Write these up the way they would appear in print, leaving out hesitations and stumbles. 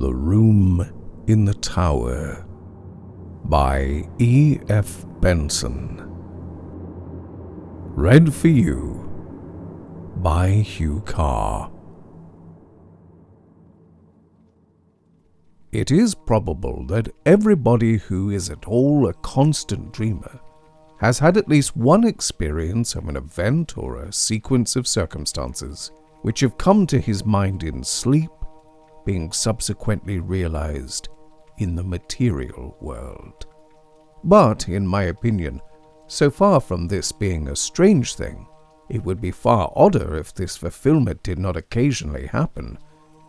The Room in the Tower by E.F. Benson. Read for you by Hugh Carr. It is probable that everybody who is at all a constant dreamer has had at least one experience of an event or a sequence of circumstances which have come to his mind in sleep, being subsequently realized in the material world. But, in my opinion, so far from this being a strange thing, it would be far odder if this fulfillment did not occasionally happen,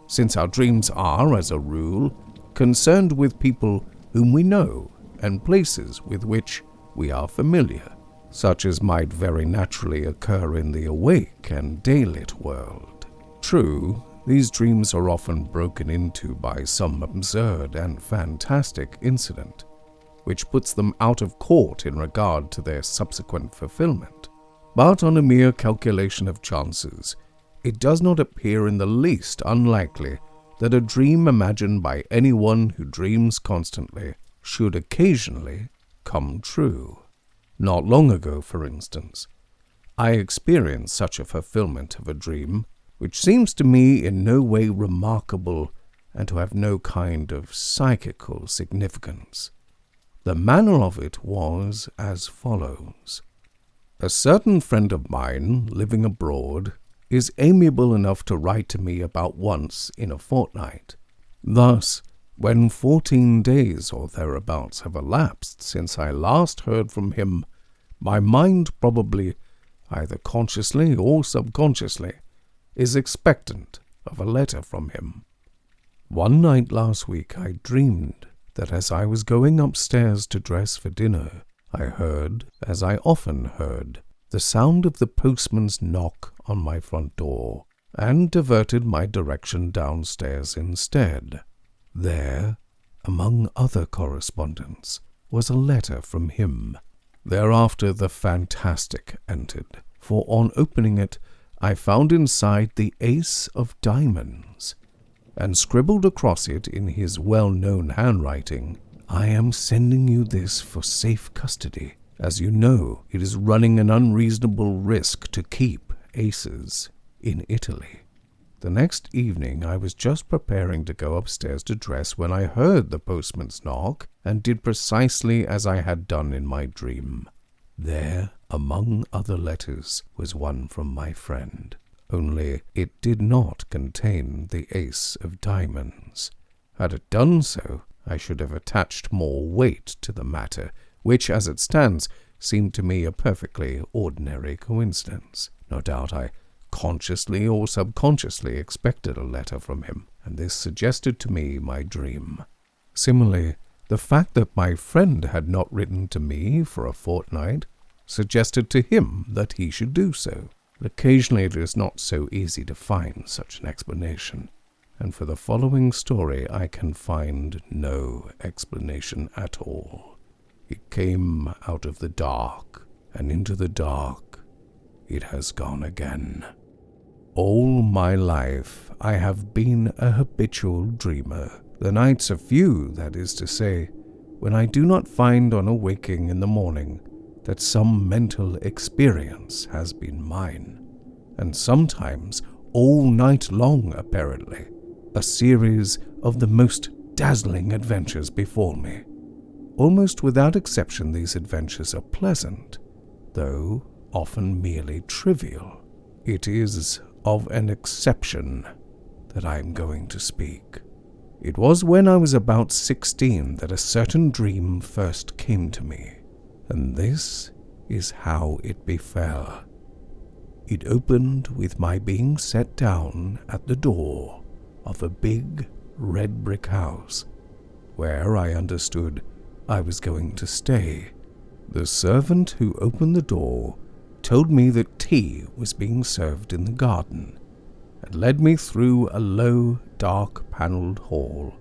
since our dreams are, as a rule, concerned with people whom we know and places with which we are familiar, such as might very naturally occur in the awake and daylit world. True, these dreams are often broken into by some absurd and fantastic incident, which puts them out of court in regard to their subsequent fulfillment. But on a mere calculation of chances, it does not appear in the least unlikely that a dream imagined by anyone who dreams constantly should occasionally come true. Not long ago, for instance, I experienced such a fulfillment of a dream, which seems to me in no way remarkable and to have no kind of psychical significance. The manner of it was as follows. A certain friend of mine, living abroad, is amiable enough to write to me about once in a fortnight. Thus, when 14 days or thereabouts have elapsed since I last heard from him, my mind probably, either consciously or subconsciously, is expectant of a letter from him. One night last week I dreamed that as I was going upstairs to dress for dinner, I heard, as I often heard, the sound of the postman's knock on my front door, and diverted my direction downstairs instead. There, among other correspondence, was a letter from him. Thereafter the fantastic entered, for on opening it I found inside the ace of diamonds, and scribbled across it in his well-known handwriting, "I am sending you this for safe custody, as you know it is running an unreasonable risk to keep aces in Italy." The next evening I was just preparing to go upstairs to dress when I heard the postman's knock, and did precisely as I had done in my dream. There, among other letters, was one from my friend, only it did not contain the ace of diamonds. Had it done so, I should have attached more weight to the matter, which, as it stands, seemed to me a perfectly ordinary coincidence. No doubt I consciously or subconsciously expected a letter from him, and this suggested to me my dream. Similarly, the fact that my friend had not written to me for a fortnight suggested to him that he should do so. Occasionally it is not so easy to find such an explanation, and for the following story I can find no explanation at all. It came out of the dark, and into the dark it has gone again. All my life I have been a habitual dreamer. The nights are few, that is to say, when I do not find on awaking in the morning that some mental experience has been mine, and sometimes all night long, apparently, a series of the most dazzling adventures befall me. Almost without exception these adventures are pleasant, though often merely trivial. It is of an exception that I am going to speak. It was when I was about 16 that a certain dream first came to me, and this is how it befell. It opened with my being set down at the door of a big red brick house, where I understood I was going to stay. The servant who opened the door told me that tea was being served in the garden, and led me through a low, dark-panelled hall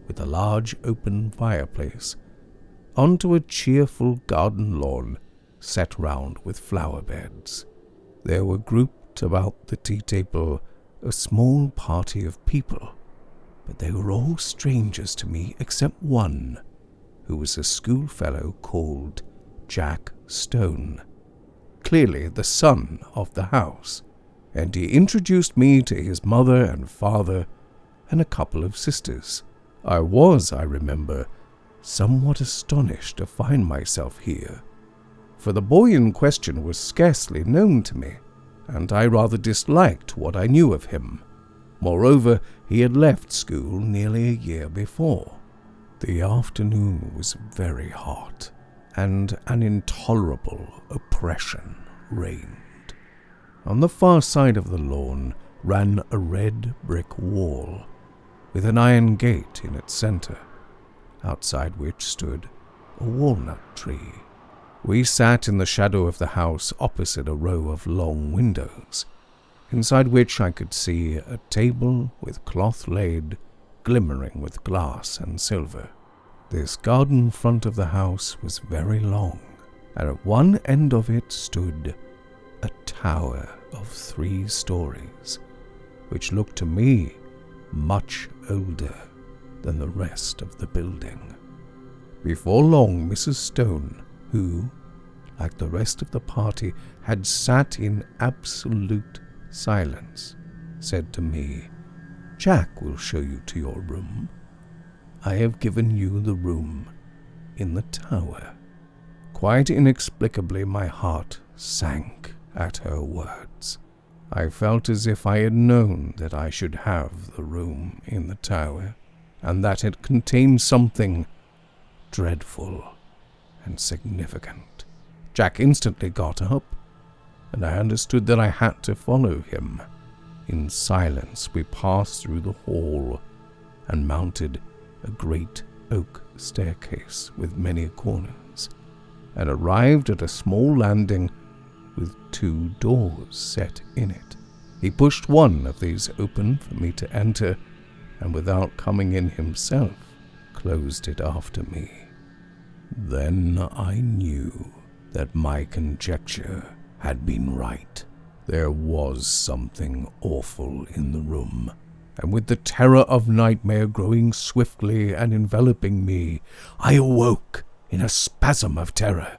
with a large open fireplace onto a cheerful garden lawn set round with flower beds. There were grouped about the tea table a small party of people, but they were all strangers to me except one, who was a schoolfellow called Jack Stone, clearly the son of the house, and he introduced me to his mother and father and a couple of sisters. I remember, somewhat astonished to find myself here, for the boy in question was scarcely known to me, and I rather disliked what I knew of him. Moreover, he had left school nearly a year before. The afternoon was very hot, and an intolerable oppression reigned. On the far side of the lawn ran a red brick wall, with an iron gate in its center, outside which stood a walnut tree. We sat in the shadow of the house opposite a row of long windows, inside which I could see a table with cloth laid, glimmering with glass and silver. This garden front of the house was very long, and at one end of it stood a tower of 3 stories, which looked to me much older than the rest of the building. Before long, Mrs. Stone, who, like the rest of the party, had sat in absolute silence, said to me, "Jack will show you to your room. I have given you the room in the tower." Quite inexplicably, my heart sank at her words. I felt as if I had known that I should have the room in the tower, and that it contained something dreadful and significant. Jack instantly got up, and I understood that I had to follow him. In silence we passed through the hall and mounted a great oak staircase with many corners, and arrived at a small landing with 2 doors set in it. He pushed one of these open for me to enter, and without coming in himself, closed it after me. Then I knew that my conjecture had been right. There was something awful in the room, and with the terror of nightmare growing swiftly and enveloping me, I awoke in a spasm of terror.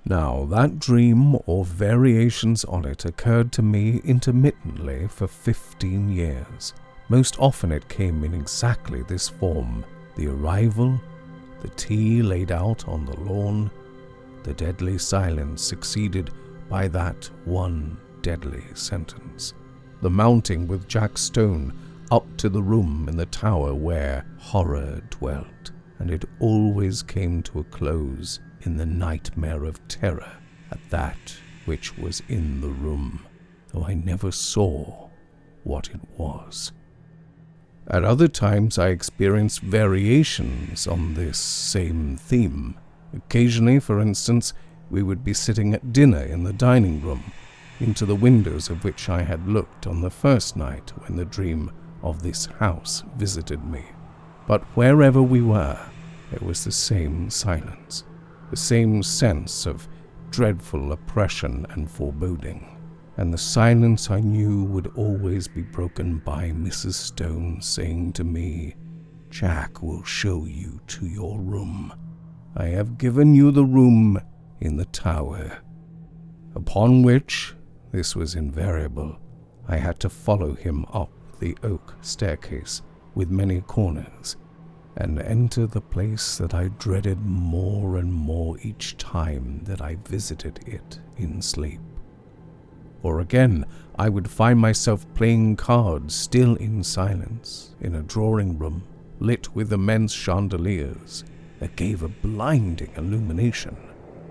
Now, that dream or variations on it occurred to me intermittently for 15 years. Most often it came in exactly this form: the arrival, the tea laid out on the lawn, the deadly silence succeeded by that one deadly sentence, the mounting with Jack Stone up to the room in the tower where horror dwelt, and it always came to a close in the nightmare of terror at that which was in the room, though I never saw what it was. At other times I experienced variations on this same theme. Occasionally, for instance, we would be sitting at dinner in the dining room, into the windows of which I had looked on the first night when the dream of this house visited me. But wherever we were, there was the same silence, the same sense of dreadful oppression and foreboding, and the silence I knew would always be broken by Mrs. Stone saying to me, "Jack will show you to your room. I have given you the room in the tower." Upon which, this was invariable, I had to follow him up the oak staircase with many corners, and enter the place that I dreaded more and more each time that I visited it in sleep. Or again, I would find myself playing cards, still in silence, in a drawing room lit with immense chandeliers that gave a blinding illumination.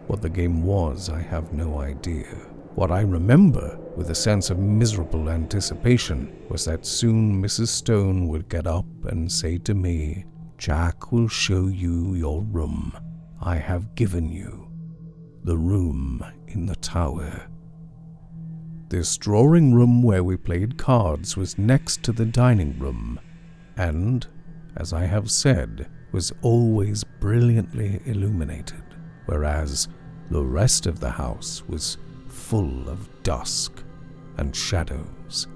What the game was, I have no idea. What I remember, with a sense of miserable anticipation, was that soon Mrs. Stone would get up and say to me, "Jack will show you your room. I have given you the room in the tower." This drawing room where we played cards was next to the dining room, and, as I have said, was always brilliantly illuminated, whereas the rest of the house was full of dusk and shadows.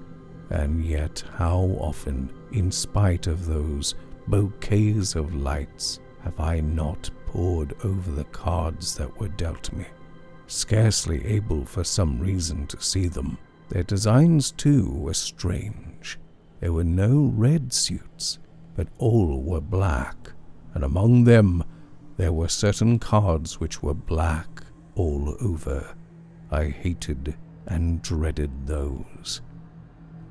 And yet how often in spite of those bouquets of lights, have I not pored over the cards that were dealt me, scarcely able for some reason to see them. Their designs, too, were strange. There were no red suits, but all were black, and among them there were certain cards which were black all over. I hated and dreaded those.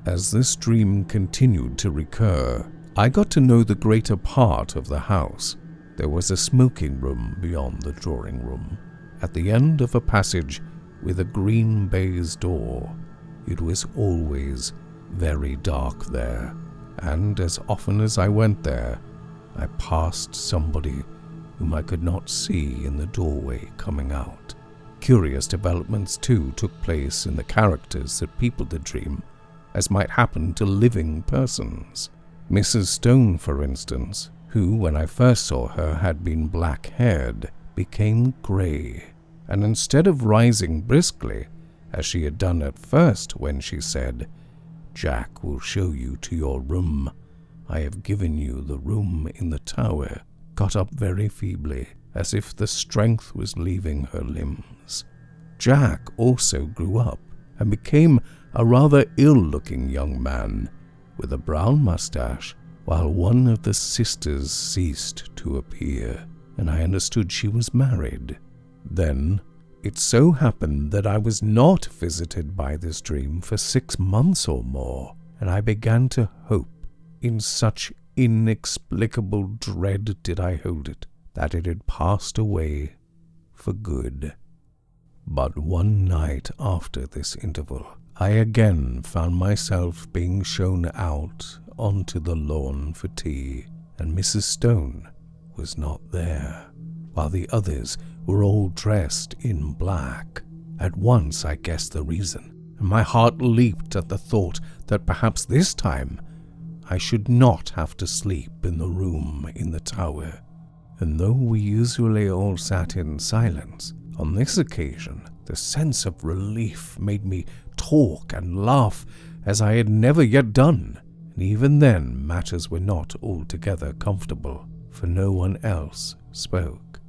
As this dream continued to recur, I got to know the greater part of the house. There was a smoking room beyond the drawing room, at the end of a passage with a green baize door. It was always very dark there, and as often as I went there, I passed somebody whom I could not see in the doorway coming out. Curious developments, too, took place in the characters that peopled the dream, as might happen to living persons. Mrs. Stone, for instance, who, when I first saw her, had been black-haired, became grey, and instead of rising briskly, as she had done at first when she said, "Jack will show you to your room. I have given you the room in the tower," got up very feebly, as if the strength was leaving her limbs. Jack also grew up and became a rather ill-looking young man with a brown mustache, while one of the sisters ceased to appear, and I understood she was married. Then it so happened that I was not visited by this dream for 6 months or more, and I began to hope, in such inexplicable dread did I hold it, that it had passed away for good. But one night after this interval, I again found myself being shown out onto the lawn for tea, and Mrs. Stone was not there, while the others were all dressed in black. At once I guessed the reason, and my heart leaped at the thought that perhaps this time I should not have to sleep in the room in the tower. And though we usually all sat in silence, on this occasion the sense of relief made me talk and laugh as I had never yet done, and even then matters were not altogether comfortable, for no one else spoke.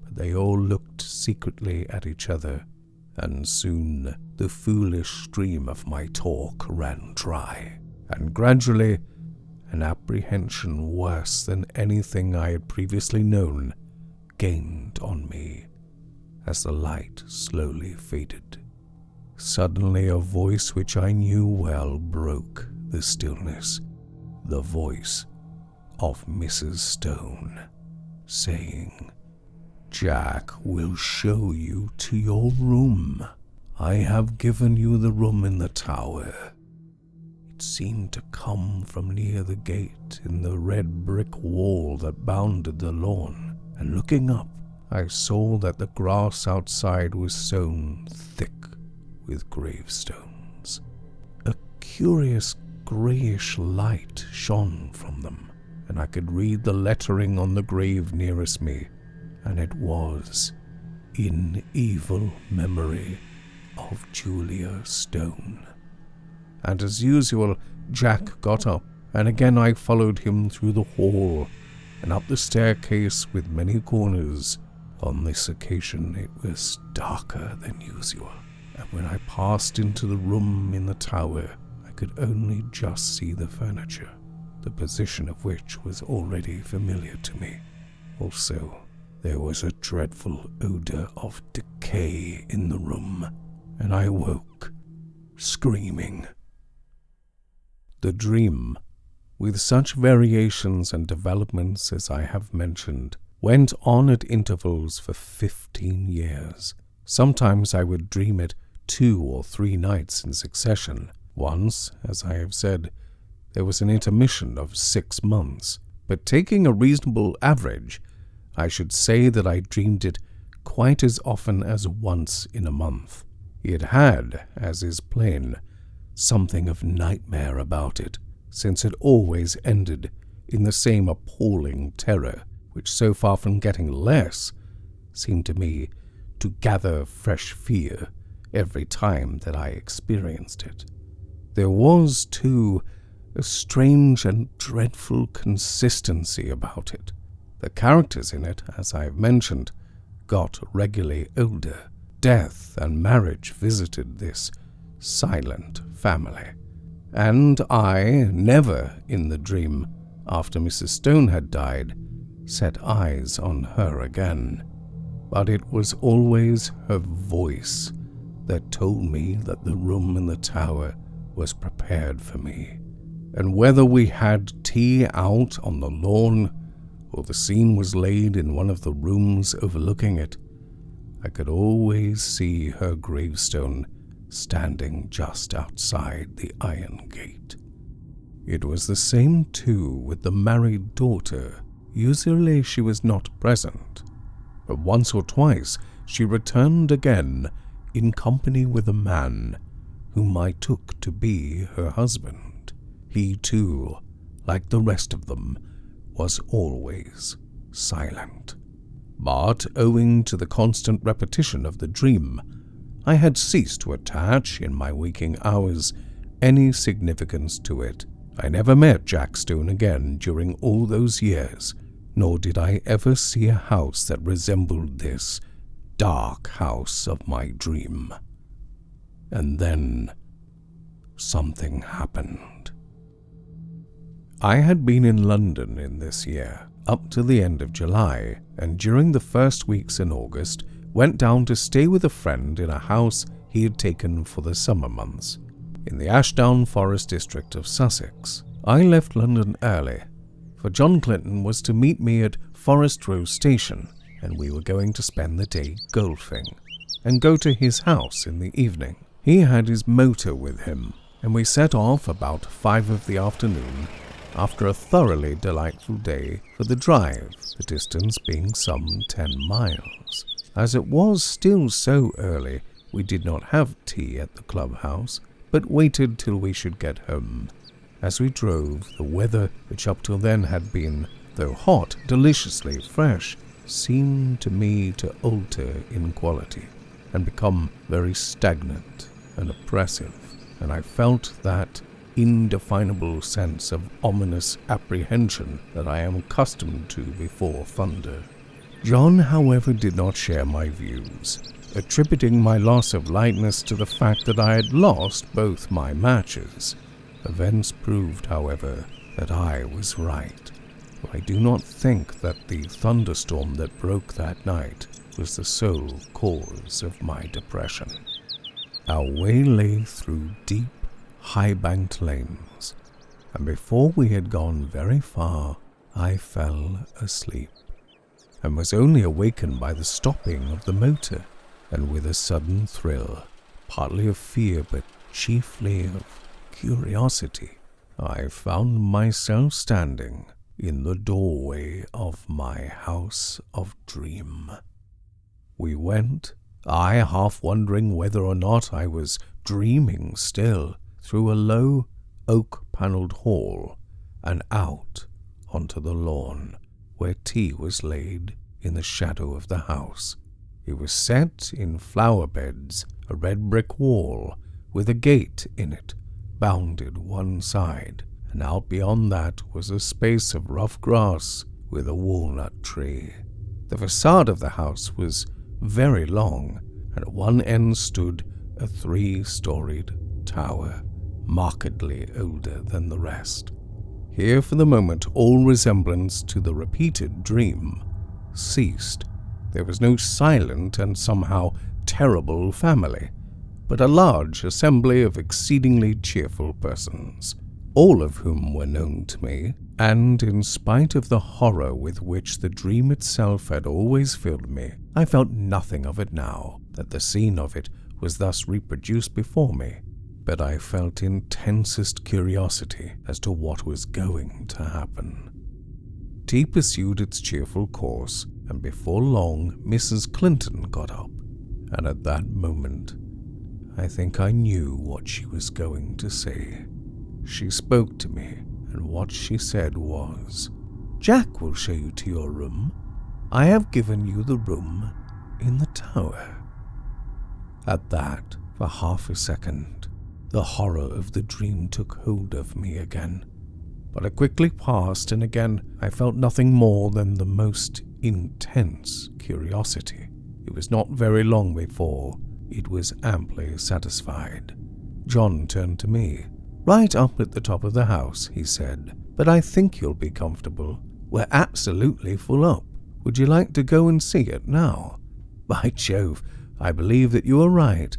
But they all looked secretly at each other, and soon the foolish stream of my talk ran dry, and gradually an apprehension worse than anything I had previously known gained on me as the light slowly faded. Suddenly a voice which I knew well broke the stillness, the voice of Mrs. Stone, saying, "Jack will show you to your room. I have given you the room in the tower." It seemed to come from near the gate in the red brick wall that bounded the lawn, and looking up, I saw that the grass outside was sown thick with gravestones. A curious greyish light shone from them, and I could read the lettering on the grave nearest me, and it was, "In evil memory of Julia Stone." And as usual, Jack got up, and again I followed him through the hall and up the staircase with many corners. On this occasion it was darker than usual, and when I passed into the room in the tower, I could only just see the furniture, the position of which was already familiar to me. Also, there was a dreadful odor of decay in the room, and I woke, screaming. The dream, with such variations and developments as I have mentioned, went on at intervals for 15 years. Sometimes I would dream it 2 or 3 nights in succession. Once, as I have said, there was an intermission of 6 months, but taking a reasonable average, I should say that I dreamed it quite as often as once in a month. It had, as is plain, something of nightmare about it, since it always ended in the same appalling terror, which, so far from getting less, seemed to me to gather fresh fear every time that I experienced it. There was, too, a strange and dreadful consistency about it. The characters in it, as I've mentioned, got regularly older. Death and marriage visited this silent family. And I never, in the dream, after Mrs. Stone had died, set eyes on her again. But it was always her voice that told me that the room in the tower was prepared for me. And whether we had tea out on the lawn or the scene was laid in one of the rooms overlooking it, I could always see her gravestone standing just outside the iron gate. It was the same, too, with the married daughter. Usually she was not present, but once or twice she returned again in company with a man whom I took to be her husband. He, too, like the rest of them, was always silent. But owing to the constant repetition of the dream, I had ceased to attach, in my waking hours, any significance to it. I never met Jack Stone again during all those years, nor did I ever see a house that resembled this dark house of my dream. And then something happened. I had been in London in this year, up to the end of July, and during the first weeks in August, went down to stay with a friend in a house he had taken for the summer months, in the Ashdown Forest district of Sussex. I left London early, for John Clinton was to meet me at Forest Row Station, and we were going to spend the day golfing, and go to his house in the evening. He had his motor with him, and we set off about 5 p.m, after a thoroughly delightful day, for the drive, the distance being some 10 miles. As it was still so early, we did not have tea at the clubhouse, but waited till we should get home. As we drove, the weather, which up till then had been, though hot, deliciously fresh, seemed to me to alter in quality, and become very stagnant and oppressive, and I felt that indefinable sense of ominous apprehension that I am accustomed to before thunder. John, however, did not share my views, attributing my loss of lightness to the fact that I had lost both my matches. Events proved, however, that I was right, for I do not think that the thunderstorm that broke that night was the sole cause of my depression. Our way lay through deep, high-banked lanes, and before we had gone very far, I fell asleep, and was only awakened by the stopping of the motor, and with a sudden thrill, partly of fear but chiefly of curiosity, I found myself standing in the doorway of my house of dream. We went, I half wondering whether or not I was dreaming still, through a low, oak-panelled hall, and out onto the lawn, where tea was laid in the shadow of the house. It was set in flower beds, a red brick wall, with a gate in it, bounded one side, and out beyond that was a space of rough grass with a walnut tree. The facade of the house was very long, and at one end stood a 3-storied tower, markedly older than the rest. Here for the moment all resemblance to the repeated dream ceased. There was no silent and somehow terrible family, but a large assembly of exceedingly cheerful persons, all of whom were known to me, and in spite of the horror with which the dream itself had always filled me, I felt nothing of it now that the scene of it was thus reproduced before me. But I felt intensest curiosity as to what was going to happen. Tea pursued its cheerful course, and before long Mrs. Clinton got up, and at that moment I think I knew what she was going to say. She spoke to me, and what she said was, "Jack will show you to your room. I have given you the room in the tower." At that, for half a second, The horror of the dream took hold of me again, but it quickly passed, and again I felt nothing more than the most intense curiosity. It was not very long before it was amply satisfied. John turned to me. "Right up at the top of the house," he said, "but I think you'll be comfortable. We're absolutely full up. Would you like to go and see it now? By Jove, I believe that you are right,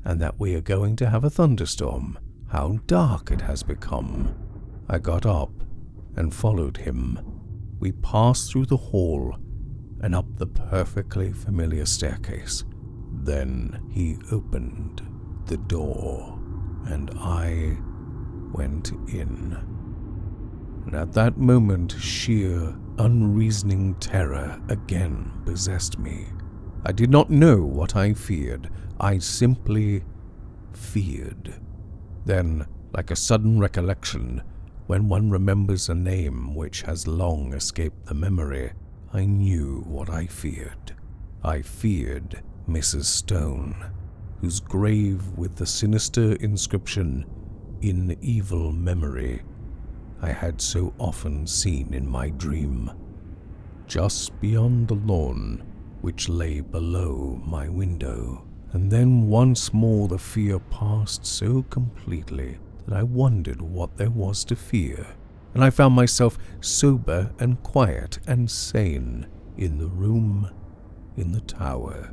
and that we are going to have a thunderstorm. How dark it has become." I got up and followed him. We passed through the hall and up the perfectly familiar staircase. Then he opened the door, and I went in. And at that moment, sheer, unreasoning terror again possessed me. I did not know what I feared. I simply feared. Then, like a sudden recollection, when one remembers a name which has long escaped the memory, I knew what I feared. I feared Mrs. Stone, whose grave with the sinister inscription, "In Evil Memory," I had so often seen in my dream, just beyond the lawn which lay below my window. And then once more the fear passed so completely that I wondered what there was to fear, and I found myself sober and quiet and sane in the room in the tower,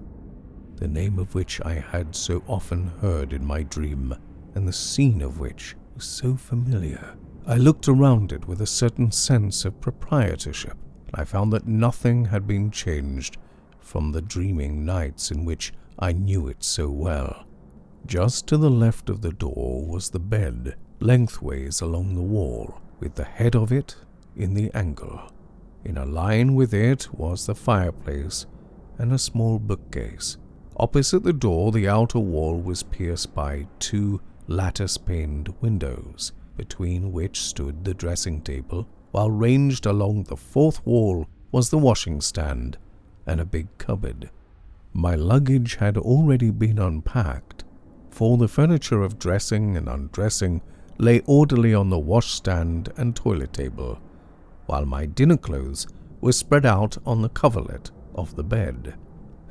the name of which I had so often heard in my dream, and the scene of which was so familiar. I looked around it with a certain sense of proprietorship, and I found that nothing had been changed from the dreaming nights in which I knew it so well. Just to the left of the door was the bed, lengthways along the wall, with the head of it in the angle. In a line with it was the fireplace and a small bookcase. Opposite the door, the outer wall was pierced by two lattice-paned windows, between which stood the dressing table, while ranged along the fourth wall was the washing stand and a big cupboard. My luggage had already been unpacked, for the furniture of dressing and undressing lay orderly on the washstand and toilet table, while my dinner clothes were spread out on the coverlet of the bed.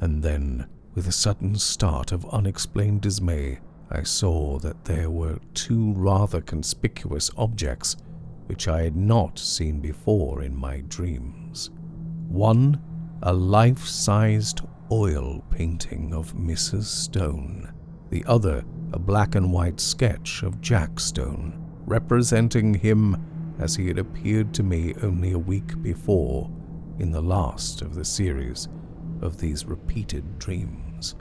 And then, with a sudden start of unexplained dismay, I saw that there were two rather conspicuous objects which I had not seen before in my dreams. One, a life-sized oil painting of Mrs. Stone. The other, a black and white sketch of Jack Stone, representing him as he had appeared to me only a week before in the last of the series of these repeated dreams.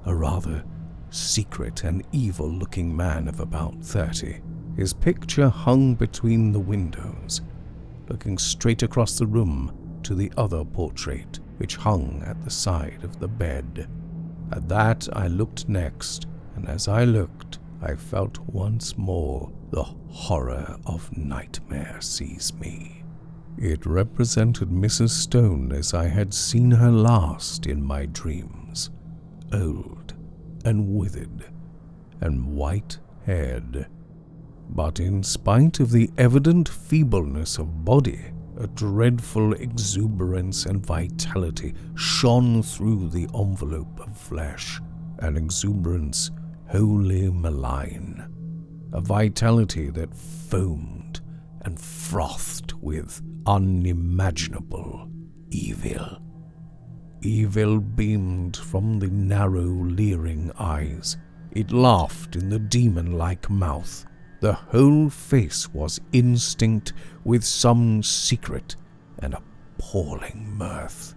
A rather secret and evil-looking man of about 30. His picture hung between the windows, looking straight across the room to the other portrait, which hung at the side of the bed. At that I looked next, and as I looked, I felt once more the horror of nightmare seize me. It represented Mrs. Stone as I had seen her last in my dreams, old and withered and white-haired. But in spite of the evident feebleness of body, a dreadful exuberance and vitality shone through the envelope of flesh, an exuberance wholly malign, a vitality that foamed and frothed with unimaginable evil. Evil beamed from the narrow, leering eyes. It laughed in the demon-like mouth. The whole face was instinct with some secret and appalling mirth.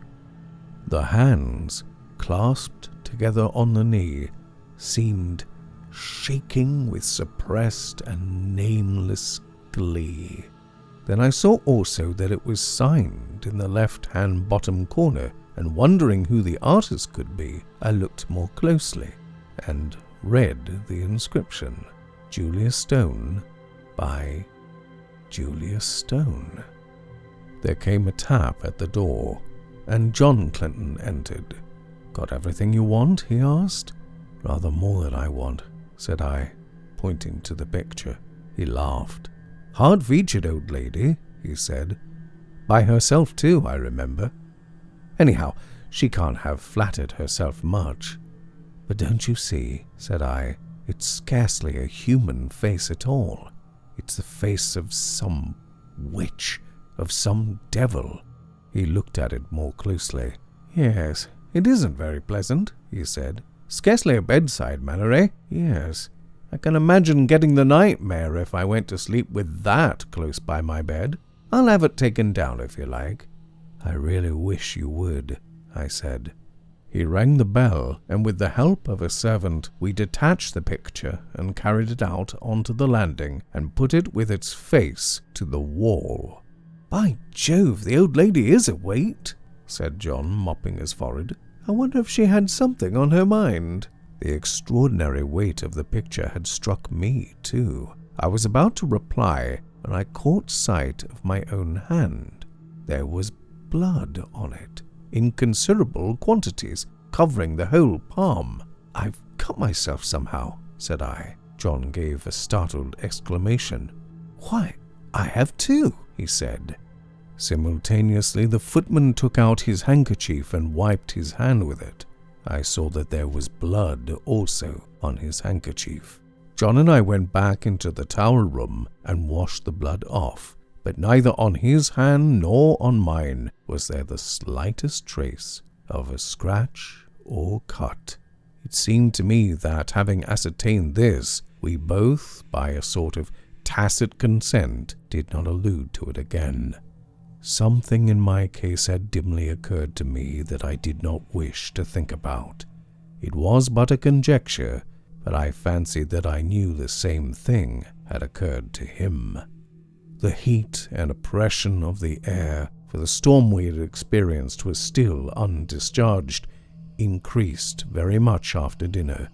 The hands, clasped together on the knee, seemed shaking with suppressed and nameless glee. Then I saw also that it was signed in the left-hand bottom corner, and wondering who the artist could be, I looked more closely and read the inscription, Julius Stone by Julius Stone. There came a tap at the door, and John Clinton entered. "Got everything you want?" he asked. "Rather more than I want," said I, pointing to the picture. He laughed. "Hard-featured old lady," he said. "By herself too, I remember. Anyhow, she can't have flattered herself much." "But don't you see," said I, "it's scarcely a human face at all. It's the face of some witch, of some devil." He looked at it more closely. "Yes, it isn't very pleasant," he said. "Scarcely a bedside manner, eh? Yes. I can imagine getting the nightmare if I went to sleep with that close by my bed. I'll have it taken down if you like." "I really wish you would," I said. He rang the bell, and with the help of a servant, we detached the picture and carried it out onto the landing and put it with its face to the wall. "By Jove, the old lady is a weight," said John, mopping his forehead. "I wonder if she had something on her mind." The extraordinary weight of the picture had struck me, too. I was about to reply when I caught sight of my own hand. There was blood on it, in considerable quantities, covering the whole palm. "I've cut myself somehow," said I. John gave a startled exclamation. "Why, I have too," he said. Simultaneously, the footman took out his handkerchief and wiped his hand with it. I saw that there was blood also on his handkerchief. John and I went back into the towel room and washed the blood off, but neither on his hand nor on mine was there the slightest trace of a scratch or cut. It seemed to me that, having ascertained this, we both, by a sort of tacit consent, did not allude to it again. Something in my case had dimly occurred to me that I did not wish to think about. It was but a conjecture, but I fancied that I knew the same thing had occurred to him. The heat and oppression of the air, for the storm we had experienced was still undischarged, increased very much after dinner,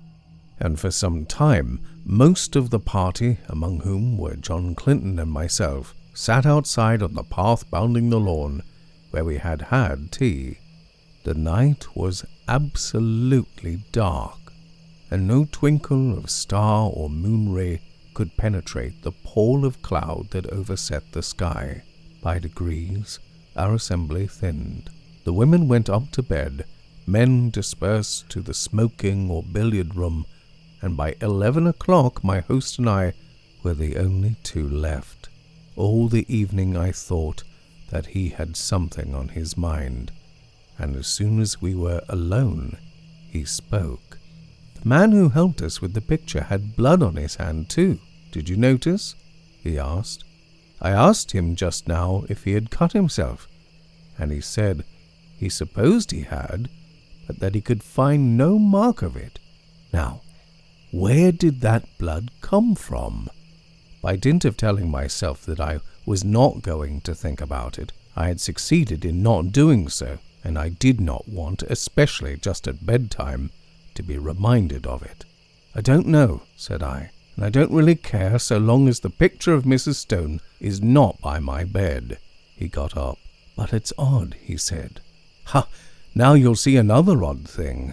and for some time most of the party, among whom were John Clinton and myself, sat outside on the path bounding the lawn, where we had had tea. The night was absolutely dark, and no twinkle of star or moon ray could penetrate the pall of cloud that overset the sky. By degrees, our assembly thinned. The women went up to bed, men dispersed to the smoking or billiard room, and by 11 o'clock my host and I were the only two left. All the evening I thought that he had something on his mind, and as soon as we were alone, he spoke. "The man who helped us with the picture had blood on his hand too. Did you notice?" he asked. "I asked him just now if he had cut himself, and he said he supposed he had, but that he could find no mark of it. Now, where did that blood come from?" By dint of telling myself that I was not going to think about it, I had succeeded in not doing so, and I did not want, especially just at bedtime, to be reminded of it. "I don't know," said I, "and I don't really care so long as the picture of Mrs. Stone is not by my bed." He got up. "But it's odd," he said. "Ha! Now you'll see another odd thing."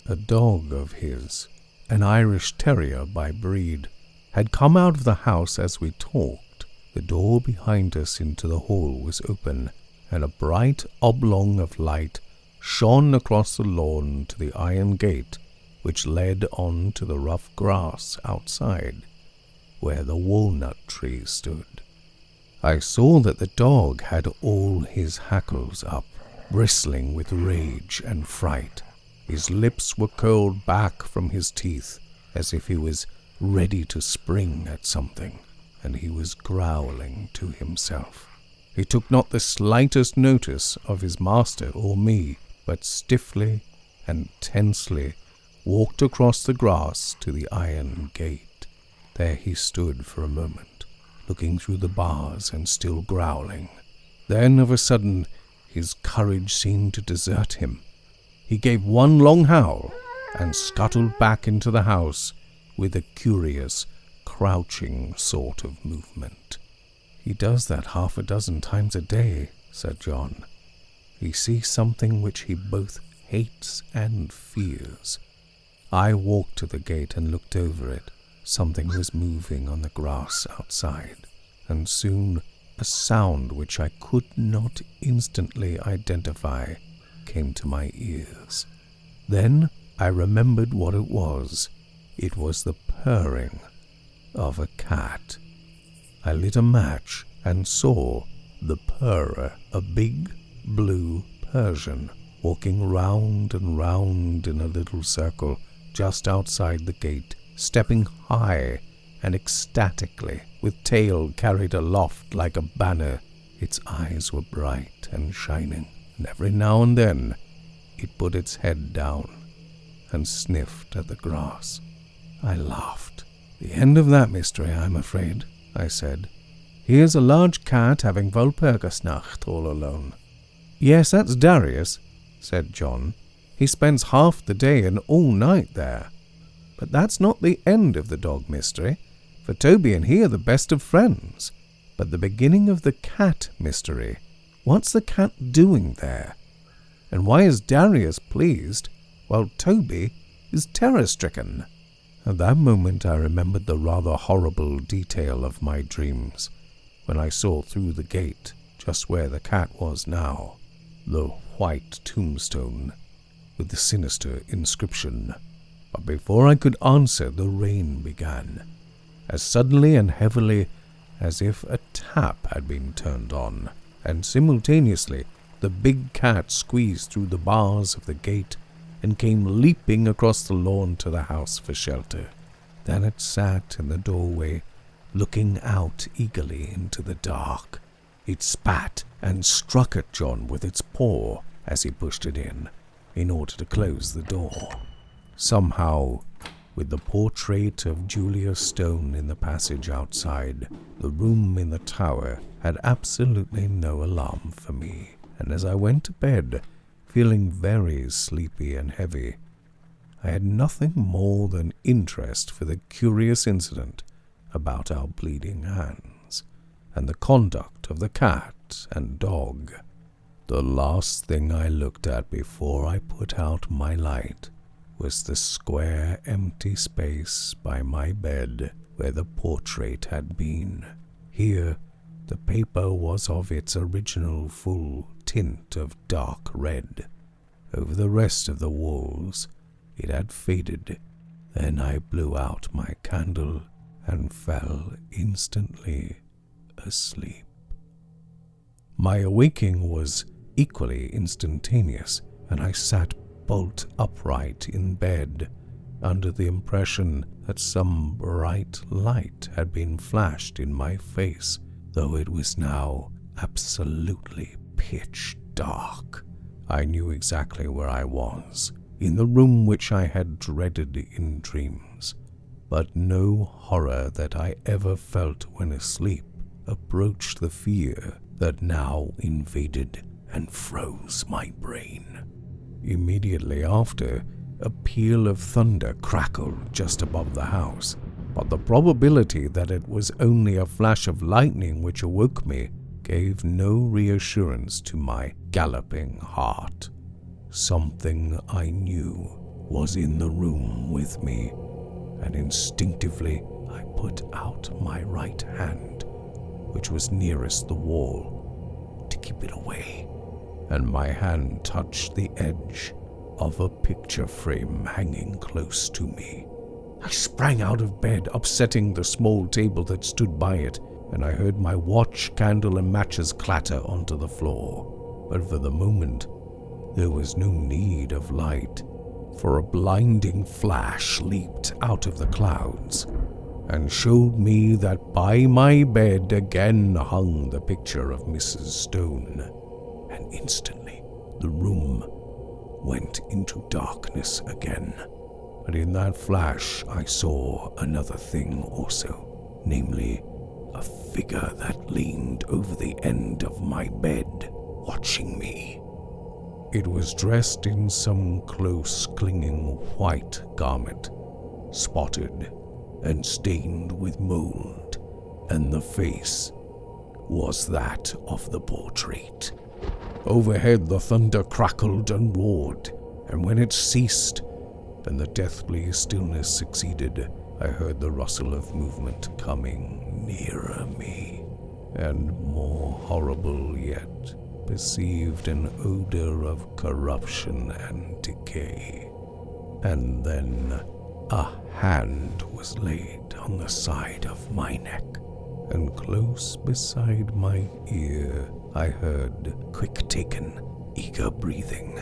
A dog of his, an Irish terrier by breed, had come out of the house as we talked. The door behind us into the hall was open, and a bright oblong of light shone across the lawn to the iron gate which led on to the rough grass outside, where the walnut tree stood. I saw that the dog had all his hackles up, bristling with rage and fright. His lips were curled back from his teeth, as if he was ready to spring at something, and he was growling to himself. He took not the slightest notice of his master or me, but stiffly and tensely walked across the grass to the iron gate. There he stood for a moment, looking through the bars and still growling. Then, of a sudden, his courage seemed to desert him. He gave one long howl and scuttled back into the house, with a curious, crouching sort of movement. "He does that 6 times a day," said John. "He sees something which he both hates and fears." I walked to the gate and looked over it. Something was moving on the grass outside, and soon a sound which I could not instantly identify came to my ears. Then I remembered what it was. It was the purring of a cat. I lit a match and saw the purrer, a big blue Persian, walking round and round in a little circle just outside the gate, stepping high and ecstatically, with tail carried aloft like a banner. Its eyes were bright and shining, and every now and then it put its head down and sniffed at the grass. I laughed. "The end of that mystery, I'm afraid," I said. "Here's a large cat having Walpurgisnacht all alone." "Yes, that's Darius," said John. "He spends half the day and all night there. But that's not the end of the dog mystery, for Toby and he are the best of friends. But the beginning of the cat mystery, what's the cat doing there? And why is Darius pleased while Toby is terror-stricken?" At that moment I remembered the rather horrible detail of my dreams, when I saw through the gate, just where the cat was now, the white tombstone with the sinister inscription. But before I could answer, the rain began, as suddenly and heavily as if a tap had been turned on, and simultaneously the big cat squeezed through the bars of the gate and came leaping across the lawn to the house for shelter. Then it sat in the doorway, looking out eagerly into the dark. It spat and struck at John with its paw as he pushed it in order to close the door. Somehow, with the portrait of Julia Stone in the passage outside, the room in the tower had absolutely no alarm for me, and as I went to bed, feeling very sleepy and heavy, I had nothing more than interest for the curious incident about our bleeding hands, and the conduct of the cat and dog. The last thing I looked at before I put out my light was the square empty space by my bed where the portrait had been. Here the paper was of its original full tint of dark red. Over the rest of the walls it had faded. Then I blew out my candle and fell instantly asleep. My awaking was equally instantaneous, and I sat bolt upright in bed, under the impression that some bright light had been flashed in my face, though it was now absolutely pitch dark. I knew exactly where I was, in the room which I had dreaded in dreams, but no horror that I ever felt when asleep approached the fear that now invaded and froze my brain. Immediately after, a peal of thunder crackled just above the house, but the probability that it was only a flash of lightning which awoke me gave no reassurance to my galloping heart. Something I knew was in the room with me, and instinctively I put out my right hand, which was nearest the wall, to keep it away, and my hand touched the edge of a picture frame hanging close to me. I sprang out of bed, upsetting the small table that stood by it, and I heard my watch, candle, and matches clatter onto the floor. But for the moment, there was no need of light, for a blinding flash leaped out of the clouds and showed me that by my bed again hung the picture of Mrs. Stone, and instantly the room went into darkness again. But in that flash I saw another thing also, namely a figure that leaned over the end of my bed, watching me. It was dressed in some close clinging white garment, spotted and stained with mold, and the face was that of the portrait. Overhead the thunder crackled and roared, and when it ceased and the deathly stillness succeeded, I heard the rustle of movement coming nearer me, and more horrible yet, perceived an odor of corruption and decay. And then a hand was laid on the side of my neck, and close beside my ear I heard quick-taken, eager breathing.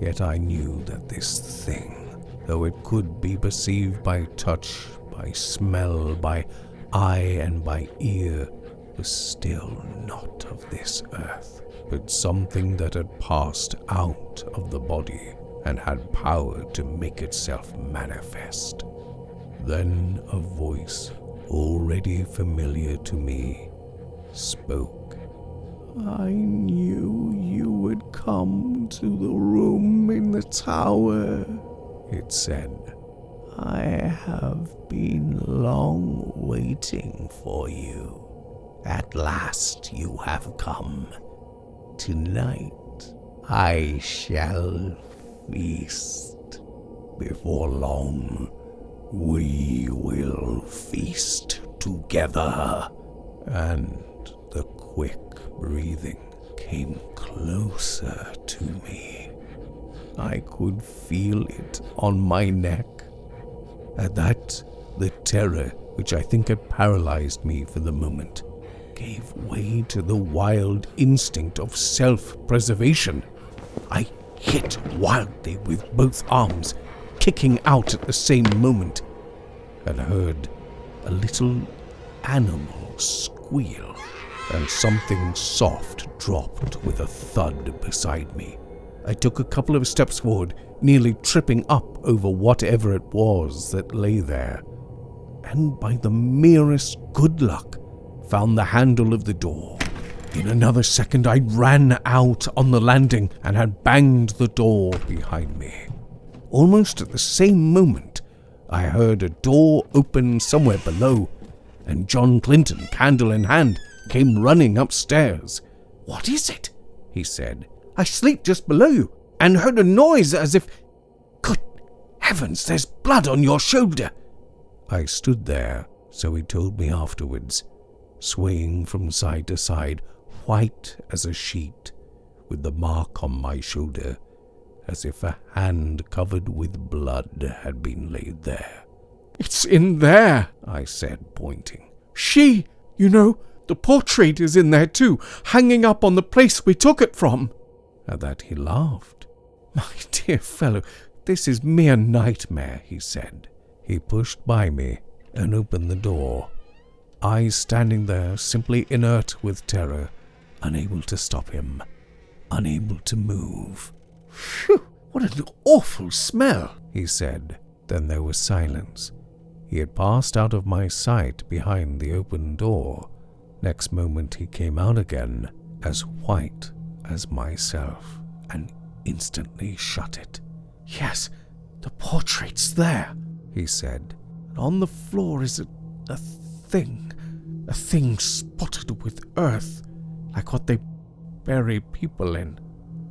Yet I knew that this thing, though it could be perceived by touch, by smell, by eye, and by ear, was still not of this earth, but something that had passed out of the body and had power to make itself manifest. Then a voice, already familiar to me, spoke. "I knew you would come to the room in the tower," it said. "I have been long waiting for you. At last you have come. Tonight I shall feast. Before long we will feast together." And the quick breathing came closer to me. I could feel it on my neck. At that, the terror, which I think had paralyzed me for the moment, gave way to the wild instinct of self-preservation. I hit wildly with both arms, kicking out at the same moment, and heard a little animal squeal, and something soft dropped with a thud beside me. I took a couple of steps forward, nearly tripping up over whatever it was that lay there, and by the merest good luck found the handle of the door. In another second I ran out on the landing and had banged the door behind me. Almost at the same moment, I heard a door open somewhere below, and John Clinton, candle in hand, came running upstairs. "What is it?" he said. "I sleep just below you, and heard a noise as if... Good heavens, there's blood on your shoulder!" I stood there, so he told me afterwards, swaying from side to side, white as a sheet, with the mark on my shoulder, as if a hand covered with blood had been laid there. "It's in there," I said, pointing. "She, you know, the portrait is in there too, hanging up on the place we took it from." At that he laughed. "My dear fellow, this is mere nightmare," he said. He pushed by me and opened the door, I standing there simply inert with terror, unable to stop him, unable to move. "Phew, what an awful smell," he said. Then there was silence. He had passed out of my sight behind the open door. Next moment he came out again, as white as myself, and instantly shut it. "Yes, the portrait's there," he said. "And on the floor is a thing spotted with earth, like what they bury people in.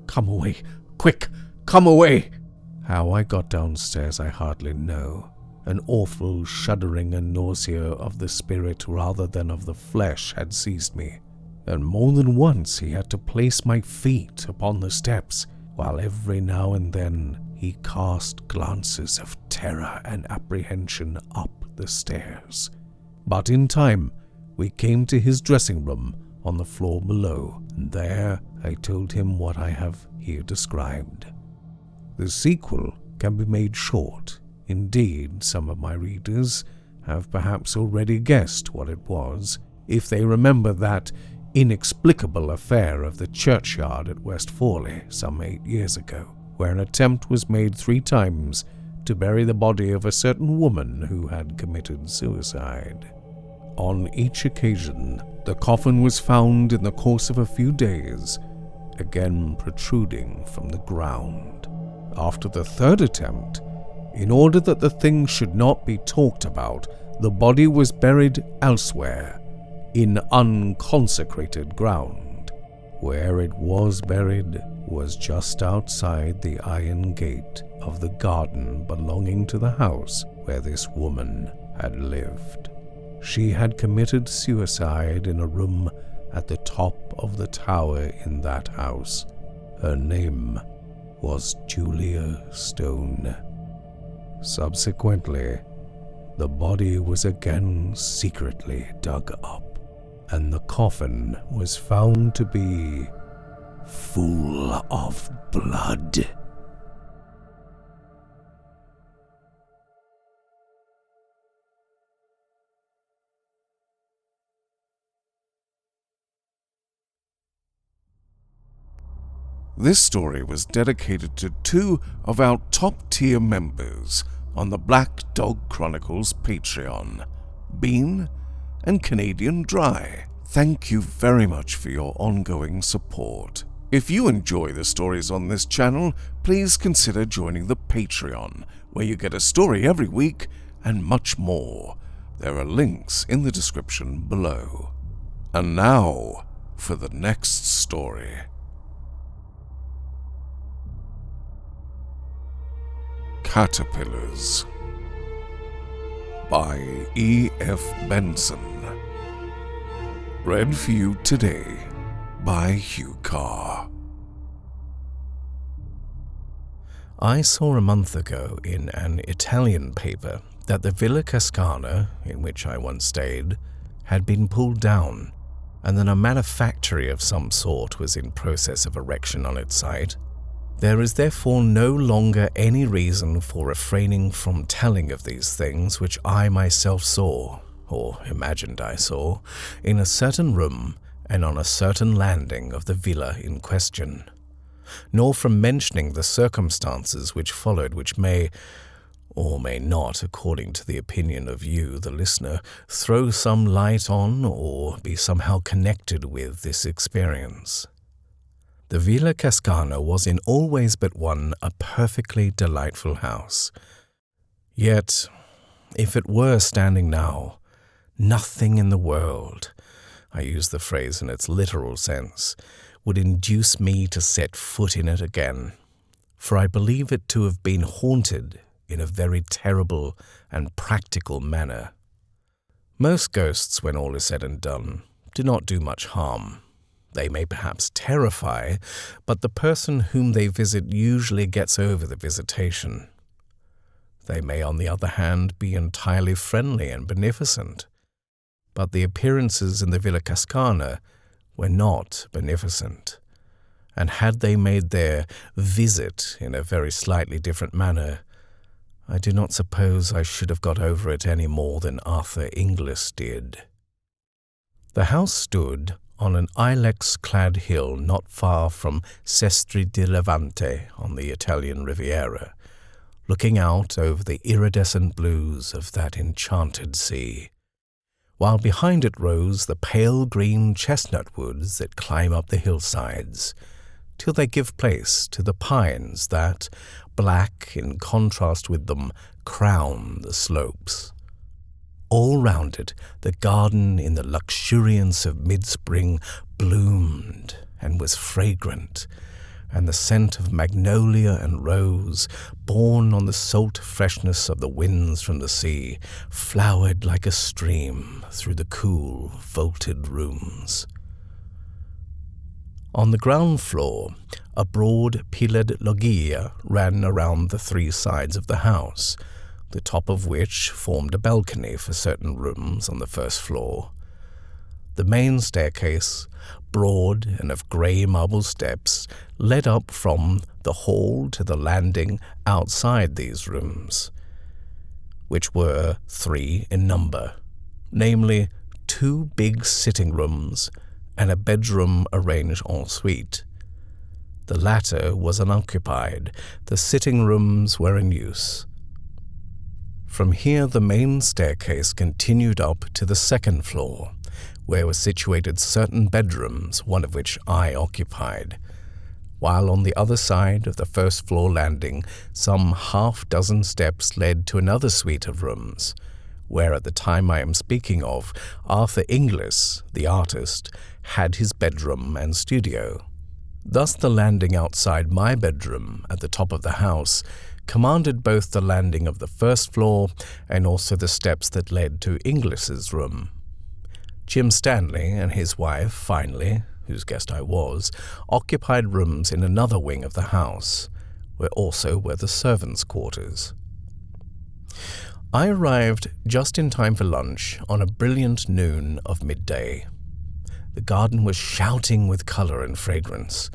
Come away, quick, come away." How I got downstairs I hardly know. An awful shuddering and nausea of the spirit rather than of the flesh had seized me, and more than once he had to place my feet upon the steps, while every now and then he cast glances of terror and apprehension up the stairs. But in time we came to his dressing room on the floor below, and there I told him what I have here described. The sequel can be made short. Indeed, some of my readers have perhaps already guessed what it was, if they remember that inexplicable affair of the churchyard at West Forley some 8 years ago, where an attempt was made 3 times to bury the body of a certain woman who had committed suicide. On each occasion, the coffin was found in the course of a few days, again protruding from the ground. After the 3rd attempt, in order that the thing should not be talked about, the body was buried elsewhere, in unconsecrated ground. Where it was buried was just outside the iron gate of the garden belonging to the house where this woman had lived. She had committed suicide in a room at the top of the tower in that house. Her name was Julia Stone. Subsequently, the body was again secretly dug up, and the coffin was found to be full of blood. This story was dedicated to two of our top-tier members on the Black Dog Chronicles Patreon, Bean and Canadian Dry. Thank you very much for your ongoing support. If you enjoy the stories on this channel, please consider joining the Patreon, where you get a story every week and much more. There are links in the description below. And now for the next story. Caterpillars by E.F. Benson. Read for you today by Hugh Carr. I saw a month ago in an Italian paper that the Villa Cascana, in which I once stayed, had been pulled down, and that a manufactory of some sort was in process of erection on its site. There is therefore no longer any reason for refraining from telling of these things which I myself saw, or imagined I saw, in a certain room and on a certain landing of the villa in question, nor from mentioning the circumstances which followed, which may, or may not, according to the opinion of you, the listener, throw some light on or be somehow connected with this experience. The Villa Cascana was in all ways but one a perfectly delightful house. Yet, if it were standing now, nothing in the world, I use the phrase in its literal sense, would induce me to set foot in it again, for I believe it to have been haunted in a very terrible and practical manner. Most ghosts, when all is said and done, do not do much harm. They may perhaps terrify, but the person whom they visit usually gets over the visitation. They may, on the other hand, be entirely friendly and beneficent, but the appearances in the Villa Cascana were not beneficent, and had they made their visit in a very slightly different manner, I do not suppose I should have got over it any more than Arthur Inglis did. The house stood on an ilex-clad hill not far from Sestri di Levante on the Italian Riviera, looking out over the iridescent blues of that enchanted sea, while behind it rose the pale green chestnut woods that climb up the hillsides, till they give place to the pines that, black in contrast with them, crown the slopes. All round it, the garden in the luxuriance of mid-spring bloomed and was fragrant, and the scent of magnolia and rose, borne on the salt freshness of the winds from the sea, flowered like a stream through the cool, vaulted rooms. On the ground floor, a broad pillared loggia ran around the three sides of the house, the top of which formed a balcony for certain rooms on the first floor. The main staircase, broad and of grey marble steps, led up from the hall to the landing outside these rooms, which were 3 in number, namely 2 big sitting rooms and a bedroom arranged en suite. The latter was unoccupied, the sitting rooms were in use. From here the main staircase continued up to the second floor, where were situated certain bedrooms, one of which I occupied, while on the other side of the first floor landing some half-dozen steps led to another suite of rooms, where at the time I am speaking of, Arthur Inglis, the artist, had his bedroom and studio. Thus the landing outside my bedroom at the top of the house commanded both the landing of the first floor and also the steps that led to Inglis's room. Jim Stanley and his wife, finally, whose guest I was, occupied rooms in another wing of the house, where also were the servants' quarters. I arrived just in time for lunch on a brilliant noon of midday. The garden was shouting with colour and fragrance,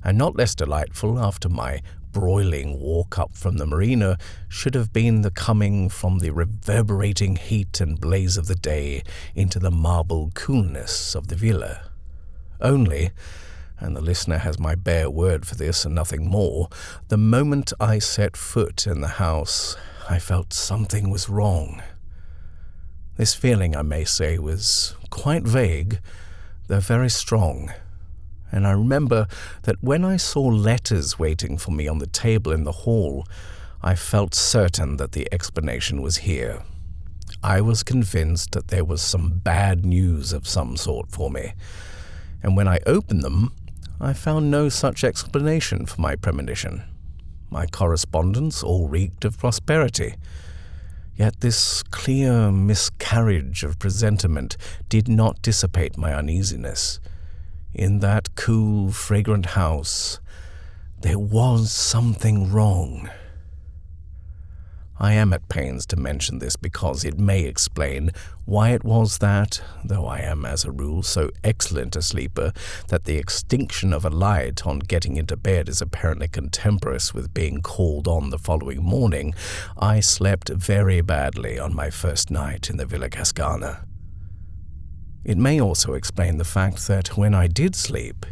and not less delightful after my broiling walk up from the marina should have been the coming from the reverberating heat and blaze of the day into the marble coolness of the villa. Only, and the listener has my bare word for this and nothing more, the moment I set foot in the house, I felt something was wrong. This feeling, I may say, was quite vague, though very strong. And I remember that when I saw letters waiting for me on the table in the hall, I felt certain that the explanation was here. I was convinced that there was some bad news of some sort for me, and when I opened them, I found no such explanation for my premonition. My correspondence all reeked of prosperity. Yet this clear miscarriage of presentiment did not dissipate my uneasiness. In that cool, fragrant house, there was something wrong. I am at pains to mention this because it may explain why it was that, though I am as a rule so excellent a sleeper that the extinction of a light on getting into bed is apparently contemporaneous with being called on the following morning, I slept very badly on my first night in the Villa Cascana. It may also explain the fact that when I did sleep,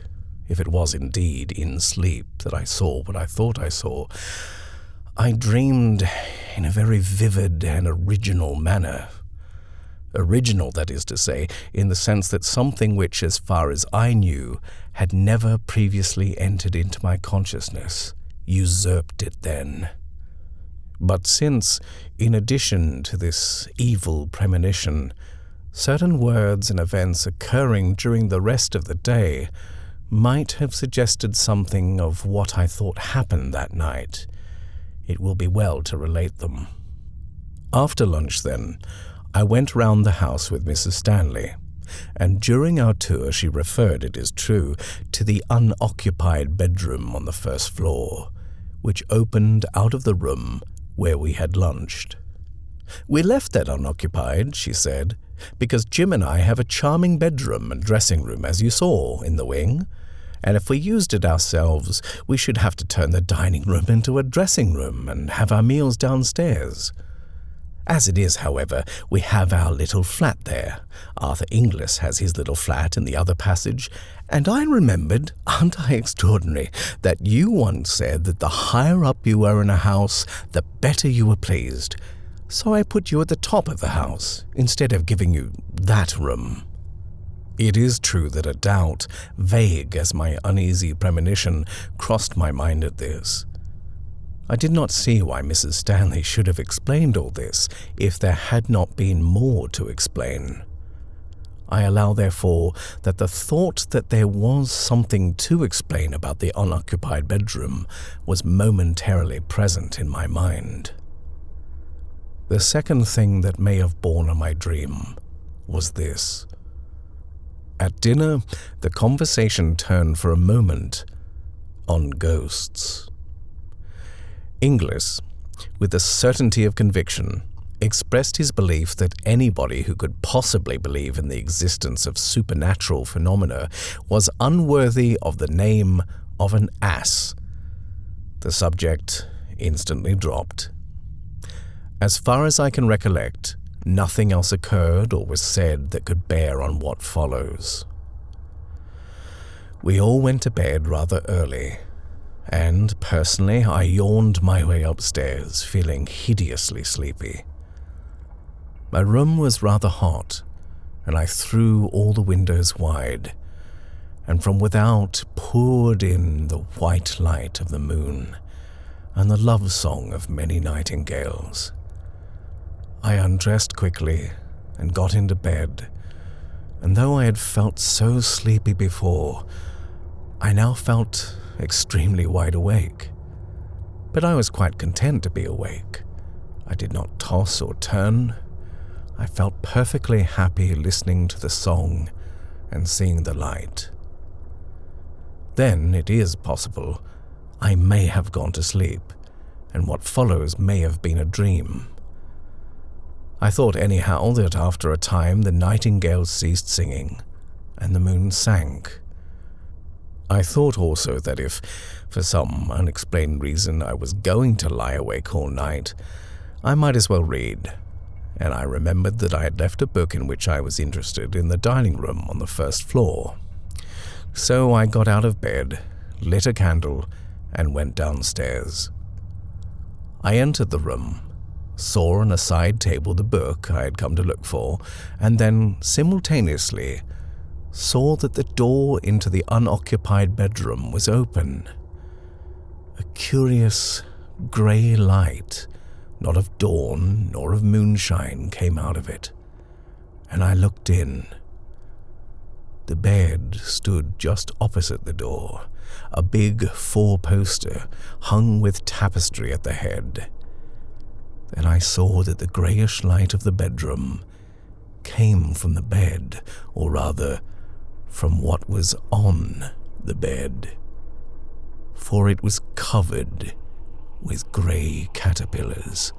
if it was indeed in sleep that I saw what I thought I saw, I dreamed in a very vivid and original manner. Original, that is to say, in the sense that something which, as far as I knew, had never previously entered into my consciousness, usurped it then. But since, in addition to this evil premonition, certain words and events occurring during the rest of the day might have suggested something of what I thought happened that night, it will be well to relate them. After lunch, then, I went round the house with Mrs. Stanley, and during our tour she referred, it is true, to the unoccupied bedroom on the first floor, which opened out of the room where we had lunched. "We left that unoccupied," she said, "because Jim and I have a charming bedroom and dressing room, as you saw, in the wing, and if we used it ourselves, we should have to turn the dining room into a dressing room and have our meals downstairs. As it is, however, we have our little flat there. Arthur Inglis has his little flat in the other passage, and I remembered, aren't I extraordinary, that you once said that the higher up you were in a house, the better you were pleased. So I put you at the top of the house, instead of giving you that room." It is true that a doubt, vague as my uneasy premonition, crossed my mind at this. I did not see why Mrs. Stanley should have explained all this if there had not been more to explain. I allow, therefore, that the thought that there was something to explain about the unoccupied bedroom was momentarily present in my mind. The second thing that may have borne on my dream was this. At dinner, the conversation turned for a moment on ghosts. Inglis, with the certainty of conviction, expressed his belief that anybody who could possibly believe in the existence of supernatural phenomena was unworthy of the name of an ass. The subject instantly dropped. As far as I can recollect, nothing else occurred or was said that could bear on what follows. We all went to bed rather early, and personally I yawned my way upstairs, feeling hideously sleepy. My room was rather hot, and I threw all the windows wide, and from without poured in the white light of the moon and the love song of many nightingales. I undressed quickly and got into bed, and though I had felt so sleepy before, I now felt extremely wide awake. But I was quite content to be awake. I did not toss or turn. I felt perfectly happy listening to the song and seeing the light. Then it is possible I may have gone to sleep, and what follows may have been a dream. I thought anyhow that after a time the nightingales ceased singing, and the moon sank. I thought also that if, for some unexplained reason, I was going to lie awake all night, I might as well read, and I remembered that I had left a book in which I was interested in the dining room on the first floor. So I got out of bed, lit a candle, and went downstairs. I entered the room, saw on a side table the book I had come to look for, and then, simultaneously, saw that the door into the unoccupied bedroom was open. A curious grey light, not of dawn nor of moonshine, came out of it, and I looked in. The bed stood just opposite the door, a big four-poster hung with tapestry at the head. Then I saw that the greyish light of the bedroom came from the bed, or rather, from what was on the bed, for it was covered with grey caterpillars,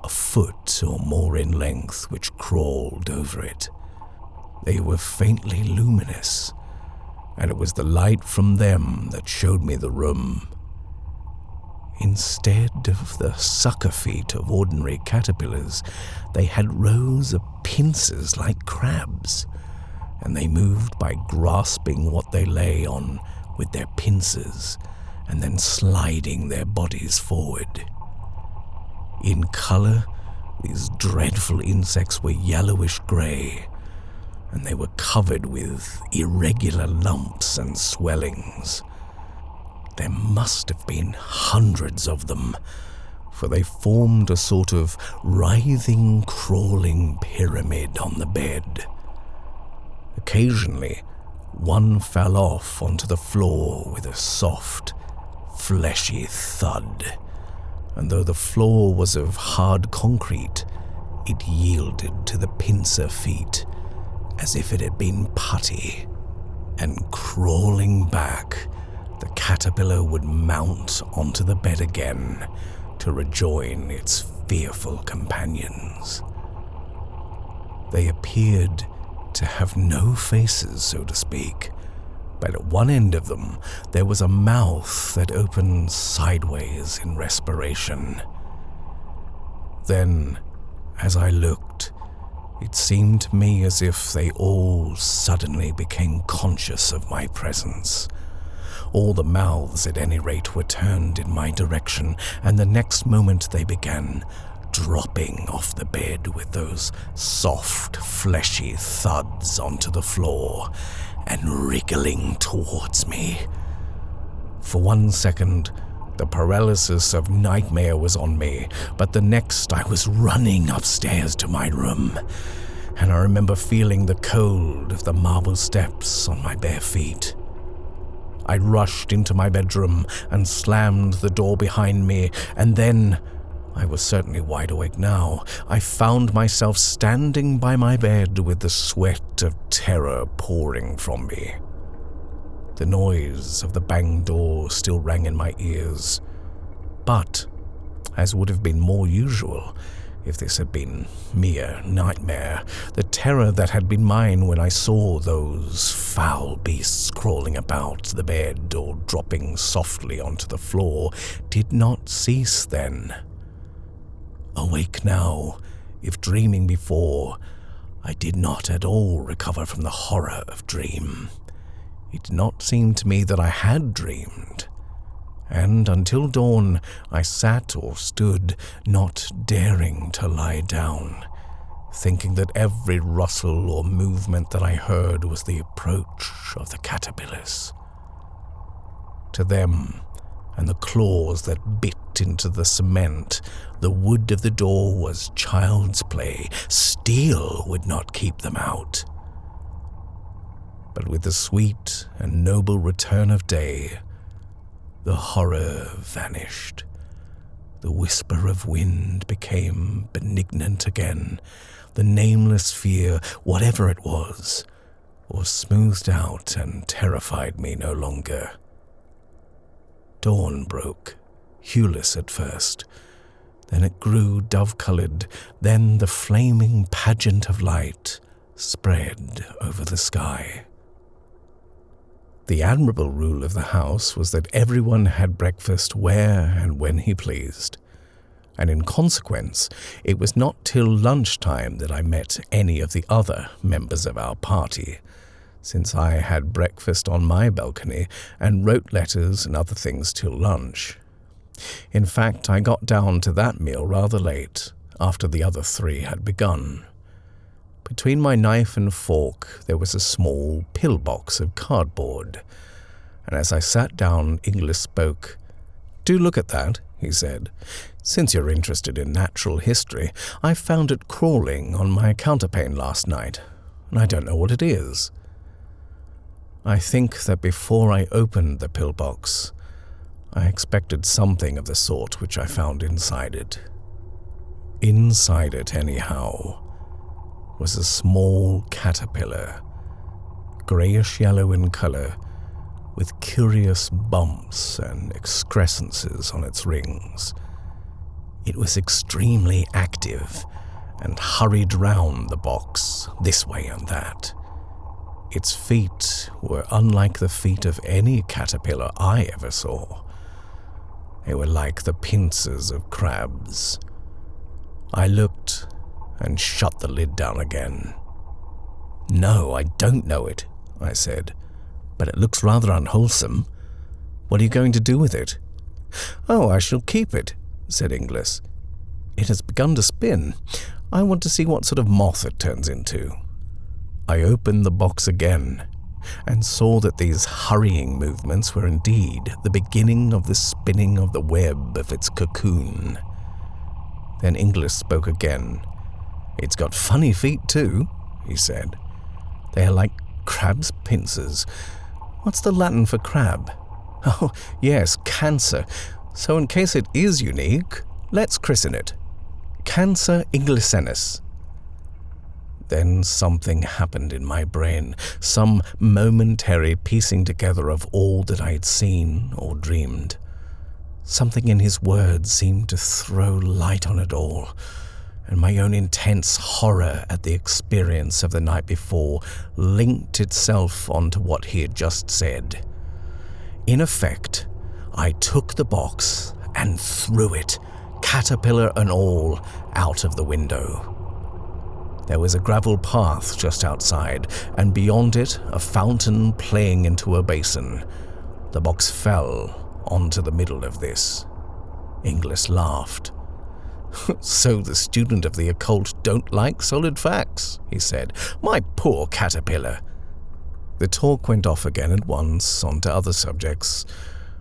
a foot or more in length, which crawled over it. They were faintly luminous, and it was the light from them that showed me the room. Instead of the sucker feet of ordinary caterpillars, they had rows of pincers like crabs, and they moved by grasping what they lay on with their pincers and then sliding their bodies forward. In color, these dreadful insects were yellowish-grey, and they were covered with irregular lumps and swellings. There must have been hundreds of them, for they formed a sort of writhing, crawling pyramid on the bed. Occasionally, one fell off onto the floor with a soft, fleshy thud, and though the floor was of hard concrete, it yielded to the pincer feet as if it had been putty, and crawling back, the caterpillar would mount onto the bed again to rejoin its fearful companions. They appeared to have no faces, so to speak, but at one end of them there was a mouth that opened sideways in respiration. Then, as I looked, it seemed to me as if they all suddenly became conscious of my presence. All the mouths, at any rate, were turned in my direction, and the next moment they began dropping off the bed with those soft, fleshy thuds onto the floor and wriggling towards me. For 1 second, the paralysis of nightmare was on me, but the next I was running upstairs to my room, and I remember feeling the cold of the marble steps on my bare feet. I rushed into my bedroom and slammed the door behind me, and then, I was certainly wide awake now, I found myself standing by my bed with the sweat of terror pouring from me. The noise of the banged door still rang in my ears, but, as would have been more usual if this had been mere nightmare, the terror that had been mine when I saw those foul beasts crawling about the bed or dropping softly onto the floor did not cease then. Awake now, if dreaming before, I did not at all recover from the horror of dream. It did not seem to me that I had dreamed, and until dawn I sat or stood, not daring to lie down, thinking that every rustle or movement that I heard was the approach of the caterpillars. To them, and the claws that bit into the cement, the wood of the door was child's play. Steel would not keep them out. But with the sweet and noble return of day, the horror vanished, The whisper of wind became benignant again. The nameless fear, whatever it was smoothed out and terrified me no longer. Dawn broke, hueless at first. Then it grew dove-colored. Then the flaming pageant of light spread over the sky. The admirable rule of the house was that everyone had breakfast where and when he pleased, and in consequence, it was not till lunchtime that I met any of the other members of our party, since I had breakfast on my balcony and wrote letters and other things till lunch. In fact, I got down to that meal rather late, after the other three had begun. Between my knife and fork there was a small pillbox of cardboard, and as I sat down, Inglis spoke. "Do look at that," he said. "Since you're interested in natural history, I found it crawling on my counterpane last night, and I don't know what it is." I think that before I opened the pillbox, I expected something of the sort which I found inside it. Inside it, anyhow, was a small caterpillar, greyish-yellow in colour, with curious bumps and excrescences on its rings. It was extremely active and hurried round the box, this way and that. Its feet were unlike the feet of any caterpillar I ever saw. They were like the pincers of crabs. I looked and shut the lid down again. "No, I don't know it," I said, "but it looks rather unwholesome. What are you going to do with it?" "Oh, I shall keep it," said Inglis. "It has begun to spin. I want to see what sort of moth it turns into." I opened the box again and saw that these hurrying movements were indeed the beginning of the spinning of the web of its cocoon. Then Inglis spoke again. "It's got funny feet too," he said. "They are like crab's pincers. What's the Latin for crab? Oh, yes, Cancer. So in case it is unique, let's christen it Cancer inglisennis." Then something happened in my brain, some momentary piecing together of all that I had seen or dreamed. Something in his words seemed to throw light on it all, and my own intense horror at the experience of the night before linked itself onto what he had just said. In effect, I took the box and threw it, caterpillar and all, out of the window. There was a gravel path just outside, and beyond it a fountain playing into a basin. The box fell onto the middle of this. Inglis laughed. "So the student of the occult don't like solid facts," he said. "My poor caterpillar." The talk went off again at once onto other subjects,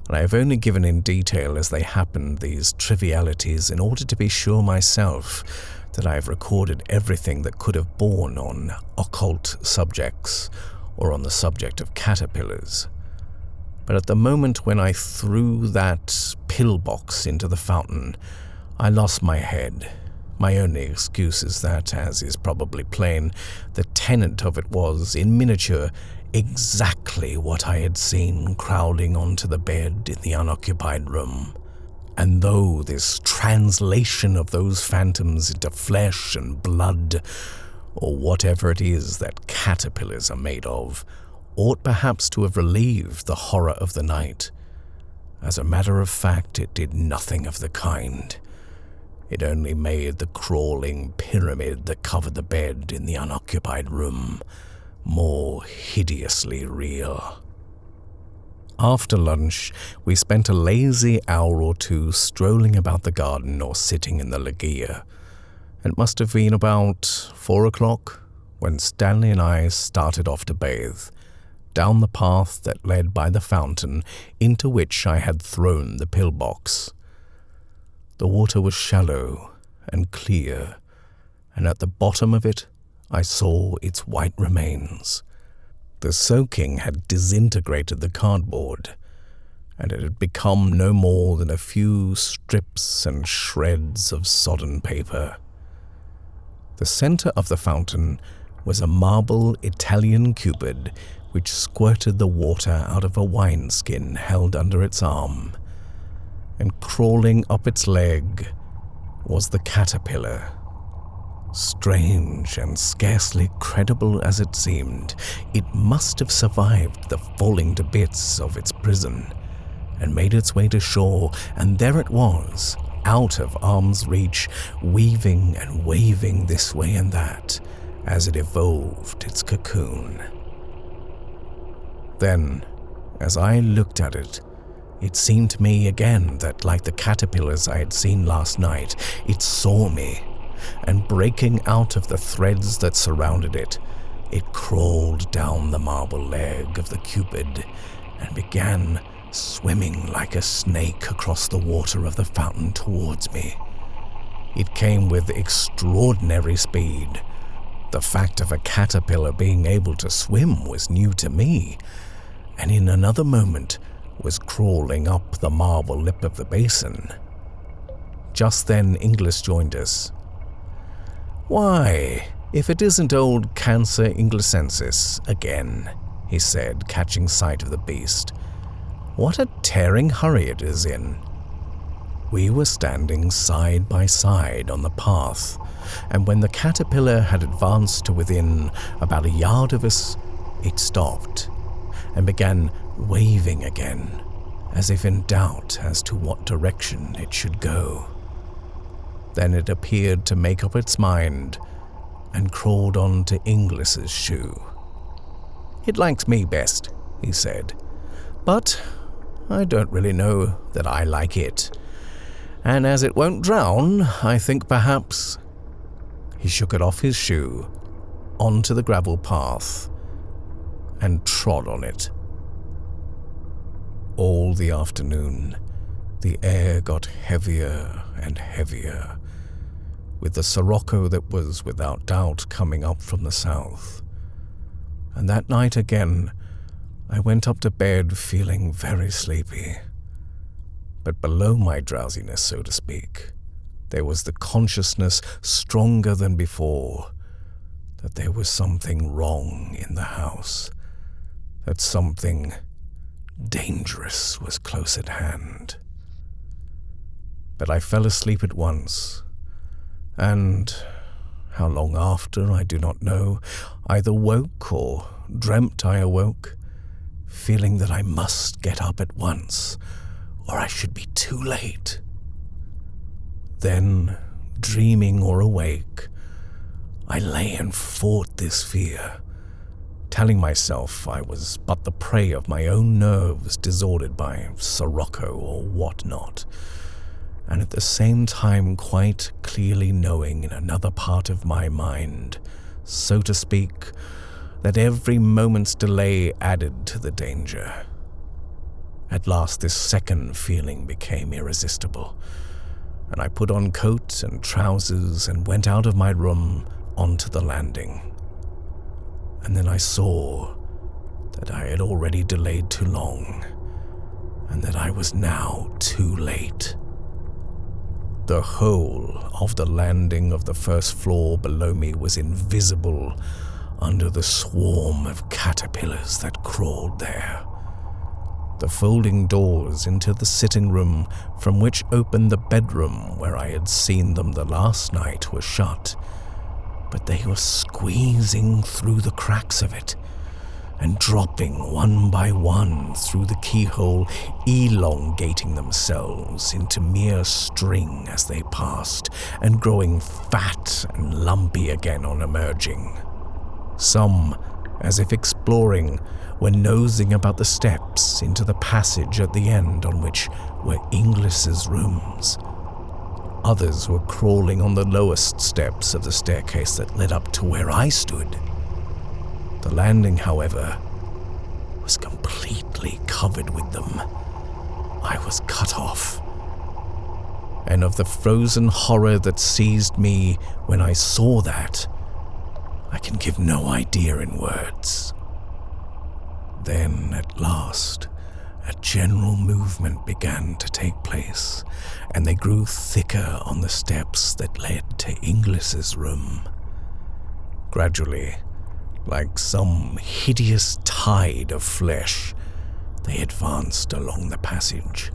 and I have only given in detail as they happened these trivialities in order to be sure myself that I have recorded everything that could have borne on occult subjects or on the subject of caterpillars. But at the moment when I threw that pillbox into the fountain, I lost my head. My only excuse is that, as is probably plain, the tenant of it was, in miniature, exactly what I had seen crowding onto the bed in the unoccupied room. And though this translation of those phantoms into flesh and blood, or whatever it is that caterpillars are made of, ought perhaps to have relieved the horror of the night, as a matter of fact it did nothing of the kind. It only made the crawling pyramid that covered the bed in the unoccupied room more hideously real. After lunch, we spent a lazy hour or two strolling about the garden or sitting in the loggia. It must have been about 4 o'clock when Stanley and I started off to bathe, down the path that led by the fountain into which I had thrown the pillbox. The water was shallow and clear, and at the bottom of it I saw its white remains. The soaking had disintegrated the cardboard, and it had become no more than a few strips and shreds of sodden paper. The center of the fountain was a marble Italian Cupid which squirted the water out of a wineskin held under its arm, and crawling up its leg was the caterpillar. Strange and scarcely credible as it seemed, it must have survived the falling to bits of its prison and made its way to shore, and there it was, out of arm's reach, weaving and waving this way and that as it evolved its cocoon. Then, as I looked at it, it seemed to me again that, like the caterpillars I had seen last night, it saw me, and breaking out of the threads that surrounded it, it crawled down the marble leg of the Cupid and began swimming like a snake across the water of the fountain towards me. It came with extraordinary speed. The fact of a caterpillar being able to swim was new to me, and in another moment was crawling up the marble lip of the basin. Just then Inglis joined us. "Why, if it isn't old Cancer Inglisensis again," he said, catching sight of the beast. "What a tearing hurry it is in." We were standing side by side on the path, and when the caterpillar had advanced to within about a yard of us, it stopped and began waving again, as if in doubt as to what direction it should go. Then it appeared to make up its mind and crawled on to Inglis's shoe. "It likes me best," he said, "but I don't really know that I like it. And as it won't drown, I think perhaps—" He shook it off his shoe, onto the gravel path, and trod on it. All the afternoon, the air got heavier and heavier, with the sirocco that was without doubt coming up from the south. And that night again, I went up to bed feeling very sleepy. But below my drowsiness, so to speak, there was the consciousness stronger than before that there was something wrong in the house, that something dangerous was close at hand. But I fell asleep at once, and how long after I do not know, either woke or dreamt I awoke, feeling that I must get up at once, or I should be too late. Then, dreaming or awake, I lay and fought this fear, telling myself I was but the prey of my own nerves disordered by sirocco or what-not, and at the same time quite clearly knowing in another part of my mind, so to speak, that every moment's delay added to the danger. At last this second feeling became irresistible, and I put on coat and trousers and went out of my room onto the landing. And then I saw that I had already delayed too long, and that I was now too late. The whole of the landing of the first floor below me was invisible under the swarm of caterpillars that crawled there. The folding doors into the sitting room from which opened the bedroom where I had seen them the last night were shut, but they were squeezing through the cracks of it and dropping one by one through the keyhole, elongating themselves into mere string as they passed, and growing fat and lumpy again on emerging. Some, as if exploring, were nosing about the steps into the passage at the end on which were Inglis's rooms. Others were crawling on the lowest steps of the staircase that led up to where I stood. The landing, however, was completely covered with them. I was cut off. And of the frozen horror that seized me when I saw that, I can give no idea in words. Then, at last, A general movement began to take place, and they grew thicker on the steps that led to Inglis's room. Gradually, like some hideous tide of flesh, they advanced along the passage,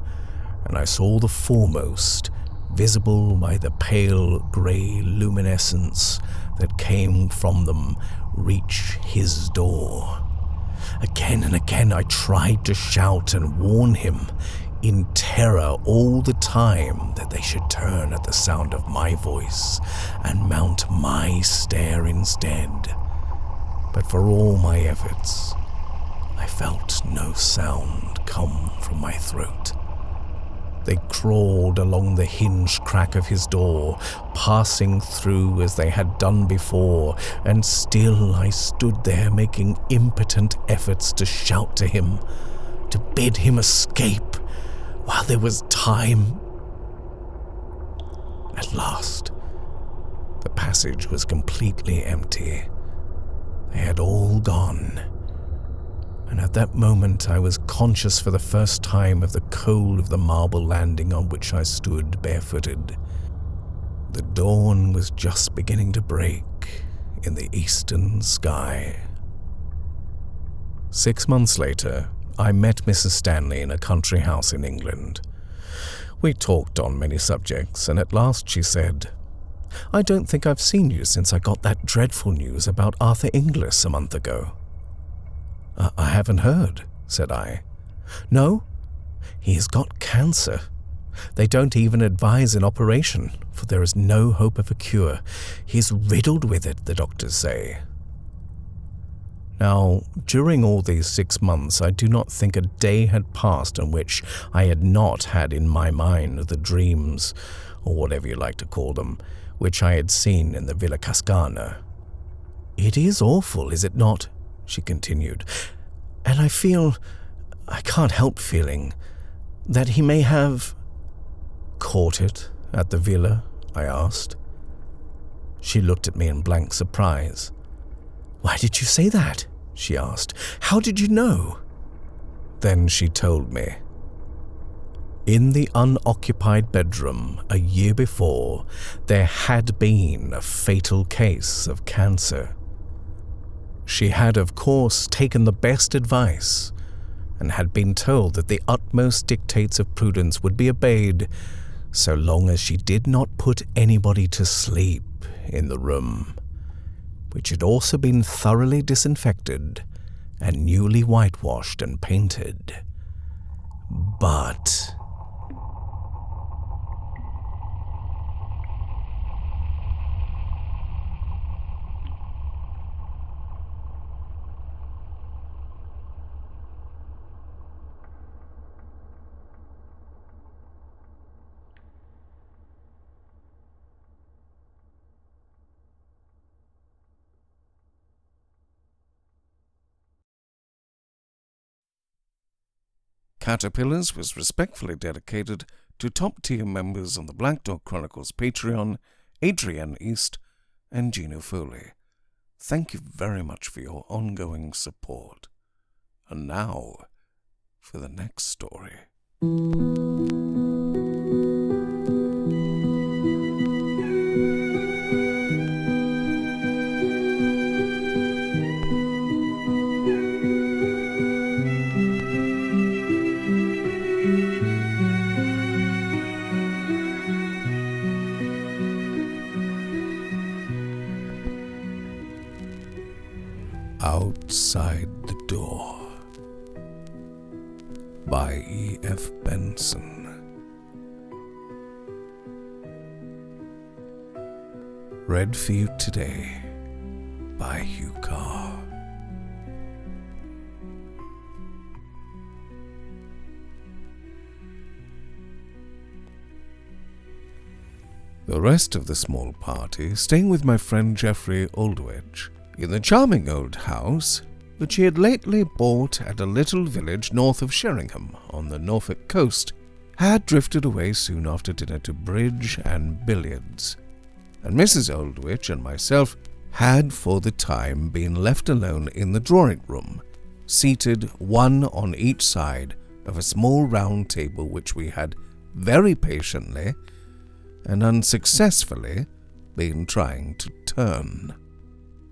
and I saw the foremost, visible by the pale grey luminescence that came from them, reach his door. Again and again I tried to shout and warn him, in terror all the time that they should turn at the sound of my voice and mount my stair instead. But for all my efforts, I felt no sound come from my throat. They crawled along the hinge crack of his door, passing through as they had done before, and still I stood there making impotent efforts to shout to him, to bid him escape while there was time. At last, the passage was completely empty. They had all gone. And at that moment I was conscious for the first time of the cold of the marble landing on which I stood barefooted. The dawn was just beginning to break in the eastern sky. 6 months later, I met Mrs. Stanley in a country house in England. We talked on many subjects, and at last she said, "I don't think I've seen you since I got that dreadful news about Arthur Inglis a month ago." "I haven't heard," said I. "No, he has got cancer. They don't even advise an operation, for there is no hope of a cure. He's riddled with it, the doctors say." Now, during all these 6 months, I do not think a day had passed in which I had not had in my mind the dreams, or whatever you like to call them, which I had seen in the Villa Cascana. "It is awful, is it not?" she continued, "and I can't help feeling, that he may have—" "Caught it at the villa?" I asked. She looked at me in blank surprise. "Why did you say that?" she asked. "How did you know?" Then she told me. In the unoccupied bedroom a year before, there had been a fatal case of cancer. She had, of course, taken the best advice and had been told that the utmost dictates of prudence would be obeyed so long as she did not put anybody to sleep in the room, which had also been thoroughly disinfected and newly whitewashed and painted. But Caterpillars was respectfully dedicated to top-tier members on the Black Dog Chronicles Patreon, Adrienne East and Gino Foley. Thank you very much for your ongoing support. And now, for the next story. Outside the Door by E.F. Benson. Read for you today by Hugh Carr. The rest of the small party staying with my friend Geoffrey Aldwedge in the charming old house which he had lately bought at a little village north of Sheringham on the Norfolk coast, had drifted away soon after dinner to bridge and billiards, and Mrs. Aldwedge and myself had for the time been left alone in the drawing-room, seated one on each side of a small round table which we had very patiently and unsuccessfully been trying to turn.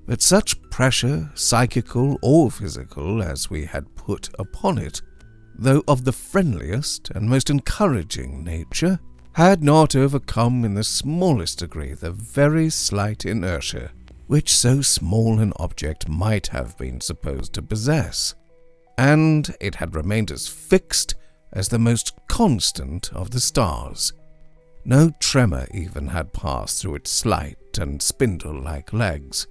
But such pressure, psychical or physical, as we had put upon it, though of the friendliest and most encouraging nature, had not overcome in the smallest degree the very slight inertia which so small an object might have been supposed to possess, and it had remained as fixed as the most constant of the stars. No tremor even had passed through its slight and spindle-like legs.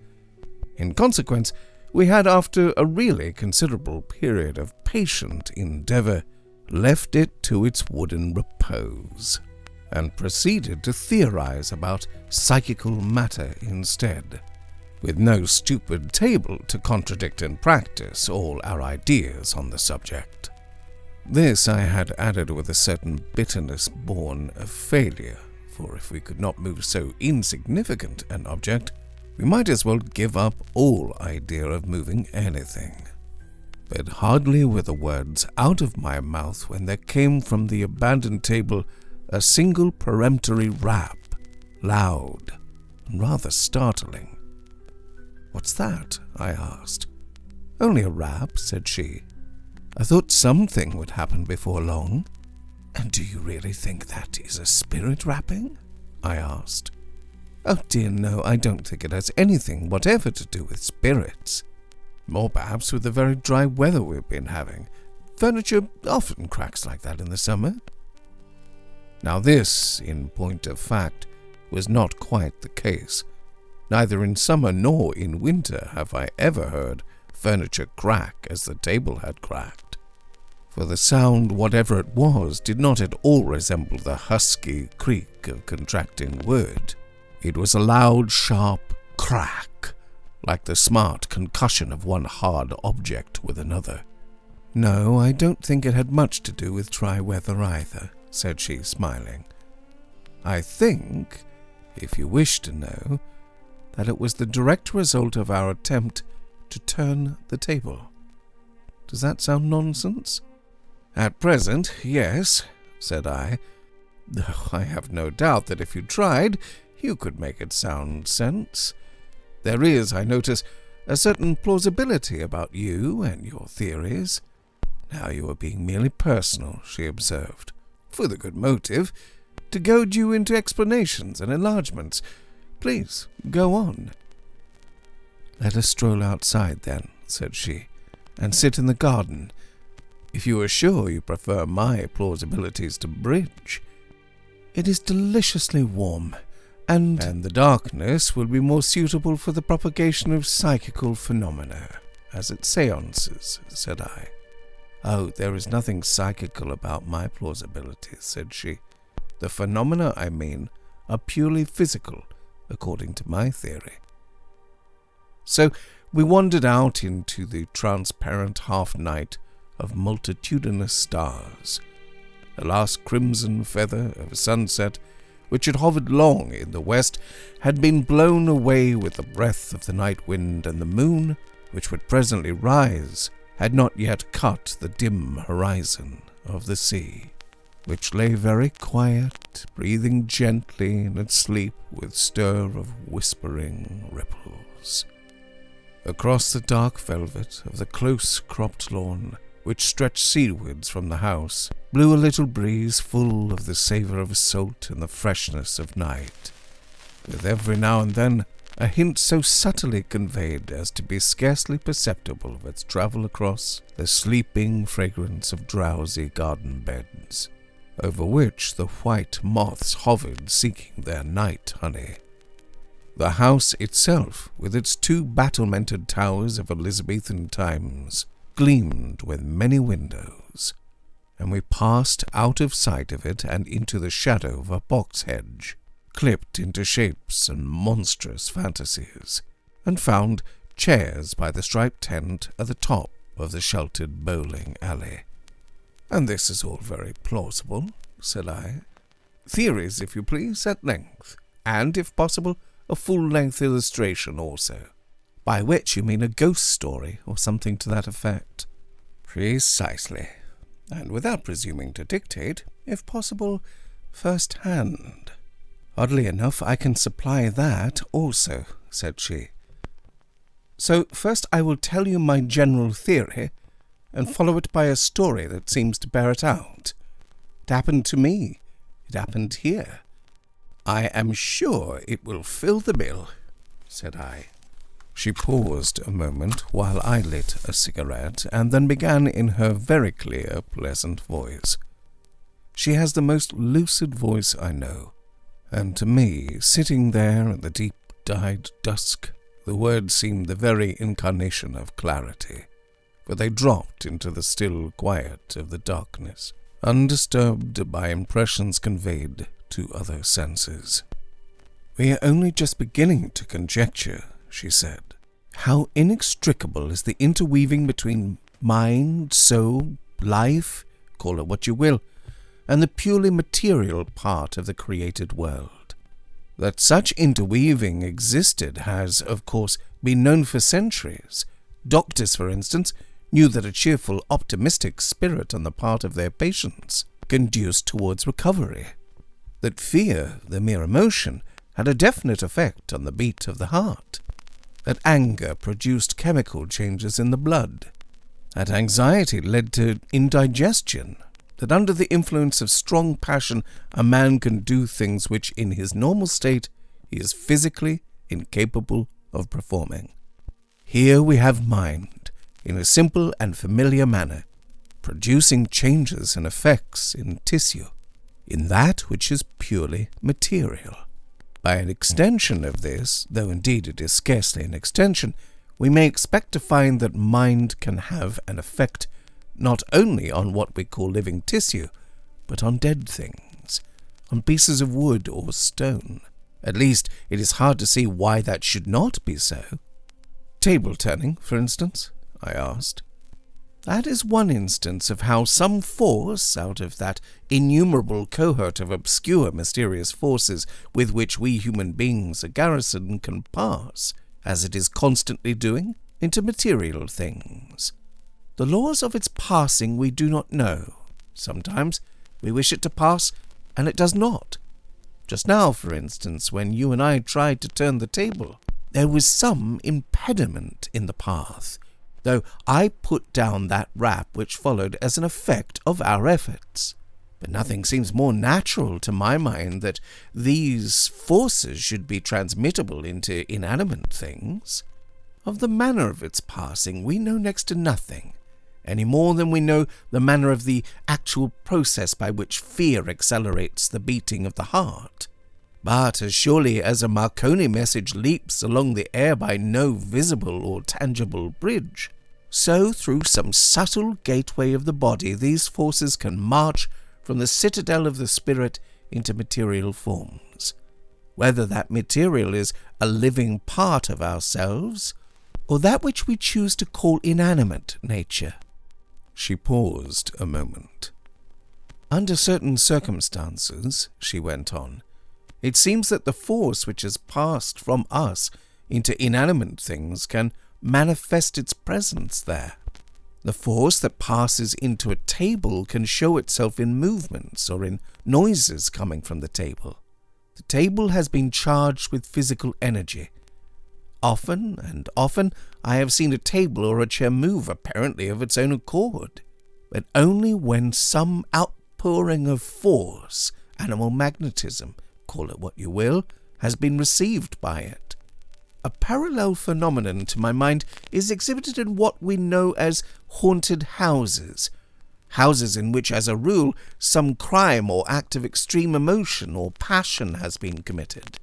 In consequence, we had, after a really considerable period of patient endeavor, left it to its wooden repose, and proceeded to theorize about psychical matter instead, with no stupid table to contradict in practice all our ideas on the subject. This I had added with a certain bitterness born of failure, for if we could not move so insignificant an object, we might as well give up all idea of moving anything. But hardly were the words out of my mouth when there came from the abandoned table a single peremptory rap, loud and rather startling. "What's that?" I asked. "Only a rap," said she. "I thought something would happen before long." "And do you really think that is a spirit rapping?" I asked. "Oh dear, no, I don't think it has anything whatever to do with spirits. Or perhaps with the very dry weather we've been having. Furniture often cracks like that in the summer." Now this, in point of fact, was not quite the case. Neither in summer nor in winter have I ever heard furniture crack as the table had cracked. For the sound, whatever it was, did not at all resemble the husky creak of contracting wood. It was a loud, sharp crack, like the smart concussion of one hard object with another. "No, I don't think it had much to do with dry weather either," said she, smiling. "I think, if you wish to know, that it was the direct result of our attempt to turn the table. Does that sound nonsense?" "At present, yes," said I, "though I have no doubt that if you tried, you could make it sound sense. There is, I notice, a certain plausibility about you and your theories." "Now you are being merely personal," she observed, "for the good motive, to goad you into explanations and enlargements. Please, go on." "Let us stroll outside, then," said she, "and sit in the garden, if you are sure you prefer my plausibilities to bridge. It is deliciously warm, and the darkness will be more suitable for the propagation of psychical phenomena, as at seances," said I. "Oh, there is nothing psychical about my plausibilities," said she. "The phenomena, I mean, are purely physical, according to my theory." So we wandered out into the transparent half-night of multitudinous stars. The last crimson feather of sunset, which had hovered long in the west, had been blown away with the breath of the night wind, and the moon, which would presently rise, had not yet cut the dim horizon of the sea, which lay very quiet, breathing gently in its sleep with stir of whispering ripples. Across the dark velvet of the close-cropped lawn, which stretched seawards from the house, blew a little breeze full of the savour of salt and the freshness of night, with every now and then a hint so subtly conveyed as to be scarcely perceptible of its travel across the sleeping fragrance of drowsy garden beds, over which the white moths hovered seeking their night honey. The house itself, with its 2 battlemented towers of Elizabethan times, gleamed with many windows, and we passed out of sight of it and into the shadow of a box hedge, clipped into shapes and monstrous fantasies, and found chairs by the striped tent at the top of the sheltered bowling alley. "And this is all very plausible," said I. "Theories, if you please, at length, and, if possible, a full-length illustration also." "By which you mean a ghost story, or something to that effect?" "Precisely. and without presuming to dictate, if possible, first-hand. Oddly enough, I can supply that also, said she. So first I will tell you my general theory, and follow it by a story that seems to bear it out. It happened to me. It happened here. I am sure it will fill the bill, said I. She paused a moment while I lit a cigarette, and then began in her very clear, pleasant voice. She has the most lucid voice I know, and to me, sitting there in the deep-dyed dusk, the words seemed the very incarnation of clarity, for they dropped into the still quiet of the darkness, undisturbed by impressions conveyed to other senses. We are only just beginning to conjecture, she said, how inextricable is the interweaving between mind, soul, life, call it what you will, and the purely material part of the created world. That such interweaving existed has, of course, been known for centuries. Doctors, for instance, knew that a cheerful, optimistic spirit on the part of their patients conduced towards recovery. That fear, the mere emotion, had a definite effect on the beat of the heart. That anger produced chemical changes in the blood. That anxiety led to indigestion. That under the influence of strong passion a man can do things which in his normal state he is physically incapable of performing. Here we have mind, in a simple and familiar manner, producing changes and effects in tissue, in that which is purely material. By an extension of this, though indeed it is scarcely an extension, we may expect to find that mind can have an effect not only on what we call living tissue, but on dead things, on pieces of wood or stone. At least, it is hard to see why that should not be so. Table turning, for instance, I asked. That is one instance of how some force, out of that innumerable cohort of obscure, mysterious forces with which we human beings are garrisoned, can pass, as it is constantly doing, into material things. The laws of its passing we do not know. Sometimes we wish it to pass, and it does not. Just now, for instance, when you and I tried to turn the table, there was some impediment in the path, though I put down that rap which followed as an effect of our efforts. But nothing seems more natural to my mind that these forces should be transmittable into inanimate things. Of the manner of its passing we know next to nothing, any more than we know the manner of the actual process by which fear accelerates the beating of the heart. But as surely as a Marconi message leaps along the air by no visible or tangible bridge, so through some subtle gateway of the body these forces can march from the citadel of the spirit into material forms, whether that material is a living part of ourselves, or that which we choose to call inanimate nature. She paused a moment. Under certain circumstances, she went on, it seems that the force which has passed from us into inanimate things can manifest its presence there. The force that passes into a table can show itself in movements or in noises coming from the table. The table has been charged with physical energy. Often and often I have seen a table or a chair move apparently of its own accord, but only when some outpouring of force, animal magnetism, call it what you will, has been received by it. A parallel phenomenon, to my mind, is exhibited in what we know as haunted houses. Houses in which, as a rule, some crime or act of extreme emotion or passion has been committed,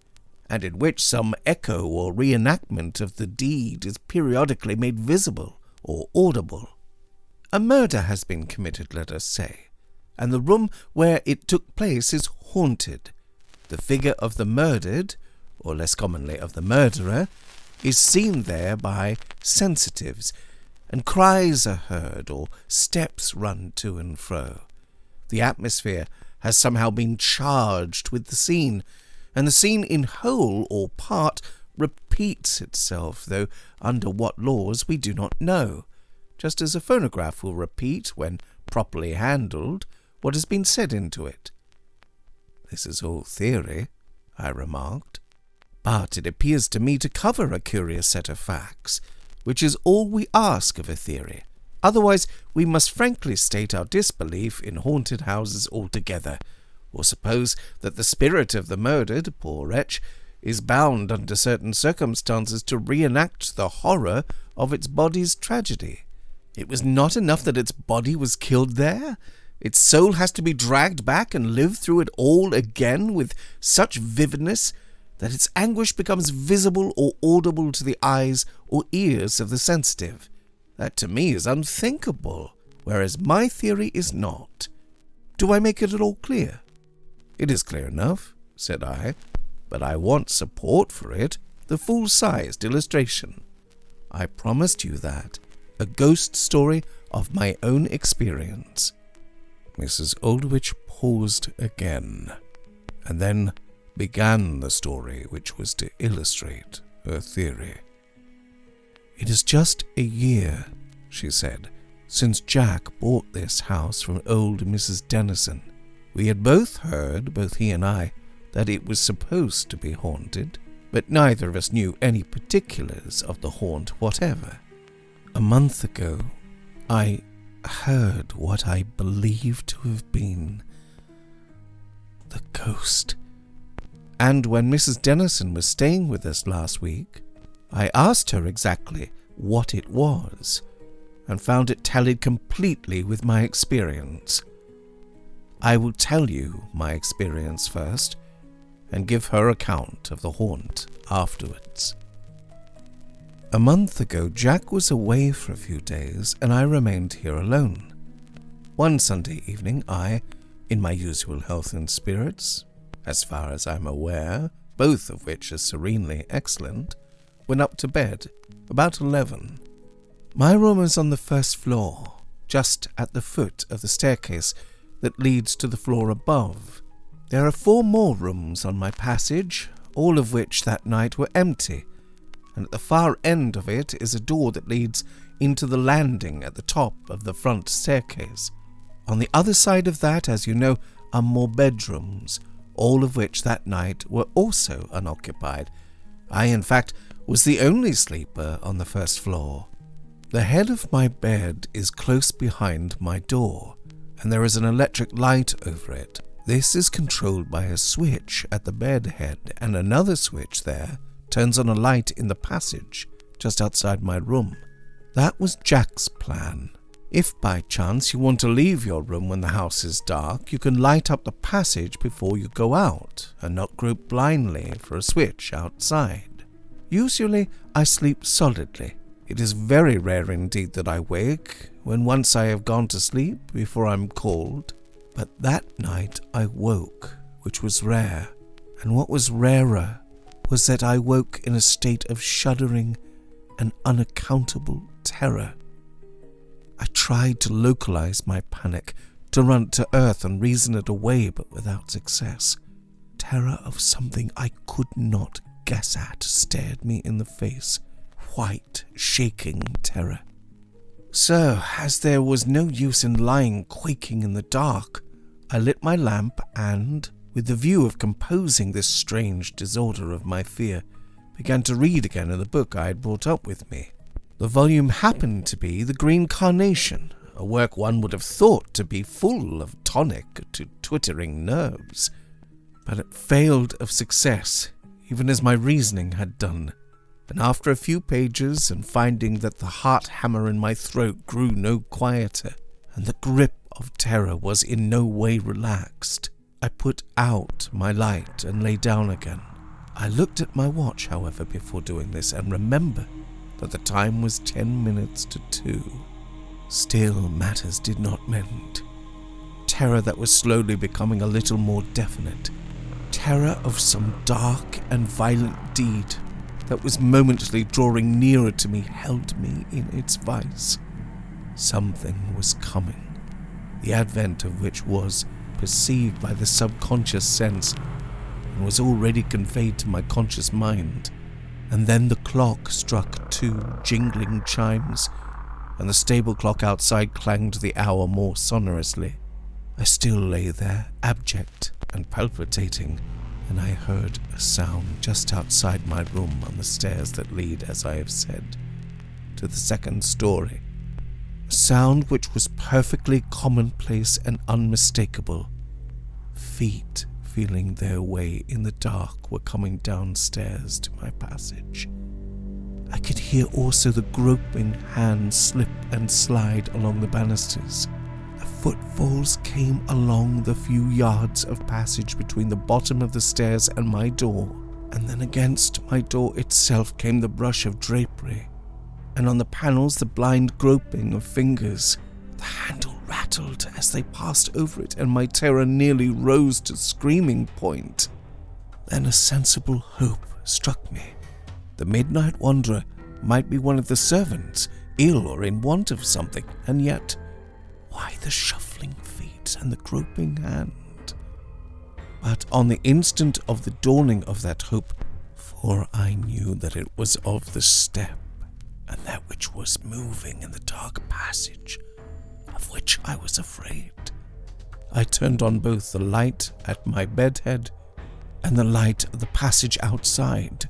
and in which some echo or reenactment of the deed is periodically made visible or audible. A murder has been committed, let us say, and the room where it took place is haunted. The figure of the murdered, or less commonly of the murderer, is seen there by sensitives, and cries are heard or steps run to and fro. The atmosphere has somehow been charged with the scene, and the scene in whole or part repeats itself, though under what laws we do not know, just as a phonograph will repeat when properly handled what has been said into it. This is all theory, I remarked, but it appears to me to cover a curious set of facts, which is all we ask of a theory. Otherwise, we must frankly state our disbelief in haunted houses altogether, or suppose that the spirit of the murdered, poor wretch, is bound under certain circumstances to reenact the horror of its body's tragedy. It was not enough that its body was killed there. Its soul has to be dragged back and live through it all again with such vividness that its anguish becomes visible or audible to the eyes or ears of the sensitive. That to me is unthinkable, whereas my theory is not. Do I make it at all clear? It is clear enough, said I, but I want support for it, the full-sized illustration. I promised you that, a ghost story of my own experience. Mrs. Aldwych paused again, and then began the story which was to illustrate her theory. It is just a year, she said, since Jack bought this house from old Mrs. Dennison. We had both heard, both he and I, that it was supposed to be haunted, but neither of us knew any particulars of the haunt whatever. A month ago, I heard what I believed to have been the ghost. And when Mrs. Dennison was staying with us last week, I asked her exactly what it was, and found it tallied completely with my experience. I will tell you my experience first, and give her account of the haunt afterwards. A month ago, Jack was away for a few days, and I remained here alone. One Sunday evening, I, in my usual health and spirits, as far as I'm aware, both of which are serenely excellent, went up to bed, about 11. My room is on the first floor, just at the foot of the staircase that leads to the floor above. There are 4 more rooms on my passage, all of which that night were empty, and at the far end of it is a door that leads into the landing at the top of the front staircase. On the other side of that, as you know, are more bedrooms, all of which that night were also unoccupied. I, in fact, was the only sleeper on the first floor. The head of my bed is close behind my door, and there is an electric light over it. This is controlled by a switch at the bed head, and another switch there turns on a light in the passage just outside my room. That was Jack's plan. If by chance you want to leave your room when the house is dark, you can light up the passage before you go out, and not grope blindly for a switch outside. Usually I sleep solidly. It is very rare indeed that I wake, when once I have gone to sleep, before I'm called. But that night I woke, which was rare, and what was rarer was that I woke in a state of shuddering and unaccountable terror. I tried to localize my panic, to run to earth and reason it away, but without success. Terror of something I could not guess at stared me in the face, white, shaking terror. So, as there was no use in lying quaking in the dark, I lit my lamp and, with the view of composing this strange disorder of my fear, began to read again in the book I had brought up with me. The volume happened to be The Green Carnation, a work one would have thought to be full of tonic to twittering nerves. But it failed of success, even as my reasoning had done, and after a few pages, and finding that the heart hammer in my throat grew no quieter, and the grip of terror was in no way relaxed, I put out my light and lay down again. I looked at my watch, however, before doing this, and remembered that the time was 10 minutes to 2. Still, matters did not mend. Terror that was slowly becoming a little more definite. Terror of some dark and violent deed that was momently drawing nearer to me held me in its vice. Something was coming, the advent of which was perceived by the subconscious sense and was already conveyed to my conscious mind. And then the clock struck 2 jingling chimes, and the stable clock outside clanged the hour more sonorously. I still lay there, abject and palpitating, and I heard a sound just outside my room on the stairs that lead, as I have said, to the second story. A sound which was perfectly commonplace and unmistakable. Feet feeling their way in the dark were coming downstairs to my passage. I could hear also the groping hands slip and slide along the banisters. Footfalls came along the few yards of passage between the bottom of the stairs and my door, and then against my door itself came the brush of drapery, and on the panels the blind groping of fingers. The handle rattled as they passed over it, and my terror nearly rose to screaming point. Then a sensible hope struck me. The midnight wanderer might be one of the servants, ill or in want of something, and yet, why the shuffling feet and the groping hand? But on the instant of the dawning of that hope, for I knew that it was of the step, and that which was moving in the dark passage, of which I was afraid, I turned on both the light at my bedhead and the light of the passage outside,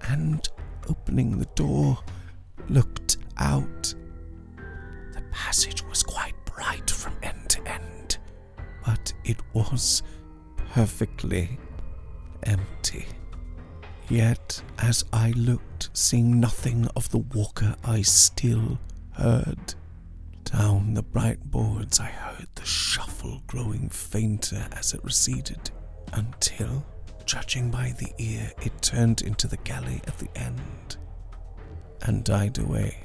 and, opening the door, looked out. The passage was quite bright from end to end, but it was perfectly empty. Yet, as I looked, seeing nothing of the walker, I still heard. Down the bright boards I heard the shuffle growing fainter as it receded, until, judging by the ear, it turned into the galley at the end, and died away.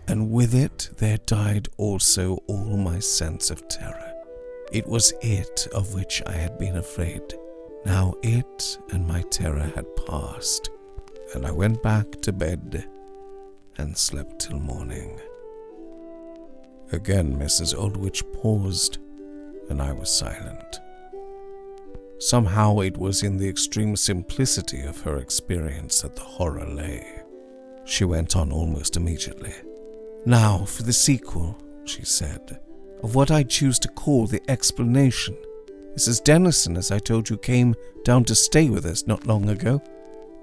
And with it there died also all my sense of terror. It was it of which I had been afraid. Now it and my terror had passed, and I went back to bed and slept till morning. Again Mrs. Aldwych paused, and I was silent. Somehow it was in the extreme simplicity of her experience that the horror lay. She went on almost immediately. Now for the sequel, she said, of what I choose to call the explanation. Mrs. Dennison, as I told you, came down to stay with us not long ago,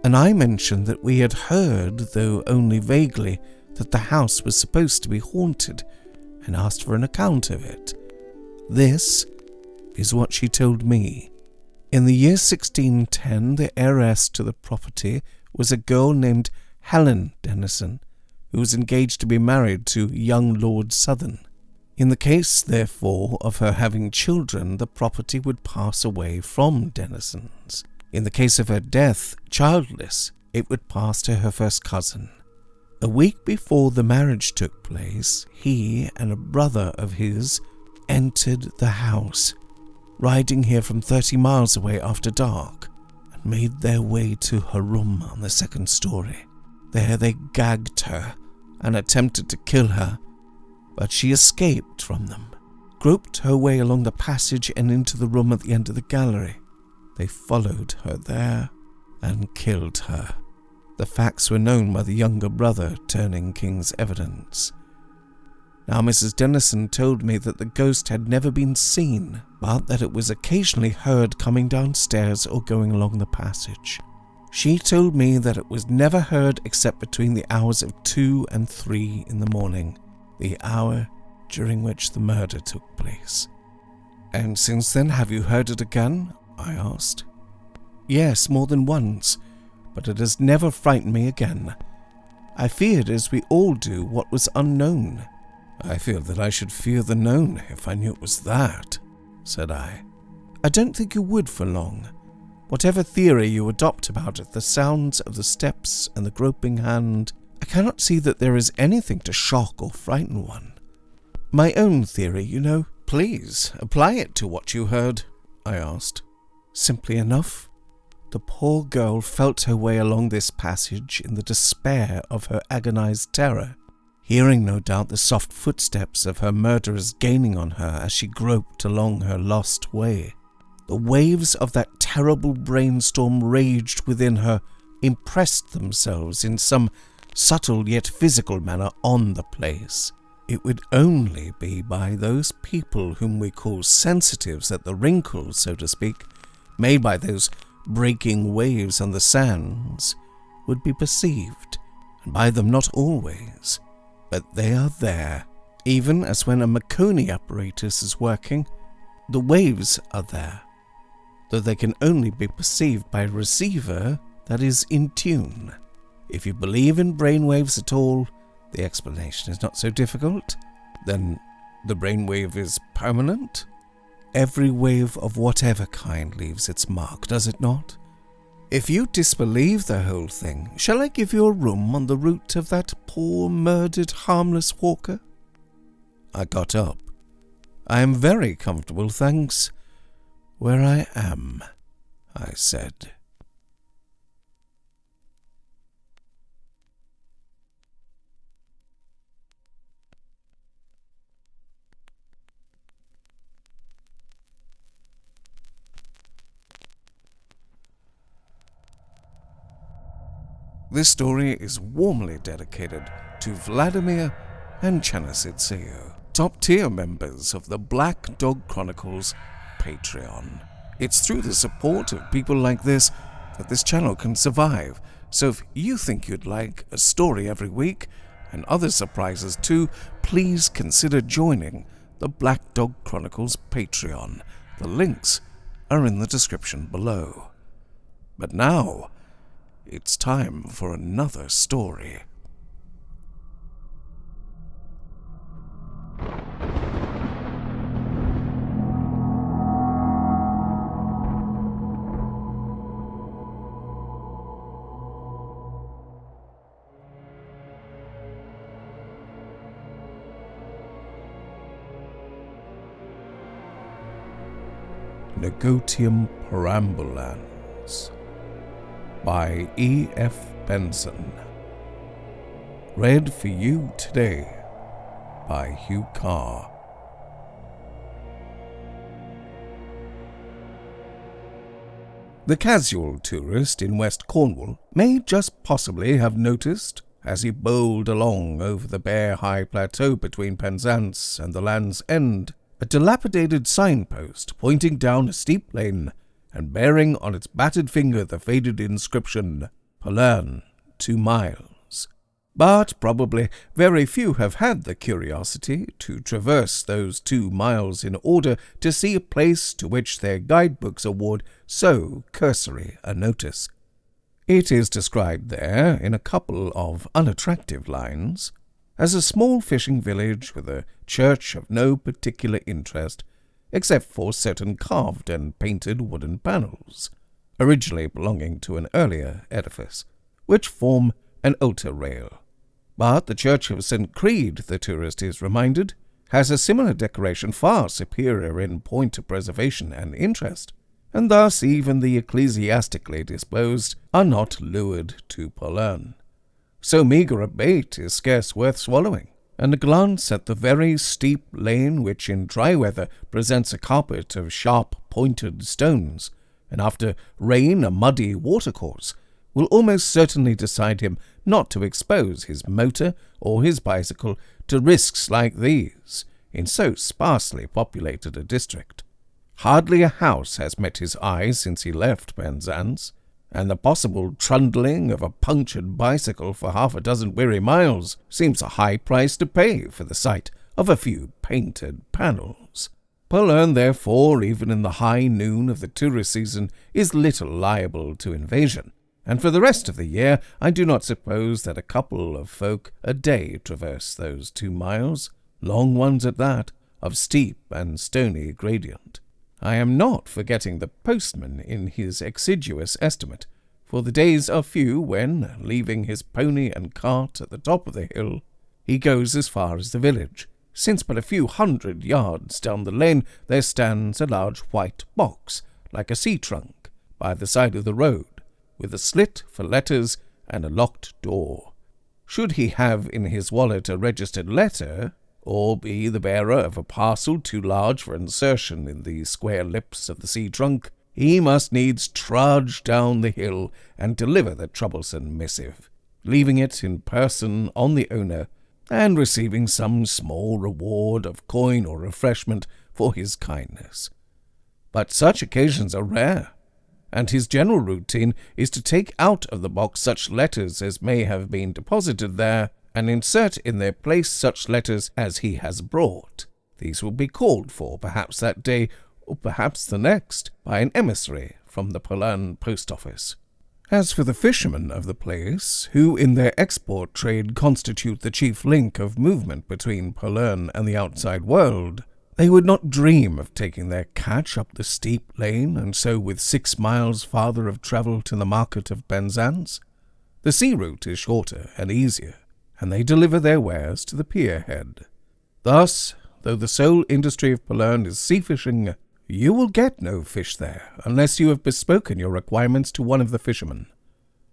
and I mentioned that we had heard, though only vaguely, that the house was supposed to be haunted, and asked for an account of it. This is what she told me. In the year 1610, the heiress to the property was a girl named Helen Dennison, who was engaged to be married to young Lord Southern. In the case, therefore, of her having children, the property would pass away from Dennisons. In the case of her death, childless, it would pass to her first cousin. A week before the marriage took place, he and a brother of his entered the house, riding here from 30 miles away after dark, and made their way to her room on the second story. There they gagged her and attempted to kill her, but she escaped from them, groped her way along the passage and into the room at the end of the gallery. They followed her there and killed her. The facts were known by the younger brother turning king's evidence. Now Mrs. Dennison told me that the ghost had never been seen, but that it was occasionally heard coming downstairs or going along the passage. She told me that it was never heard except between the hours of 2 and 3 in the morning, the hour during which the murder took place. And since then, have you heard it again? I asked. Yes, more than once, but it has never frightened me again. I feared, as we all do, what was unknown. I feel that I should fear the known if I knew it was that, said I. I don't think you would for long. Whatever theory you adopt about it, the sounds of the steps and the groping hand, I cannot see that there is anything to shock or frighten one. My own theory, you know. Please, apply it to what you heard, I asked. Simply enough, the poor girl felt her way along this passage in the despair of her agonized terror, hearing no doubt the soft footsteps of her murderers gaining on her as she groped along her lost way. The waves of that terrible brainstorm raged within her, impressed themselves in some subtle yet physical manner on the place, it would only be by those people whom we call sensitives that the wrinkles, so to speak, made by those breaking waves on the sands would be perceived, and by them not always, but they are there. Even as when a Marconi apparatus is working, the waves are there, though they can only be perceived by a receiver that is in tune. If you believe in brainwaves at all, the explanation is not so difficult. Then the brainwave is permanent? Every wave of whatever kind leaves its mark, does it not? If you disbelieve the whole thing, shall I give you a room on the route of that poor, murdered, harmless walker? I got up. I am very comfortable, thanks. Where I am, I said. This story is warmly dedicated to Vladimir and Chanasitseo, top-tier members of the Black Dog Chronicles Patreon. It's through the support of people like this that this channel can survive, so if you think you'd like a story every week, and other surprises too, please consider joining the Black Dog Chronicles Patreon. The links are in the description below. But now, it's time for another story. Negotium Perambulans by E.F. Benson. Read for you today by Hugh Carr. The casual tourist in West Cornwall may just possibly have noticed, as he bowled along over the bare high plateau between Penzance and the Land's End, a dilapidated signpost pointing down a steep lane and bearing on its battered finger the faded inscription, Polern, 2 miles. But probably very few have had the curiosity to traverse those 2 miles in order to see a place to which their guidebooks award so cursory a notice. It is described there, in a couple of unattractive lines, as a small fishing village with a church of no particular interest, except for certain carved and painted wooden panels, originally belonging to an earlier edifice, which form an altar rail. But the Church of St. Crede, the tourist is reminded, has a similar decoration far superior in point of preservation and interest, and thus even the ecclesiastically disposed are not lured to Polern. So meagre a bait is scarce worth swallowing, and a glance at the very steep lane which in dry weather presents a carpet of sharp-pointed stones, and after rain a muddy watercourse, will almost certainly decide him not to expose his motor or his bicycle to risks like these in so sparsely populated a district. Hardly a house has met his eye since he left Penzance, and the possible trundling of a punctured bicycle for half a dozen weary miles seems a high price to pay for the sight of a few painted panels. Polern, therefore, even in the high noon of the tourist season, is little liable to invasion, and for the rest of the year I do not suppose that a couple of folk a day traverse those 2 miles, long ones at that, of steep and stony gradient. I am not forgetting the postman in his exiguous estimate, for the days are few when, leaving his pony and cart at the top of the hill, he goes as far as the village, since but a few 100 yards down the lane there stands a large white box, like a sea-trunk, by the side of the road, with a slit for letters and a locked door. Should he have in his wallet a registered letter, or be the bearer of a parcel too large for insertion in the square lips of the sea-trunk, he must needs trudge down the hill and deliver the troublesome missive. leaving it in person on the owner and receiving some small reward of coin or refreshment for his kindness. But such occasions are rare, and his general routine is to take out of the box such letters as may have been deposited there, and insert in their place such letters as he has brought. These will be called for, perhaps that day, or perhaps the next, by an emissary from the Poland post office. As for the fishermen of the place, who in their export trade constitute the chief link of movement between Poland and the outside world, they would not dream of taking their catch up the steep lane and so with 6 miles farther of travel to the market of Penzance. The sea route is shorter and easier, and they deliver their wares to the pier head. Thus, though the sole industry of Poland is sea fishing, you will get no fish there unless you have bespoken your requirements to one of the fishermen.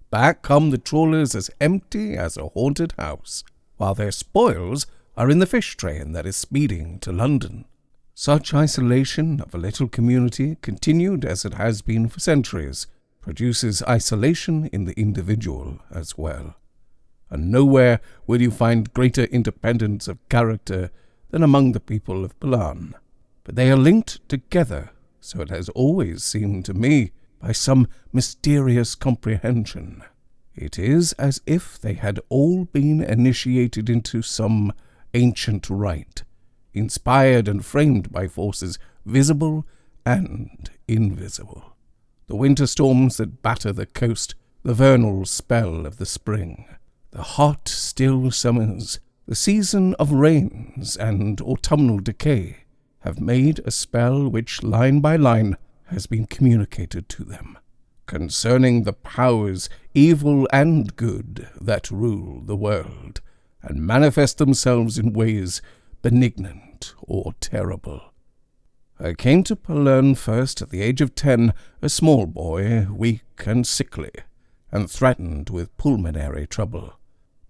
Back come the trawlers as empty as a haunted house, while their spoils are in the fish train that is speeding to London. Such isolation of a little community, continued as it has been for centuries, produces isolation in the individual as well. And nowhere will you find greater independence of character than among the people of Poland. But they are linked together, so it has always seemed to me, by some mysterious comprehension. It is as if they had all been initiated into some ancient rite, inspired and framed by forces visible and invisible. The winter storms that batter the coast, the vernal spell of the spring, the hot, still summers, the season of rains and autumnal decay, have made a spell which, line by line, has been communicated to them, concerning the powers, evil and good, that rule the world, and manifest themselves in ways benignant or terrible. I came to Poland first at the age of 10, a small boy, weak and sickly, and threatened with pulmonary trouble.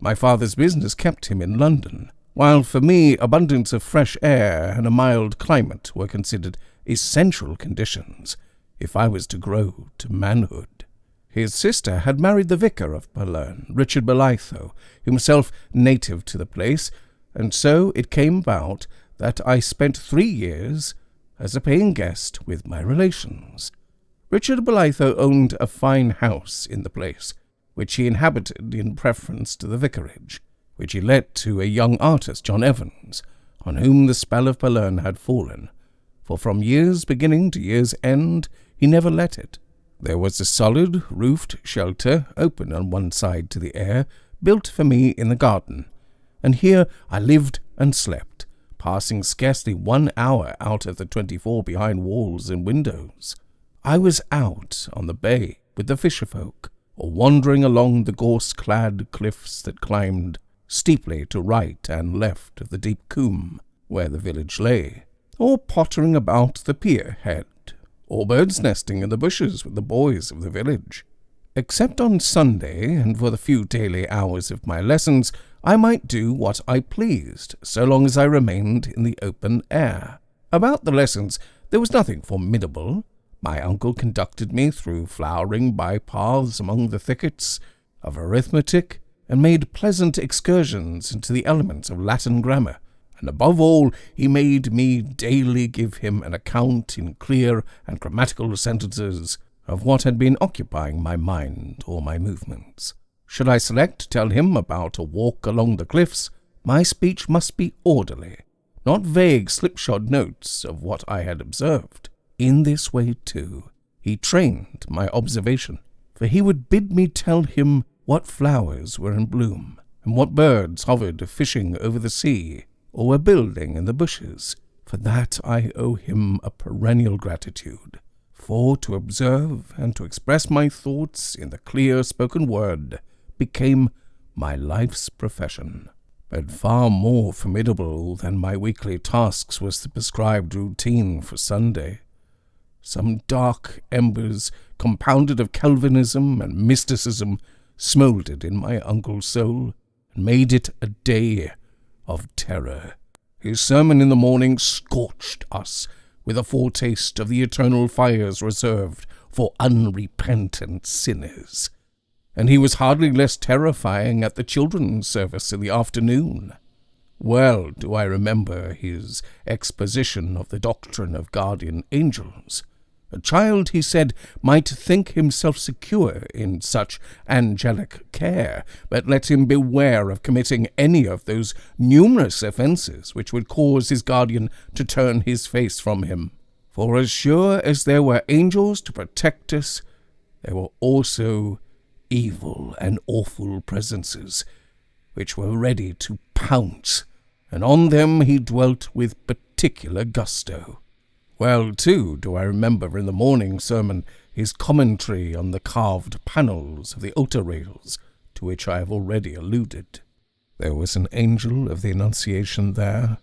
My father's business kept him in London, while for me abundance of fresh air and a mild climate were considered essential conditions if I was to grow to manhood. His sister had married the vicar of Poland, Richard Belytho, himself native to the place, and so it came about that I spent 3 years as a paying guest with my relations. Richard Belytho owned a fine house in the place, which he inhabited in preference to the vicarage, which he let to a young artist, John Evans, on whom the spell of Poland had fallen, for from year's beginning to year's end he never let it. There was a solid, roofed shelter, open on one side to the air, built for me in the garden, and here I lived and slept, passing scarcely 1 hour out of the 24 behind walls and windows. I was out on the bay with the fisherfolk, or wandering along the gorse-clad cliffs that climbed steeply to right and left of the deep coombe where the village lay, or pottering about the pier head, or birds nesting in the bushes with the boys of the village. Except on Sunday, and for the few daily hours of my lessons, I might do what I pleased, so long as I remained in the open air. About the lessons there was nothing formidable. My uncle conducted me through flowering by-paths among the thickets of arithmetic, and made pleasant excursions into the elements of Latin grammar, and above all he made me daily give him an account in clear and grammatical sentences of what had been occupying my mind or my movements. Should I select to tell him about a walk along the cliffs, my speech must be orderly, not vague slipshod notes of what I had observed. In this way, too, he trained my observation, for he would bid me tell him what flowers were in bloom, and what birds hovered fishing over the sea, or were building in the bushes. For that I owe him a perennial gratitude, for to observe and to express my thoughts in the clear spoken word became my life's profession. But far more formidable than my weekly tasks was the prescribed routine for Sunday. Some dark embers, compounded of Calvinism and mysticism, smouldered in my uncle's soul, and made it a day of terror. His sermon in the morning scorched us with a foretaste of the eternal fires reserved for unrepentant sinners. and he was hardly less terrifying at the children's service in the afternoon. Well do I remember his exposition of the doctrine of guardian angels. A child, he said, might think himself secure in such angelic care, but let him beware of committing any of those numerous offences which would cause his guardian to turn his face from him. For as sure as there were angels to protect us, there were also evil and awful presences, which were ready to pounce, and on them he dwelt with particular gusto. Well, too, do I remember in the morning sermon his commentary on the carved panels of the altar rails, to which I have already alluded. There was an angel of the Annunciation there,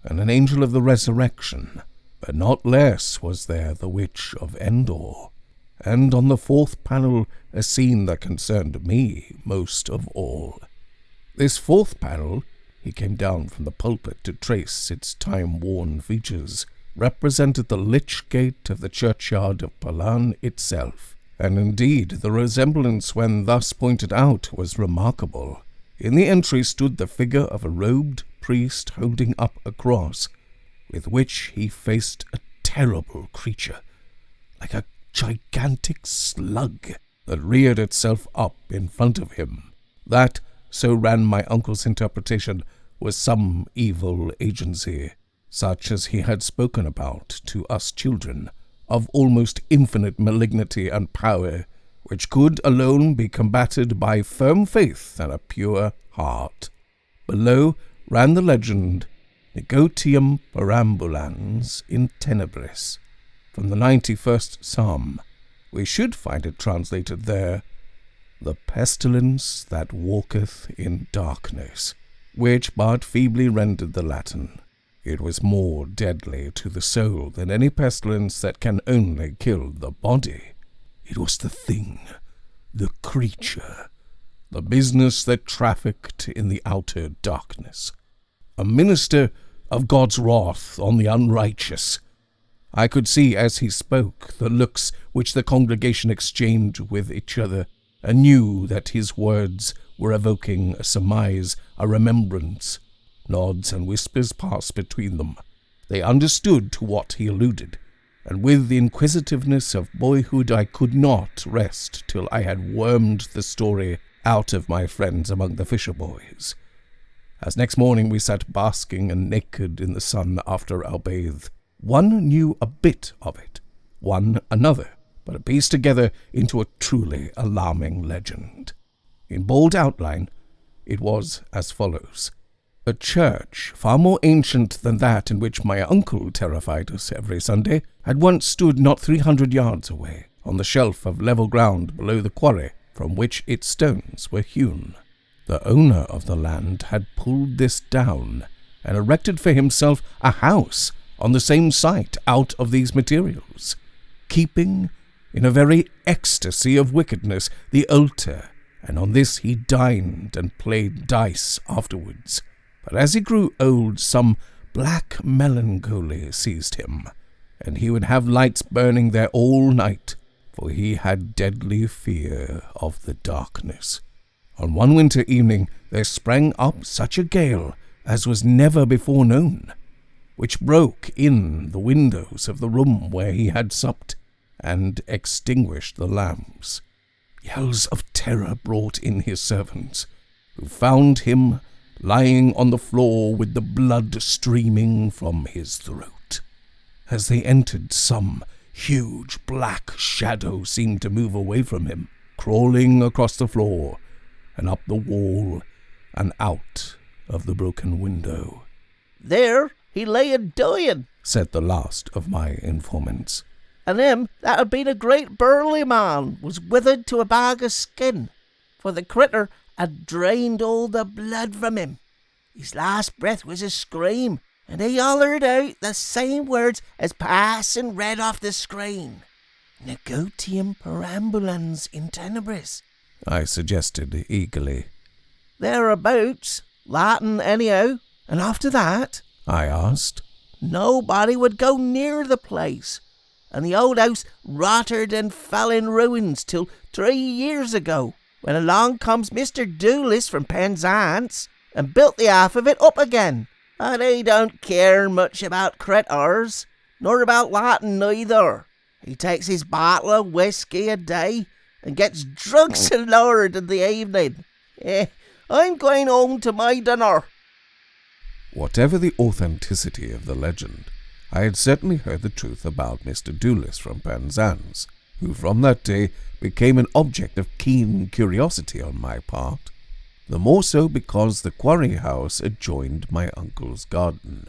and an angel of the Resurrection, but not less was there the Witch of Endor, and on the fourth panel a scene that concerned me most of all. This fourth panel, he came down from the pulpit to trace its time-worn features, represented the lich gate of the churchyard of Palan itself, and indeed the resemblance when thus pointed out was remarkable. In the entry stood the figure of a robed priest holding up a cross, with which he faced a terrible creature, like a gigantic slug that reared itself up in front of him. That, so ran my uncle's interpretation, was some evil agency, such as he had spoken about to us children, of almost infinite malignity and power, which could alone be combated by firm faith and a pure heart. Below ran the legend, Negotium Perambulans in Tenebris, from the 91st Psalm. We should find it translated there, the pestilence that walketh in darkness, which but feebly rendered the Latin. It was more deadly to the soul than any pestilence that can only kill the body. It was the thing, the creature, the business that trafficked in the outer darkness. A minister of God's wrath on the unrighteous. I could see as he spoke the looks which the congregation exchanged with each other, and knew that his words were evoking a surmise, a remembrance. Nods and whispers passed between them. They understood to what he alluded, and with the inquisitiveness of boyhood I could not rest till I had wormed the story out of my friends among the fisher boys. As next morning we sat basking and naked in the sun after our bathe, one knew a bit of it, one another, but it pieced together into a truly alarming legend. In bold outline, it was as follows. A church, far more ancient than that in which my uncle terrified us every Sunday, had once stood not 300 yards away, on the shelf of level ground below the quarry from which its stones were hewn. The owner of the land had pulled this down, and erected for himself a house on the same site out of these materials, keeping, in a very ecstasy of wickedness, the altar, and on this he dined and played dice afterwards. But as he grew old, some black melancholy seized him, and he would have lights burning there all night, for he had deadly fear of the darkness. On one winter evening there sprang up such a gale as was never before known, which broke in the windows of the room where he had supped, and extinguished the lamps. Yells of terror brought in his servants, who found him lying on the floor with the blood streaming from his throat. As they entered, some huge black shadow seemed to move away from him, crawling across the floor and up the wall and out of the broken window. "There he lay a-dying," said the last of my informants. "and him that had been a great burly man was withered to a bag of skin, for the critter had drained all the blood from him. His last breath was a scream, and he hollered out the same words as Parson read off the screen. Negotium Perambulans in Tenebris, I suggested eagerly. Thereabouts, Latin anyhow. And after that, I asked, nobody would go near the place, and the old house rotted and fell in ruins till 3 years ago. when along comes Mr. Doolis from Penzance and built the half of it up again. And he don't care much about critters, nor about Latin neither. He takes his bottle of whiskey a day and gets drunk and lowered in the evening. I'm going home to my dinner. Whatever the authenticity of the legend, I had certainly heard the truth about Mr. Doolis from Penzance, who from that day became an object of keen curiosity on my part, the more so because the quarry house adjoined my uncle's garden.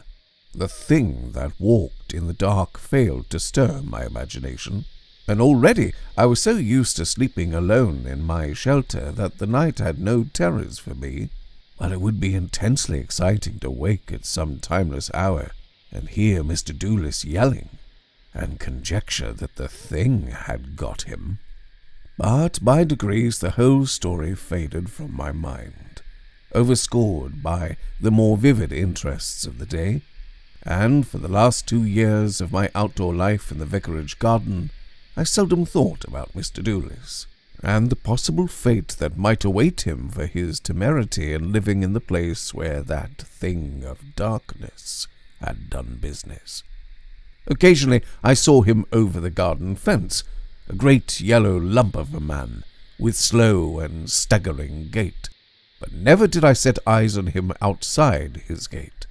The thing that walked in the dark failed to stir my imagination, and already I was so used to sleeping alone in my shelter that the night had no terrors for me. But it would be intensely exciting to wake at some timeless hour and hear Mr. Doolis yelling, and conjecture that the thing had got him. But by degrees the whole story faded from my mind, overscored by the more vivid interests of the day, and for the last 2 years of my outdoor life in the vicarage garden, I seldom thought about Mr. Doolis, and the possible fate that might await him for his temerity in living in the place where that thing of darkness had done business. Occasionally I saw him over the garden fence, a great yellow lump of a man, with slow and staggering gait, but never did I set eyes on him outside his gate,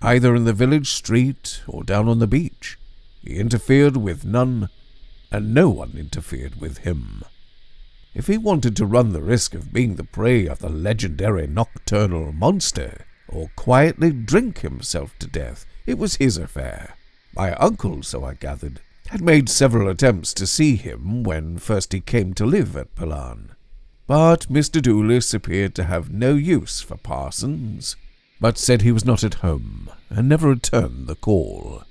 either in the village street or down on the beach. He interfered with none, and no one interfered with him. If he wanted to run the risk of being the prey of the legendary nocturnal monster, or quietly drink himself to death, it was his affair. My uncle, so I gathered, had made several attempts to see him when first he came to live at Palan. But Mr. Doolis appeared to have no use for parsons, but said he was not at home, and never returned the call.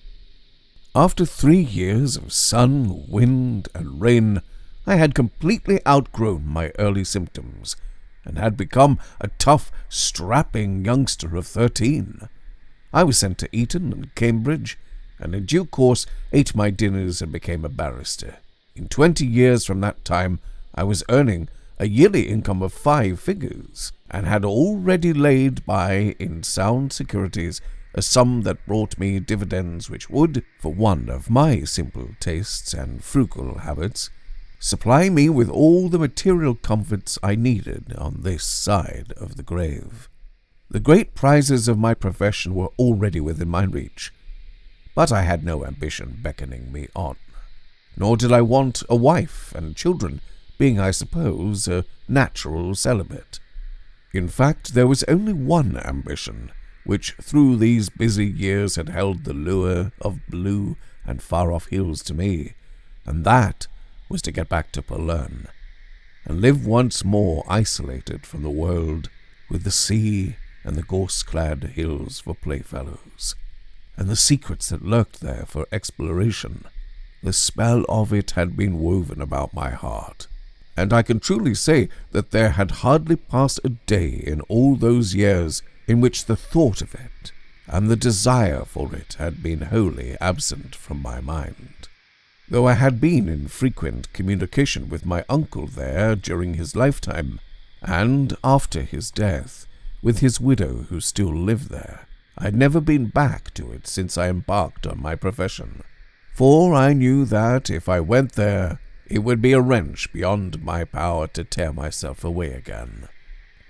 After 3 years of sun, wind, and rain, I had completely outgrown my early symptoms, and had become a tough, strapping youngster of 13. I was sent to Eton and Cambridge, and in due course ate my dinners and became a barrister. In 20 years from that time, I was earning a yearly income of 5 figures, and had already laid by in sound securities a sum that brought me dividends which would, for one of my simple tastes and frugal habits, supply me with all the material comforts I needed on this side of the grave. The great prizes of my profession were already within my reach, but I had no ambition beckoning me on, nor did I want a wife and children, being, I suppose, a natural celibate. In fact, there was only one ambition, which through these busy years had held the lure of blue and far-off hills to me, and that was to get back to Palan, and live once more isolated from the world, with the sea and the gorse-clad hills for playfellows, and the secrets that lurked there for exploration. The spell of it had been woven about my heart, and I can truly say that there had hardly passed a day in all those years in which the thought of it and the desire for it had been wholly absent from my mind. Though I had been in frequent communication with my uncle there during his lifetime, and after his death, with his widow who still lived there, I had never been back to it since I embarked on my profession, for I knew that if I went there, it would be a wrench beyond my power to tear myself away again.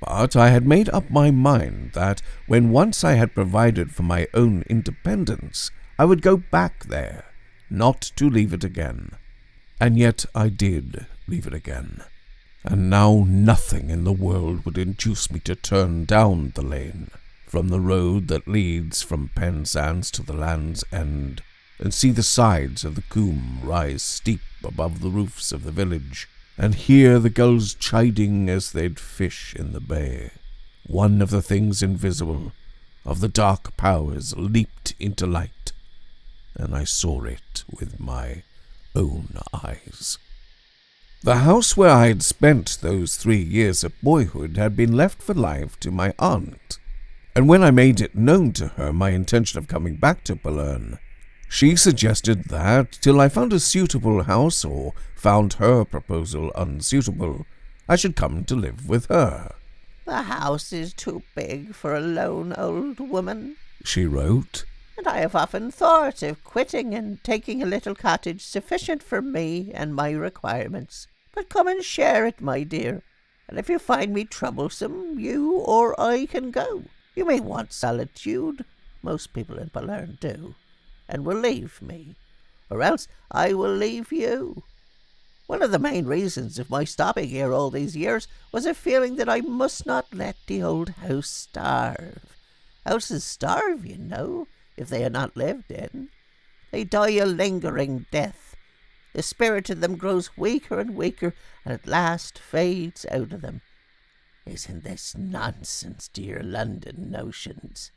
But I had made up my mind that when once I had provided for my own independence, I would go back there, not to leave it again. And yet I did leave it again, and now nothing in the world would induce me to turn down the lane from the road that leads from Penzance to the Land's End, and see the sides of the Coombe rise steep above the roofs of the village, and hear the gulls chiding as they'd fish in the bay. One of the things invisible, of the dark powers, leaped into light, and I saw it with my own eyes. The house where I had spent those 3 years of boyhood had been left for life to my aunt, and when I made it known to her my intention of coming back to Palan, she suggested that, till I found a suitable house or found her proposal unsuitable, I should come to live with her. "The house is too big for a lone old woman," she wrote, "and I have often thought of quitting and taking a little cottage sufficient for me and my requirements. But come and share it, my dear, and if you find me troublesome, you or I can go. You may want solitude, most people in Pallern do, and will leave me, or else I will leave you. One of the main reasons of my stopping here all these years was a feeling that I must not let the old house starve. Houses starve, you know, if they are not lived in. They die a lingering death. The spirit of them grows weaker and weaker, and at last fades out of them. Isn't this nonsense to your London notions?"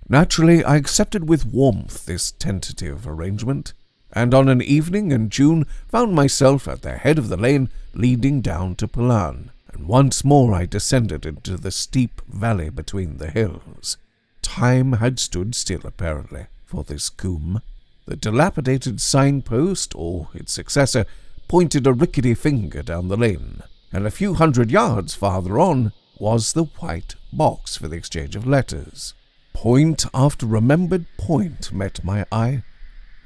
Naturally, I accepted with warmth this tentative arrangement, and on an evening in June found myself at the head of the lane leading down to Pallern, and once more I descended into the steep valley between the hills. Time had stood still, apparently, for this coombe. The dilapidated signpost, or its successor, pointed a rickety finger down the lane, and a few hundred yards farther on was the white box for the exchange of letters. Point after remembered point met my eye,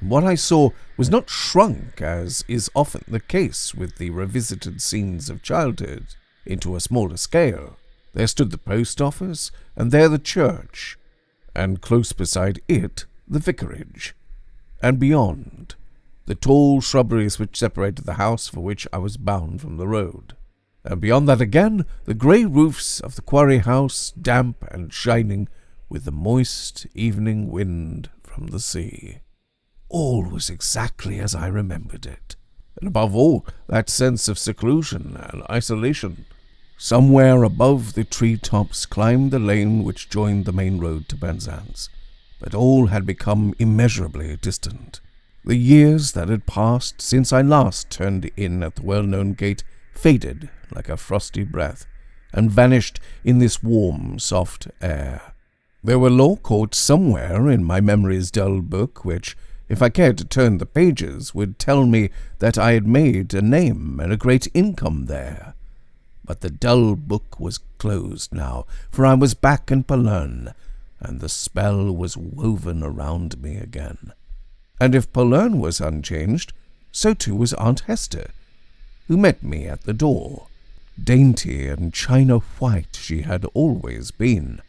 and what I saw was not shrunk, as is often the case with the revisited scenes of childhood, into a smaller scale. There stood the post office, and there the church, and close beside it the vicarage, and beyond the tall shrubberies which separated the house for which I was bound from the road, and beyond that again the grey roofs of the quarry house, damp and shining with the moist evening wind from the sea. All was exactly as I remembered it, and above all that sense of seclusion and isolation. Somewhere above the tree-tops climbed the lane which joined the main road to Penzance, but all had become immeasurably distant. The years that had passed since I last turned in at the well-known gate faded like a frosty breath, and vanished in this warm, soft air. There were law courts somewhere in my memory's dull book which, if I cared to turn the pages, would tell me that I had made a name and a great income there. But the dull book was closed now, for I was back in Pallern, and the spell was woven around me again. And if Pallern was unchanged, so too was Aunt Hester, who met me at the door. Dainty and china white she had always been,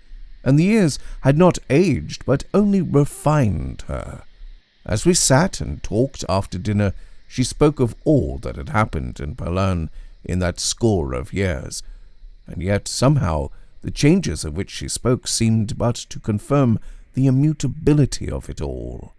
and the years had not aged but only refined her. As we sat and talked after dinner, she spoke of all that had happened in Pallern in that score of years, and yet somehow the changes of which she spoke seemed but to confirm the immutability of it all.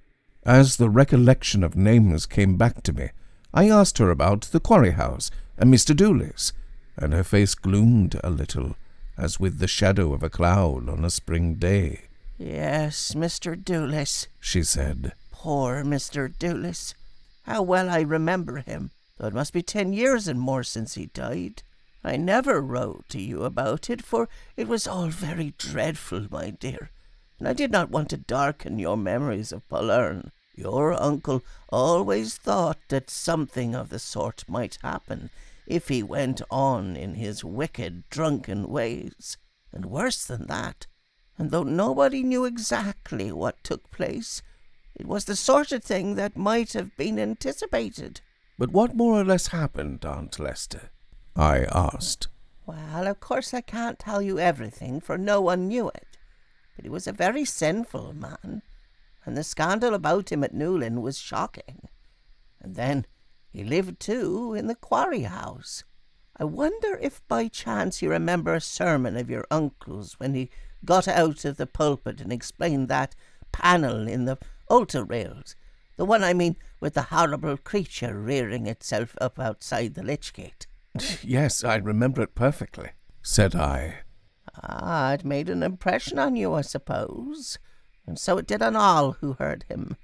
As the recollection of names came back to me, I asked her about the quarry house and Mr. Doolis, and her face gloomed a little, as with the shadow of a cloud on a spring day. "Yes, Mr. Doolis," she said. "Poor Mr. Doolis. How well I remember him, though it must be 10 years and more since he died. I never wrote to you about it, for it was all very dreadful, my dear, and I did not want to darken your memories of Pallern. Your uncle always thought that something of the sort might happen if he went on in his wicked, drunken ways, and worse than that. And though nobody knew exactly what took place, it was the sort of thing that might have been anticipated." "But what more or less happened, Aunt Lester?" I asked. "Well, of course I can't tell you everything, for no one knew it. But he was a very sinful man, and the scandal about him at Newlyn was shocking. And then he lived, too, in the quarry house. I wonder if by chance you remember a sermon of your uncle's when he got out of the pulpit and explained that panel in the altar rails, the one, I mean, with the horrible creature rearing itself up outside the lich gate." "Yes, I remember it perfectly," said I. "Ah, it made an impression on you, I suppose, and so it did on all who heard him,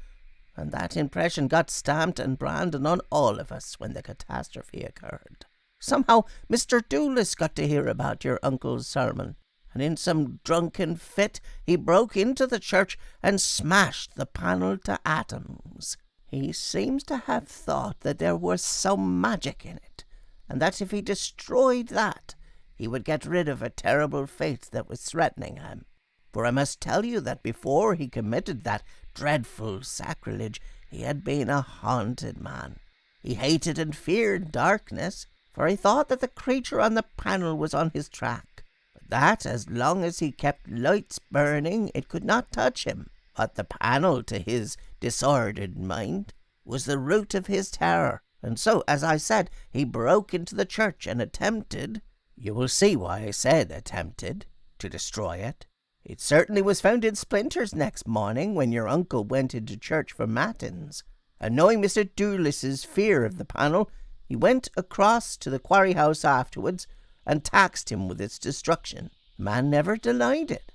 and that impression got stamped and branded on all of us when the catastrophe occurred. Somehow Mr. Doolis got to hear about your uncle's sermon, and in some drunken fit he broke into the church and smashed the panel to atoms. He seems to have thought that there was some magic in it, and that if he destroyed that, he would get rid of a terrible fate that was threatening him. For I must tell you that before he committed that dreadful sacrilege, he had been a haunted man. He hated and feared darkness, for he thought that the creature on the panel was on his track, but that as long as he kept lights burning, it could not touch him. But the panel, to his disordered mind, was the root of his terror, and so, as I said, he broke into the church and attempted, you will see why I said attempted, to destroy it. It certainly was found in splinters next morning when your uncle went into church for matins, and knowing Mr. Doolis's fear of the panel, he went across to the quarry house afterwards and taxed him with its destruction. The man never denied it.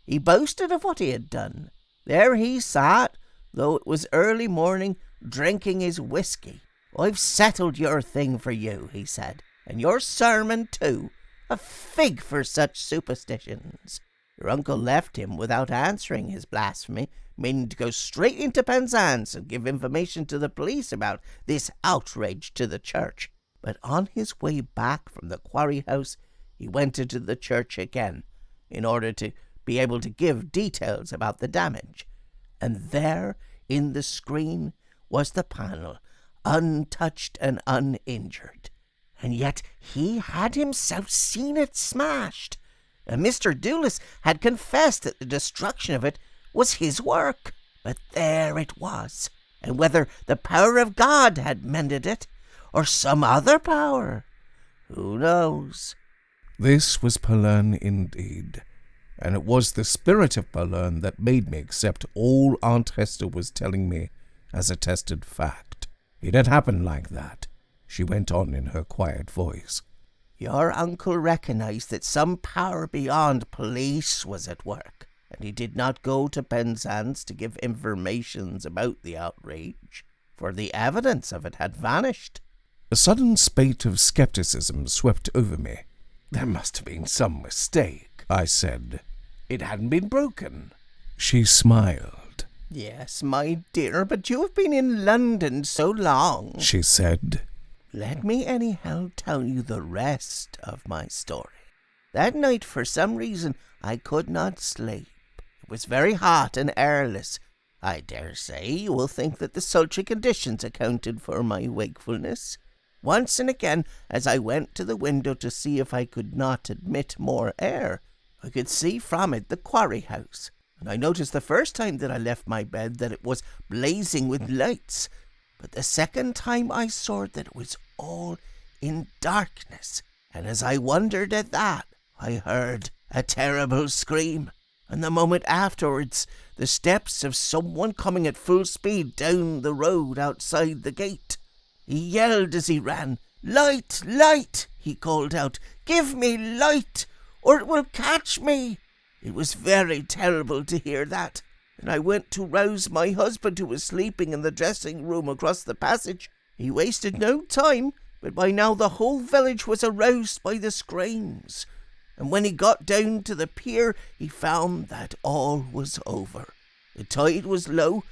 He boasted of what he had done. There he sat, though it was early morning, drinking his whiskey. "I've settled your thing for you," he said, "and your sermon too. A fig for such superstitions." Your uncle left him without answering his blasphemy, meaning to go straight into Penzance and give information to the police about this outrage to the church. But on his way back from the quarry house, he went into the church again, in order to be able to give details about the damage. And there, in the screen, was the panel, untouched and uninjured. And yet he had himself seen it smashed. And Mr. Doolis had confessed that the destruction of it was his work. But there it was, and whether the power of God had mended it, or some other power, who knows? This was Pallern indeed, and it was the spirit of Pallern that made me accept all Aunt Hester was telling me as attested fact. It had happened like that, she went on in her quiet voice. Your uncle recognized that some power beyond police was at work, and he did not go to Penzance to give informations about the outrage, for the evidence of it had vanished. A sudden spate of skepticism swept over me. There must have been some mistake, I said. It hadn't been broken. She smiled. Yes, my dear, but you have been in London so long, she said. Let me anyhow tell you the rest of my story. That night, for some reason, I could not sleep. It was very hot and airless. I dare say you will think that the sultry conditions accounted for my wakefulness. Once and again, as I went to the window to see if I could not admit more air, I could see from it the quarry house, and I noticed the first time that I left my bed that it was blazing with lights, but the second time I saw that it was all in darkness, and as I wondered at that, I heard a terrible scream, and the moment afterwards the steps of someone coming at full speed down the road outside the gate. He yelled as he ran. "Light, light," he called out. "Give me light, or it will catch me." It was very terrible to hear that, and I went to rouse my husband, who was sleeping in the dressing-room across the passage. He wasted no time, but by now the whole village was aroused by the screams, and when he got down to the pier, he found that all was over. The tide was low,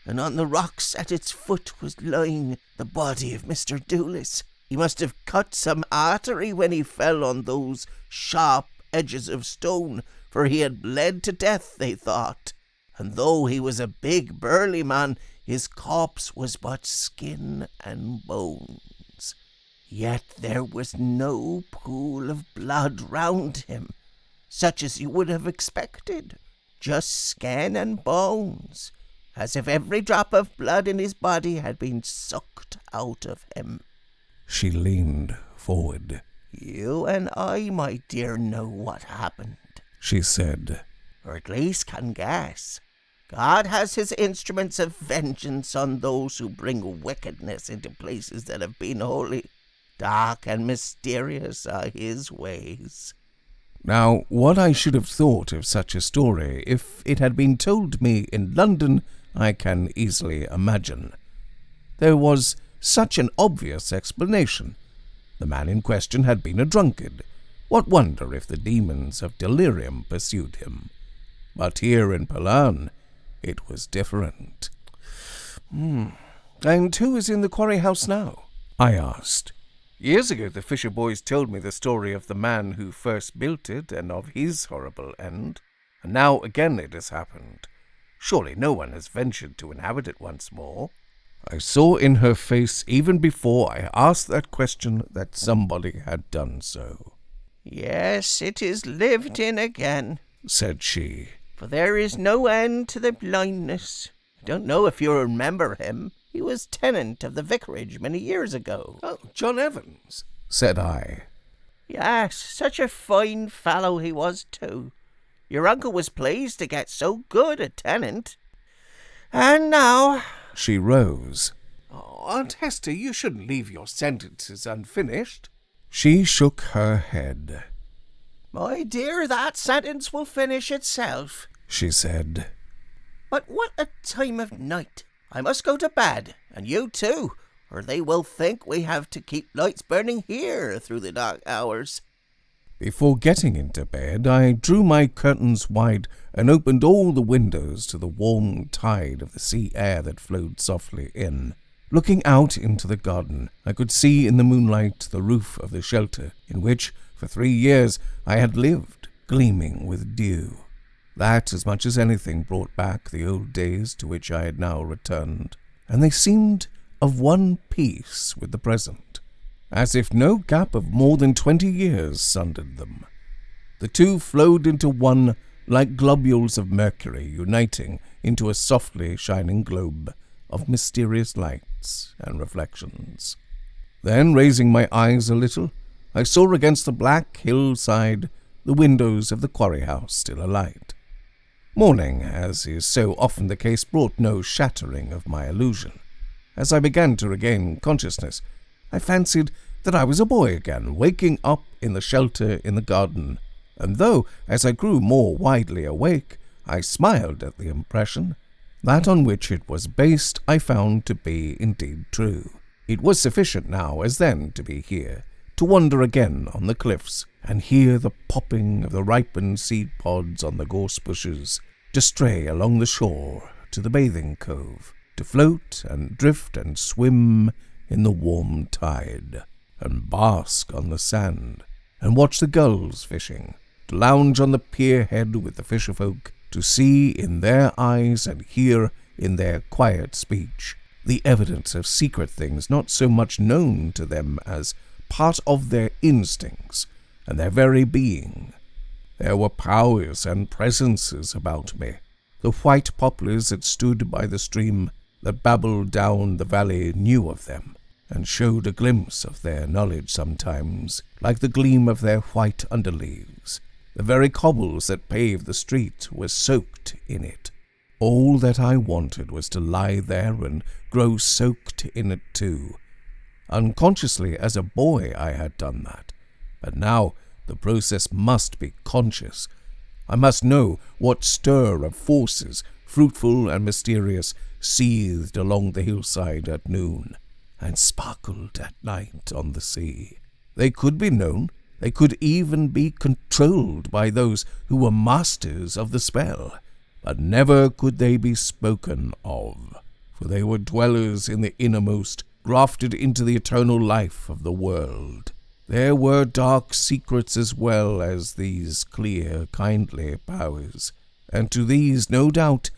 and on the rocks at its foot was lying the body of Mr. Doolis. He must have cut some artery when he fell on those sharp edges of stone, for he had bled to death, they thought. And though he was a big burly man, his corpse was but skin and bones. Yet there was no pool of blood round him, such as you would have expected, just skin and bones, as if every drop of blood in his body had been sucked out of him. She leaned forward. You and I, my dear, know what happened, she said, or at least can guess. God has his instruments of vengeance on those who bring wickedness into places that have been holy. Dark and mysterious are his ways. Now, what I should have thought of such a story if it had been told me in London, I can easily imagine. There was such an obvious explanation. The man in question had been a drunkard. What wonder if the demons of delirium pursued him? But here in Pallern, it was different. And who is in the quarry house now? I asked. Years ago the fisher boys told me the story of the man who first built it and of his horrible end, and now again it has happened. Surely no one has ventured to inhabit it once more. I saw in her face, even before I asked that question, that somebody had done so. "Yes, it is lived in again," said she, "for there is no end to the blindness. I don't know if you remember him. He was tenant of the vicarage many years ago." "Oh, John Evans," said I. "Yes, such a fine fellow he was too. Your uncle was pleased to get so good a tenant. And now—" She rose. "Oh, Aunt Hester, you shouldn't leave your sentences unfinished." She shook her head. "My dear, that sentence will finish itself," she said. "But what a time of night! I must go to bed, and you too, or they will think we have to keep lights burning here through the dark hours." Before getting into bed, I drew my curtains wide and opened all the windows to the warm tide of the sea air that flowed softly in. Looking out into the garden, I could see in the moonlight the roof of the shelter in which, for 3 years, I had lived, gleaming with dew. That, as much as anything, brought back the old days to which I had now returned, and they seemed of one piece with the present, as if no gap of more than 20 years sundered them. The two flowed into one like globules of mercury uniting into a softly shining globe of mysterious lights and reflections. Then, raising my eyes a little, I saw against the black hillside the windows of the quarry house still alight. Morning, as is so often the case, brought no shattering of my illusion. As I began to regain consciousness, I fancied that I was a boy again, waking up in the shelter in the garden, and though, as I grew more widely awake, I smiled at the impression, that on which it was based I found to be indeed true. It was sufficient now, as then, to be here, to wander again on the cliffs, and hear the popping of the ripened seed pods on the gorse bushes, to stray along the shore to the bathing cove, to float and drift and swim in the warm tide, and bask on the sand, and watch the gulls fishing, to lounge on the pier head with the fisherfolk, to see in their eyes and hear in their quiet speech the evidence of secret things not so much known to them as part of their instincts and their very being. There were powers and presences about me. The white poplars that stood by the stream that babbled down the valley knew of them, and showed a glimpse of their knowledge sometimes, like the gleam of their white underleaves. The very cobbles that paved the street were soaked in it. All that I wanted was to lie there and grow soaked in it too. Unconsciously, as a boy, I had done that, but now the process must be conscious. I must know what stir of forces, fruitful and mysterious, seethed along the hillside at noon, and sparkled at night on the sea. They could be known, they could even be controlled by those who were masters of the spell, but never could they be spoken of, for they were dwellers in the innermost, grafted into the eternal life of the world. There were dark secrets as well as these clear, kindly powers, and to these, no doubt,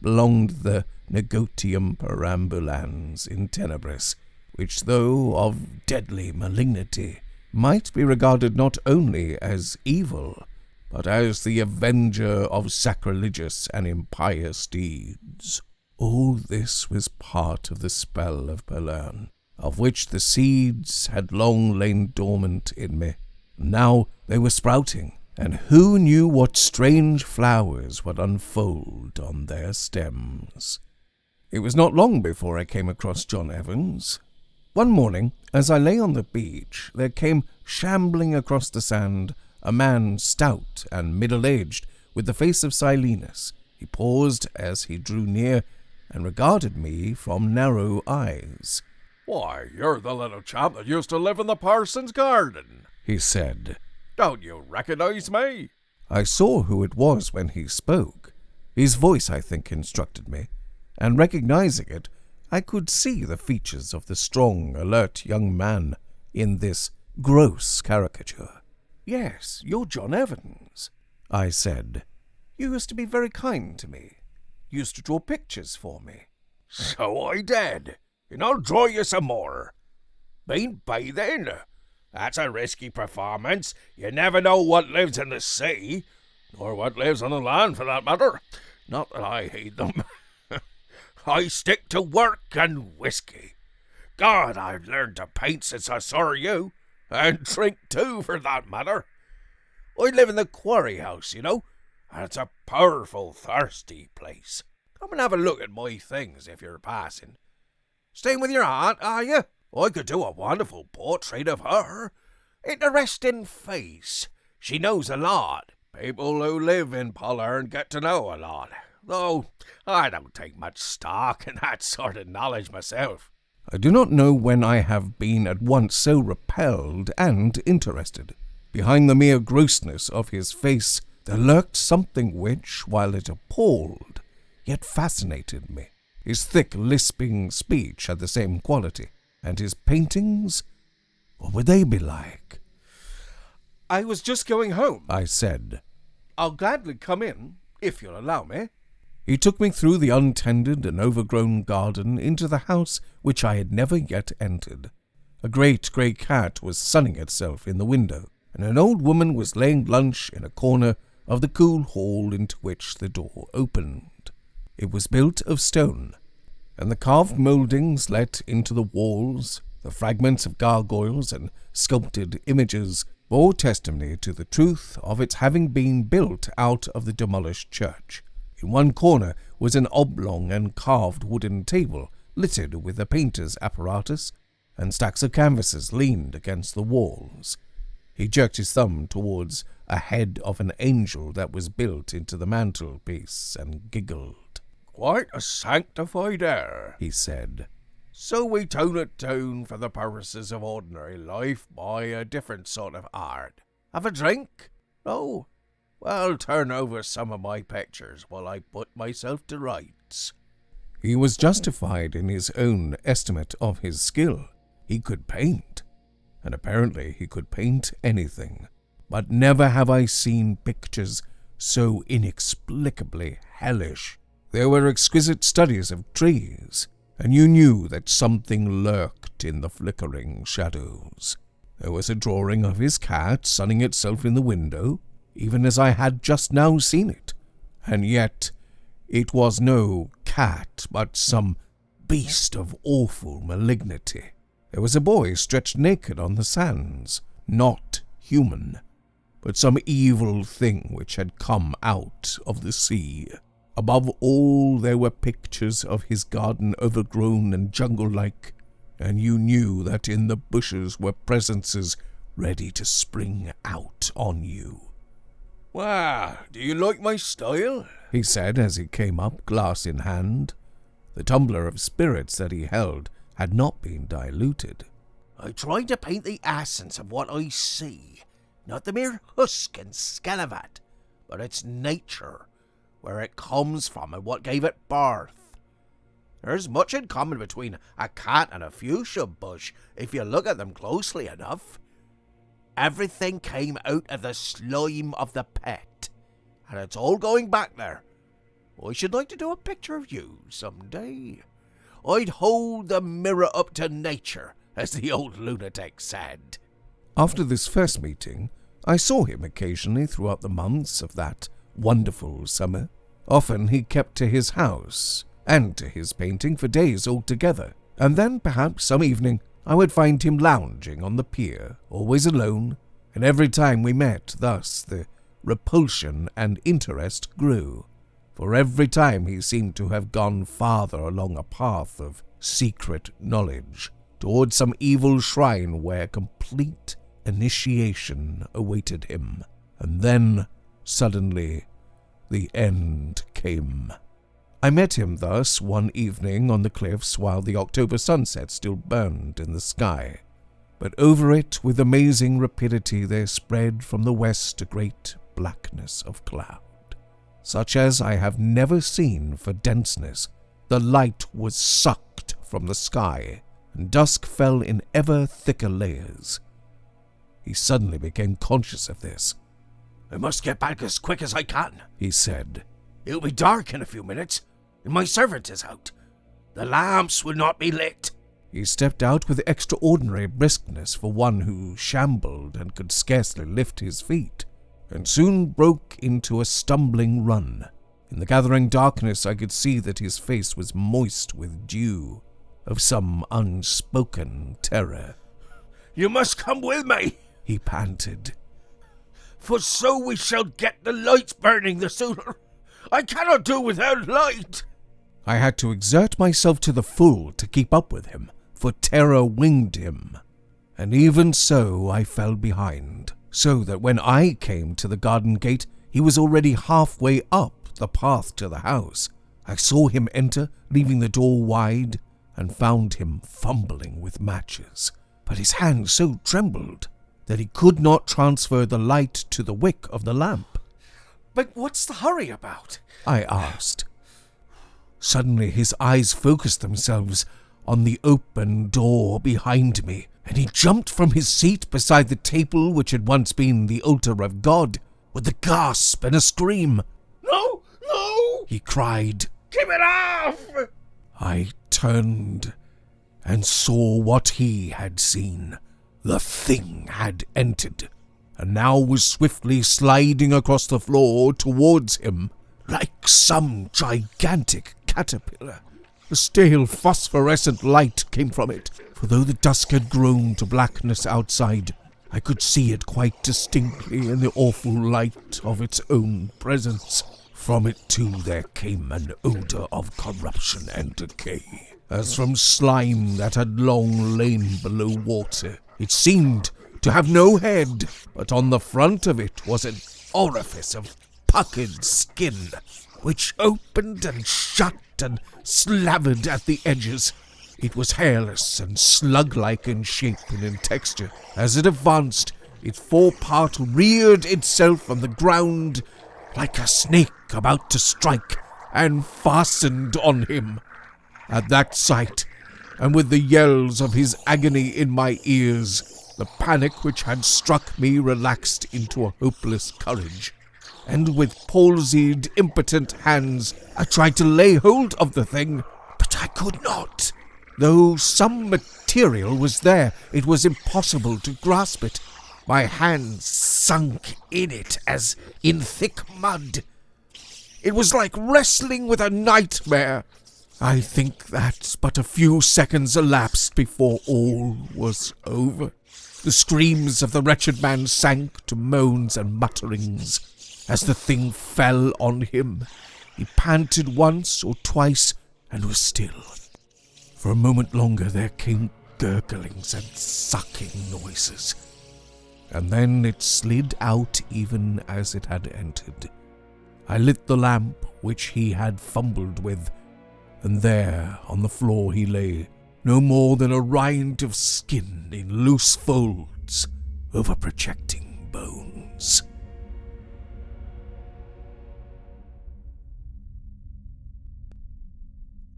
belonged the Negotium Perambulans in Tenebris, which, though of deadly malignity, might be regarded not only as evil, but as the avenger of sacrilegious and impious deeds. All this was part of the spell of Perlern, of which the seeds had long lain dormant in me. Now they were sprouting, and who knew what strange flowers would unfold on their stems? It was not long before I came across John Evans. One morning, as I lay on the beach, there came shambling across the sand a man stout and middle-aged, with the face of silliness. He paused as he drew near, and regarded me from narrow eyes. "Why, you're the little chap that used to live in the parson's garden," he said. "Don't you recognize me?" I saw who it was when he spoke. His voice, I think, instructed me, and recognizing it, I could see the features of the strong, alert young man in this gross caricature. "Yes, you're John Evans," I said. "You used to be very kind to me. You used to draw pictures for me." "So I did, and I'll draw you some more. Been bathing? That's a risky performance. You never know what lives in the sea, or what lives on the land for that matter. Not that I hate them. I stick to work and whiskey. God, I've learned to paint since I saw you, and drink too, for that matter. I live in the quarry house, you know, and it's a powerful thirsty place. Come and have a look at my things if you're passing. Staying with your aunt, are you? I could do a wonderful portrait of her. Interesting face. She knows a lot. People who live in Pollern get to know a lot. Though I don't take much stock in that sort of knowledge myself." I do not know when I have been at once so repelled and interested. Behind the mere grossness of his face there lurked something which, while it appalled, yet fascinated me. His thick, lisping speech had the same quality, and his paintings, what would they be like? "I was just going home," I said. "I'll gladly come in, if you'll allow me." He took me through the untended and overgrown garden into the house which I had never yet entered. A great grey cat was sunning itself in the window, and an old woman was laying lunch in a corner of the cool hall into which the door opened. It was built of stone, and the carved mouldings let into the walls, the fragments of gargoyles and sculpted images, bore testimony to the truth of its having been built out of the demolished church. In one corner was an oblong and carved wooden table littered with a painter's apparatus, and stacks of canvases leaned against the walls. He jerked his thumb towards a head of an angel that was built into the mantelpiece and giggled. "Quite a sanctified air," he said. "So we tone it down for the purposes of ordinary life by a different sort of art. Have a drink? No? Well, turn over some of my pictures while I put myself to rights." He was justified in his own estimate of his skill. He could paint, and apparently he could paint anything. But never have I seen pictures so inexplicably hellish. There were exquisite studies of trees, and you knew that something lurked in the flickering shadows. There was a drawing of his cat sunning itself in the window, even as I had just now seen it, and yet it was no cat, but some beast of awful malignity. There was a boy stretched naked on the sands, not human, but some evil thing which had come out of the sea. Above all, there were pictures of his garden overgrown and jungle-like, and you knew that in the bushes were presences ready to spring out on you. "Well, do you like my style?" he said as he came up, glass in hand. The tumbler of spirits that he held had not been diluted. "I try to paint the essence of what I see, not the mere husk and scale of it, but its nature, where it comes from and what gave it birth. There's much in common between a cat and a fuchsia bush if you look at them closely enough. Everything came out of the slime of the pet, and it's all going back there. I should like to do a picture of you some day. I'd hold the mirror up to nature, as the old lunatic said." After this first meeting, I saw him occasionally throughout the months of that wonderful summer. Often he kept to his house and to his painting for days altogether, and then perhaps some evening I would find him lounging on the pier, always alone, and every time we met thus the repulsion and interest grew, for every time he seemed to have gone farther along a path of secret knowledge, towards some evil shrine where complete initiation awaited him, and then, suddenly, the end came. I met him thus one evening on the cliffs while the October sunset still burned in the sky, but over it with amazing rapidity there spread from the west a great blackness of cloud, such as I have never seen for denseness. The light was sucked from the sky and dusk fell in ever thicker layers. He suddenly became conscious of this. "I must get back as quick as I can," he said. "It'll be dark in a few minutes, and my servant is out. The lamps will not be lit." He stepped out with extraordinary briskness for one who shambled and could scarcely lift his feet, and soon broke into a stumbling run. In the gathering darkness I could see that his face was moist with dew of some unspoken terror. "You must come with me," he panted. "For so we shall get the lights burning the sooner. I cannot do without light." I had to exert myself to the full to keep up with him, for terror winged him, and even so I fell behind, so that when I came to the garden gate, he was already halfway up the path to the house. I saw him enter, leaving the door wide, and found him fumbling with matches, but his hand so trembled that he could not transfer the light to the wick of the lamp. "But what's the hurry about?" I asked. Suddenly his eyes focused themselves on the open door behind me, and he jumped from his seat beside the table which had once been the altar of God, with a gasp and a scream. "No, no!" he cried. "Keep it off!" I turned and saw what he had seen. The thing had entered, and now was swiftly sliding across the floor towards him, like some gigantic caterpillar. A stale phosphorescent light came from it, for though the dusk had grown to blackness outside, I could see it quite distinctly in the awful light of its own presence. From it too there came an odour of corruption and decay, as from slime that had long lain below water. It seemed to have no head, but on the front of it was an orifice of puckered skin, which opened and shut and slavered at the edges. It was hairless and slug-like in shape and in texture. As it advanced, its forepart reared itself from the ground like a snake about to strike, and fastened on him. At that sight, and with the yells of his agony in my ears, the panic which had struck me relaxed into a hopeless courage, and with palsied, impotent hands I tried to lay hold of the thing, but I could not. Though some material was there, it was impossible to grasp it. My hands sunk in it as in thick mud. It was like wrestling with a nightmare. I think that but a few seconds elapsed before all was over. The screams of the wretched man sank to moans and mutterings as the thing fell on him. He panted once or twice and was still. For a moment longer there came gurglings and sucking noises, and then it slid out even as it had entered. I lit the lamp which he had fumbled with, and there on the floor he lay, no more than a rind of skin in loose folds over projecting bones.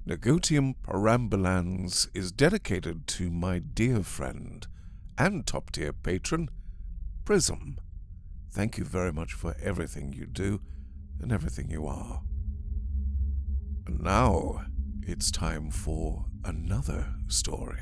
Negotium Perambulans is dedicated to my dear friend and top-tier patron, Prism. Thank you very much for everything you do and everything you are. And now it's time for another story.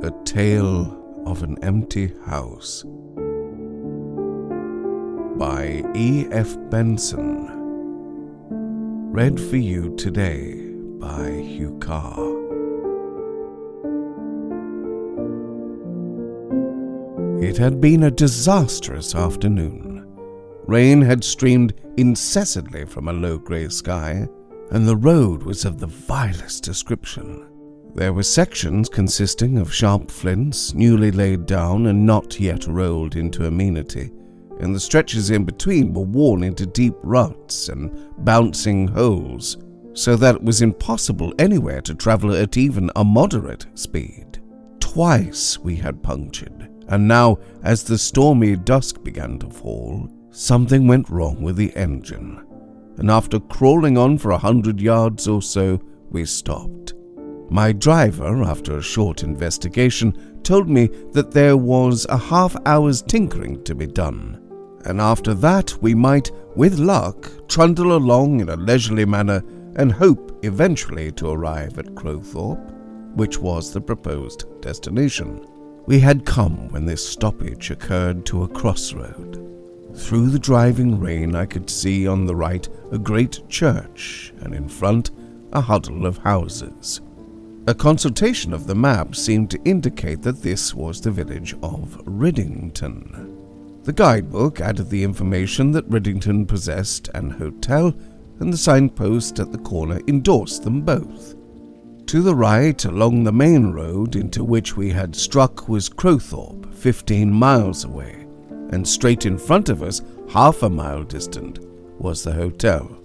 A Tale of an Empty House by E.F. Benson. Read for you today by Hugh Carr. It had been a disastrous afternoon. Rain had streamed incessantly from a low grey sky, and the road was of the vilest description. There were sections consisting of sharp flints, newly laid down and not yet rolled into amenity, and the stretches in between were worn into deep ruts and bouncing holes. so that it was impossible anywhere to travel at even a moderate speed. Twice we had punctured, and now, as the stormy dusk began to fall, something went wrong with the engine, and after crawling on for 100 yards or so, we stopped. My driver, after a short investigation, told me that there was a half-hour's tinkering to be done, and after that we might, with luck, trundle along in a leisurely manner and hope eventually to arrive at Crowthorpe, which was the proposed destination. We had come when this stoppage occurred to a crossroad. Through the driving rain I could see on the right a great church, and in front a huddle of houses. A consultation of the map seemed to indicate that this was the village of Riddington. The guidebook added the information that Riddington possessed an hotel, and the signpost at the corner endorsed them both. To the right, along the main road into which we had struck, was Crowthorpe, 15 miles away, and straight in front of us, half a mile distant, was the hotel.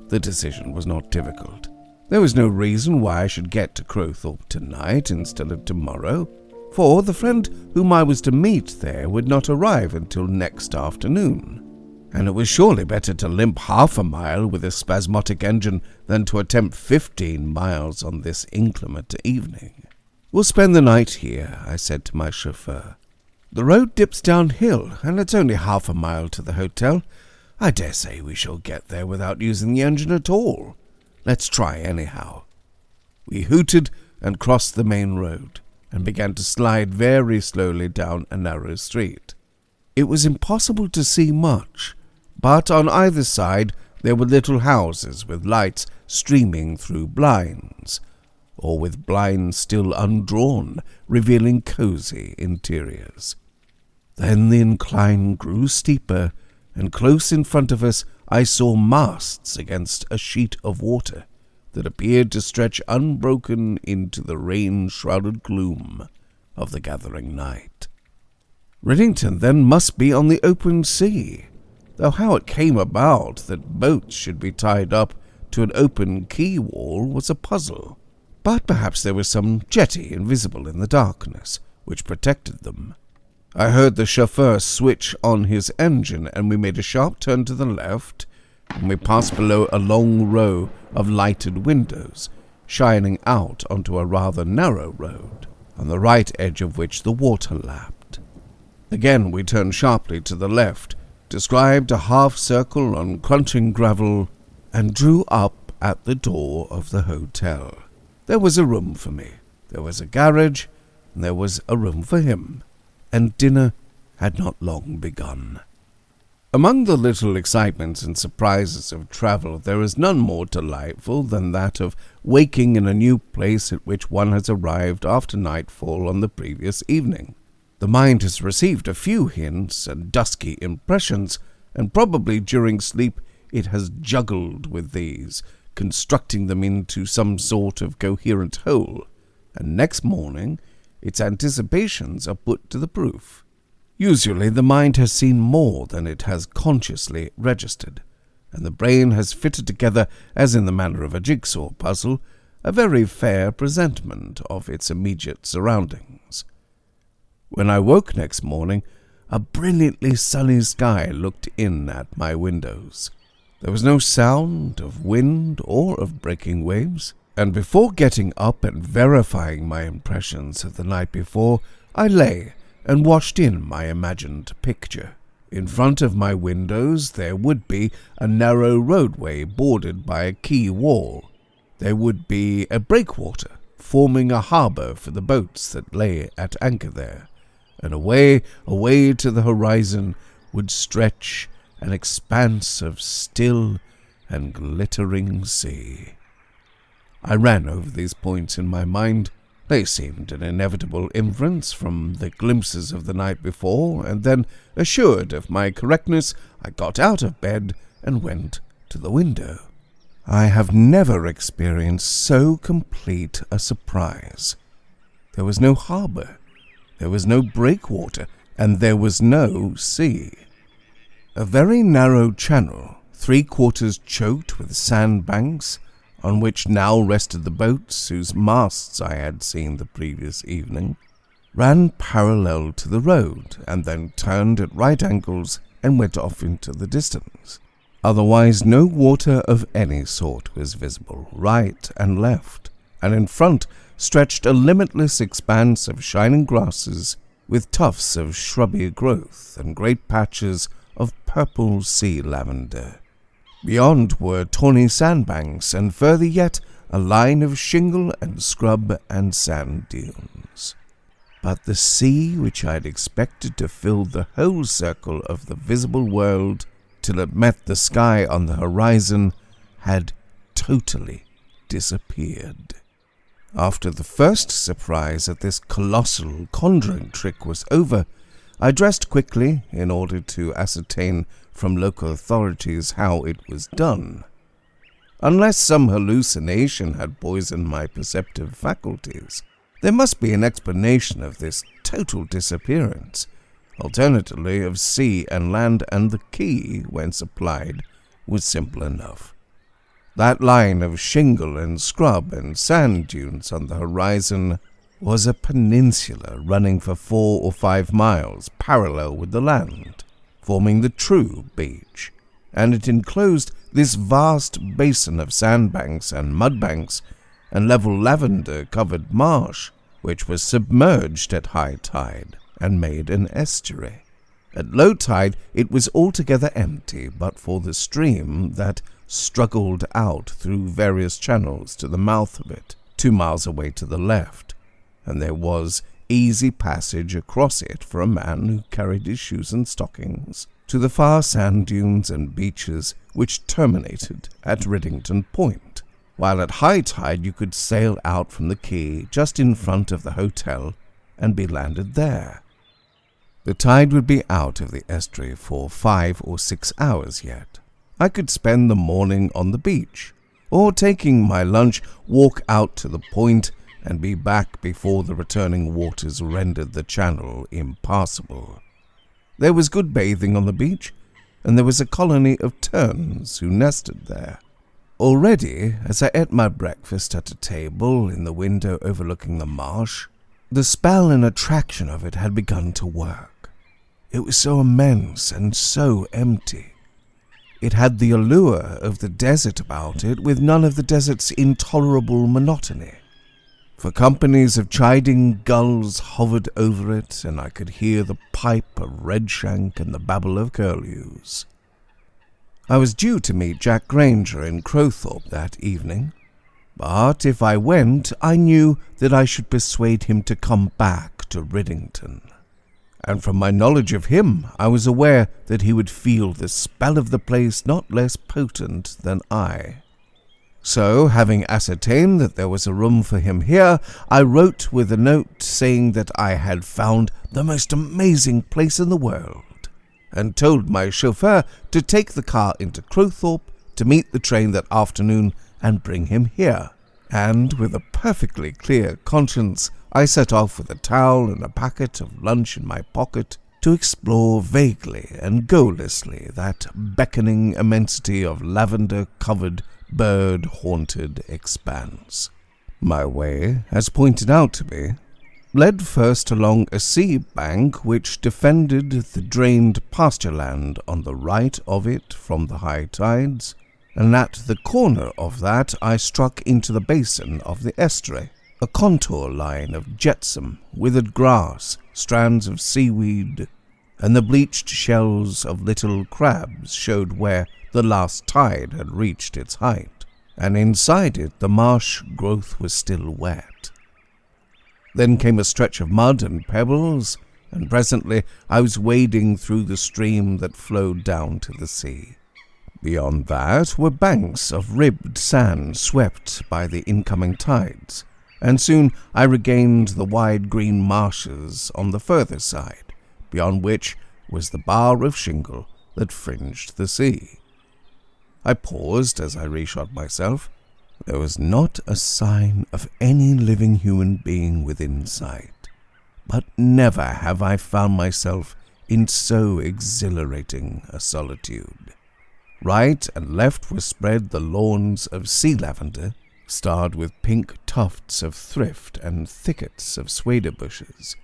The decision was not difficult. There was no reason why I should get to Crowthorpe tonight instead of tomorrow, for the friend whom I was to meet there would not arrive until next afternoon, and it was surely better to limp half a mile with a spasmodic engine than to attempt 15 miles on this inclement evening. "We'll spend the night here," I said to my chauffeur. "The road dips downhill, and it's only half a mile to the hotel. I dare say we shall get there without using the engine at all. Let's try anyhow." We hooted and crossed the main road, and began to slide very slowly down a narrow street. It was impossible to see much, but on either side there were little houses with lights streaming through blinds, or with blinds still undrawn, revealing cosy interiors. Then the incline grew steeper, and close in front of us I saw masts against a sheet of water that appeared to stretch unbroken into the rain-shrouded gloom of the gathering night. Riddington then must be on the open sea, though how it came about that boats should be tied up to an open quay wall was a puzzle. But perhaps there was some jetty invisible in the darkness, which protected them. I heard the chauffeur switch on his engine, and we made a sharp turn to the left, and we passed below a long row of lighted windows, shining out onto a rather narrow road, on the right edge of which the water lapped. Again we turned sharply to the left, described a half-circle on crunching gravel, and drew up at the door of the hotel. There was a room for me, there was a garage, and there was a room for him, and dinner had not long begun. Among the little excitements and surprises of travel, there is none more delightful than that of waking in a new place at which one has arrived after nightfall on the previous evening. The mind has received a few hints and dusky impressions, and probably during sleep it has juggled with these, constructing them into some sort of coherent whole, and next morning its anticipations are put to the proof. Usually the mind has seen more than it has consciously registered, and the brain has fitted together, as in the manner of a jigsaw puzzle, a very fair presentment of its immediate surroundings. When I woke next morning, a brilliantly sunny sky looked in at my windows. There was no sound of wind or of breaking waves, and before getting up and verifying my impressions of the night before, I lay and watched in my imagined picture. In front of my windows there would be a narrow roadway bordered by a quay wall. There would be a breakwater, forming a harbour for the boats that lay at anchor there, and away to the horizon would stretch an expanse of still and glittering sea. I ran over these points in my mind. They seemed an inevitable inference from the glimpses of the night before, and then, assured of my correctness, I got out of bed and went to the window. I have never experienced so complete a surprise. There was no harbour, there was no breakwater, and there was no sea. A very narrow channel, 3/4 choked with sandbanks, on which now rested the boats whose masts I had seen the previous evening, ran parallel to the road, and then turned at right angles and went off into the distance. Otherwise no water of any sort was visible, right and left, and in front stretched a limitless expanse of shining grasses with tufts of shrubby growth and great patches of purple sea lavender. Beyond were tawny sandbanks, and further yet a line of shingle and scrub and sand dunes. But the sea, which I had expected to fill the whole circle of the visible world till it met the sky on the horizon, had totally disappeared. After the first surprise at this colossal conjuring trick was over, I dressed quickly in order to ascertain from local authorities how it was done. Unless some hallucination had poisoned my perceptive faculties, there must be an explanation of this total disappearance, alternatively of sea and land, and the key, when supplied, was simple enough. That line of shingle and scrub and sand dunes on the horizon was a peninsula running for 4 or 5 miles parallel with the land, forming the true beach, and it enclosed this vast basin of sandbanks and mudbanks and level lavender-covered marsh, which was submerged at high tide and made an estuary. At low tide it was altogether empty, but for the stream that struggled out through various channels to the mouth of it, 2 miles away to the left, and there was easy passage across it for a man who carried his shoes and stockings to the far sand dunes and beaches which terminated at Riddington Point, while at high tide you could sail out from the quay just in front of the hotel and be landed there. The tide would be out of the estuary for 5 or 6 hours yet. I could spend the morning on the beach, or taking my lunch, walk out to the point and be back before the returning waters rendered the channel impassable. There was good bathing on the beach, and there was a colony of terns who nested there. Already, as I ate my breakfast at a table in the window overlooking the marsh, the spell and attraction of it had begun to work. It was so immense and so empty. It had the allure of the desert about it, with none of the desert's intolerable monotony. For companies of chiding gulls hovered over it, and I could hear the pipe of redshank and the babble of curlews. I was due to meet Jack Granger in Crowthorpe that evening, but if I went, I knew that I should persuade him to come back to Riddington. And from my knowledge of him, I was aware that he would feel the spell of the place not less potent than I. So, having ascertained that there was a room for him here, I wrote with a note saying that I had found the most amazing place in the world, and told my chauffeur to take the car into Crowthorpe to meet the train that afternoon and bring him here. And with a perfectly clear conscience, I set off with a towel and a packet of lunch in my pocket to explore vaguely and goallessly that beckoning immensity of lavender-covered, bird-haunted expanse. My way, as pointed out to me, led first along a sea bank which defended the drained pasture land on the right of it from the high tides, and at the corner of that I struck into the basin of the estuary, a contour line of jetsam, withered grass, strands of seaweed, and the bleached shells of little crabs showed where the last tide had reached its height, and inside it the marsh growth was still wet. Then came a stretch of mud and pebbles, and presently I was wading through the stream that flowed down to the sea. Beyond that were banks of ribbed sand swept by the incoming tides, and soon I regained the wide green marshes on the further side, beyond which was the bar of shingle that fringed the sea. I paused as I reshot myself. There was not a sign of any living human being within sight, but never have I found myself in so exhilarating a solitude. Right and left were spread the lawns of sea lavender, starred with pink tufts of thrift and thickets of swader bushes.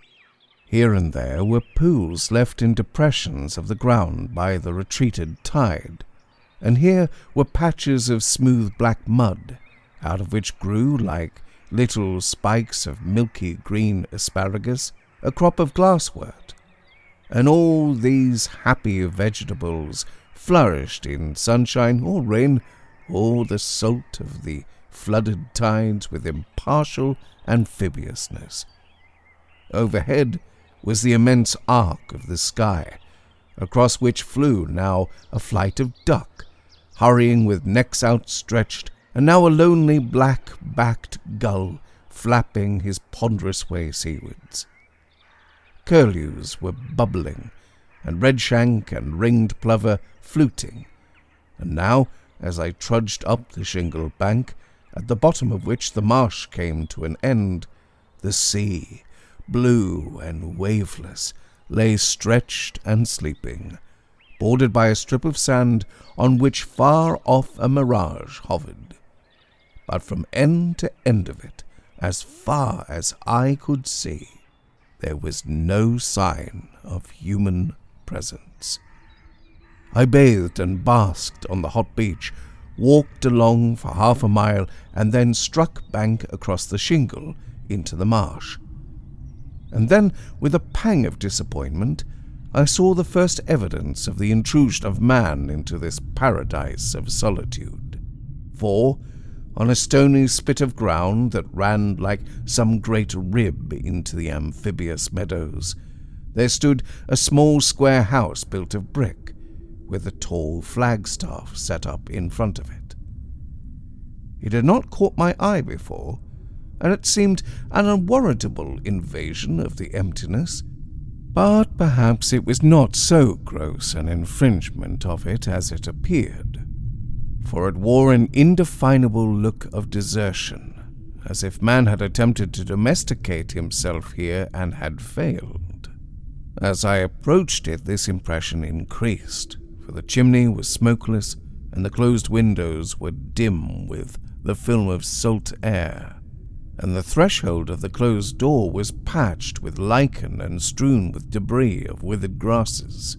Here and there were pools left in depressions of the ground by the retreated tide, and here were patches of smooth black mud, out of which grew, like little spikes of milky green asparagus, a crop of glasswort. And all these happy vegetables flourished in sunshine or rain, or the salt of the flooded tides with impartial amphibiousness. Overhead was the immense arc of the sky, across which flew now a flight of duck, hurrying with necks outstretched, and now a lonely black-backed gull flapping his ponderous way seawards. Curlews were bubbling, and redshank and ringed plover fluting, and now, as I trudged up the shingle bank, at the bottom of which the marsh came to an end, the sea, blue and waveless, lay stretched and sleeping, bordered by a strip of sand on which far off a mirage hovered. But from end to end of it, as far as I could see, there was no sign of human presence. I bathed and basked on the hot beach, walked along for half a mile, and then struck bank across the shingle into the marsh. And then, with a pang of disappointment, I saw the first evidence of the intrusion of man into this paradise of solitude. For, on a stony spit of ground that ran like some great rib into the amphibious meadows, there stood a small square house built of brick, with a tall flagstaff set up in front of it. It had not caught my eye before, and it seemed an unwarrantable invasion of the emptiness, but perhaps it was not so gross an infringement of it as it appeared, for it wore an indefinable look of desertion, as if man had attempted to domesticate himself here and had failed. As I approached it, this impression increased, for the chimney was smokeless, and the closed windows were dim with the film of salt air, and the threshold of the closed door was patched with lichen and strewn with debris of withered grasses.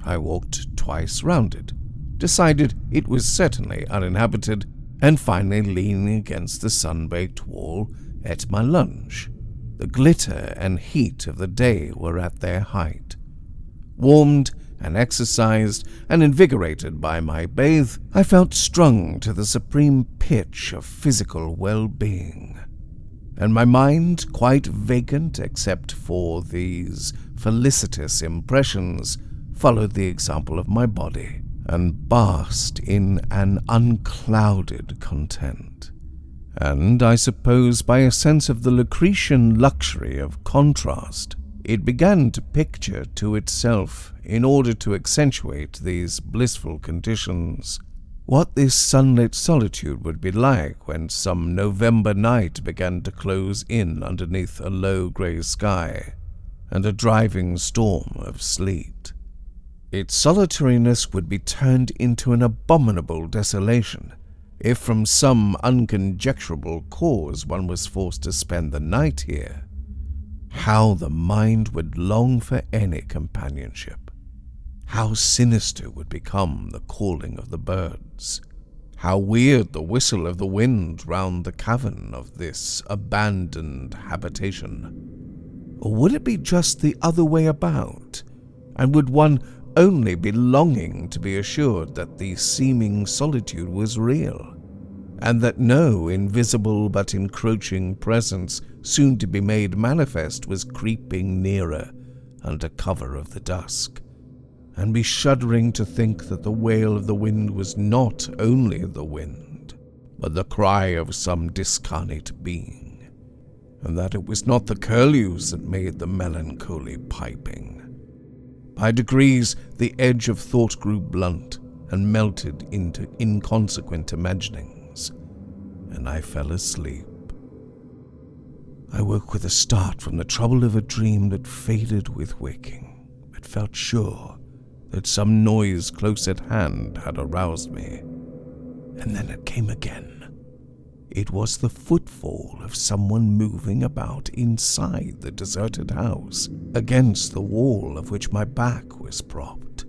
I walked twice round it, decided it was certainly uninhabited, and finally, leaning against the sun-baked wall, ate my lunch. The glitter and heat of the day were at their height. Warmed and exercised and invigorated by my bathe, I felt strung to the supreme pitch of physical well-being, and my mind, quite vacant except for these felicitous impressions, followed the example of my body, and basked in an unclouded content. And I suppose by a sense of the Lucretian luxury of contrast, it began to picture to itself, in order to accentuate these blissful conditions, what this sunlit solitude would be like when some November night began to close in underneath a low grey sky and a driving storm of sleet. Its solitariness would be turned into an abominable desolation if from some unconjecturable cause one was forced to spend the night here. How the mind would long for any companionship! How sinister would become the calling of the birds! How weird the whistle of the wind round the cavern of this abandoned habitation! Or would it be just the other way about, and would one only be longing to be assured that the seeming solitude was real, and that no invisible but encroaching presence soon to be made manifest was creeping nearer under cover of the dusk, and be shuddering to think that the wail of the wind was not only the wind, but the cry of some discarnate being, and that it was not the curlews that made the melancholy piping. By degrees the edge of thought grew blunt and melted into inconsequent imaginings, and I fell asleep. I woke with a start from the trouble of a dream that faded with waking, but felt sure that some noise close at hand had aroused me. And then it came again. It was the footfall of someone moving about inside the deserted house, against the wall of which my back was propped.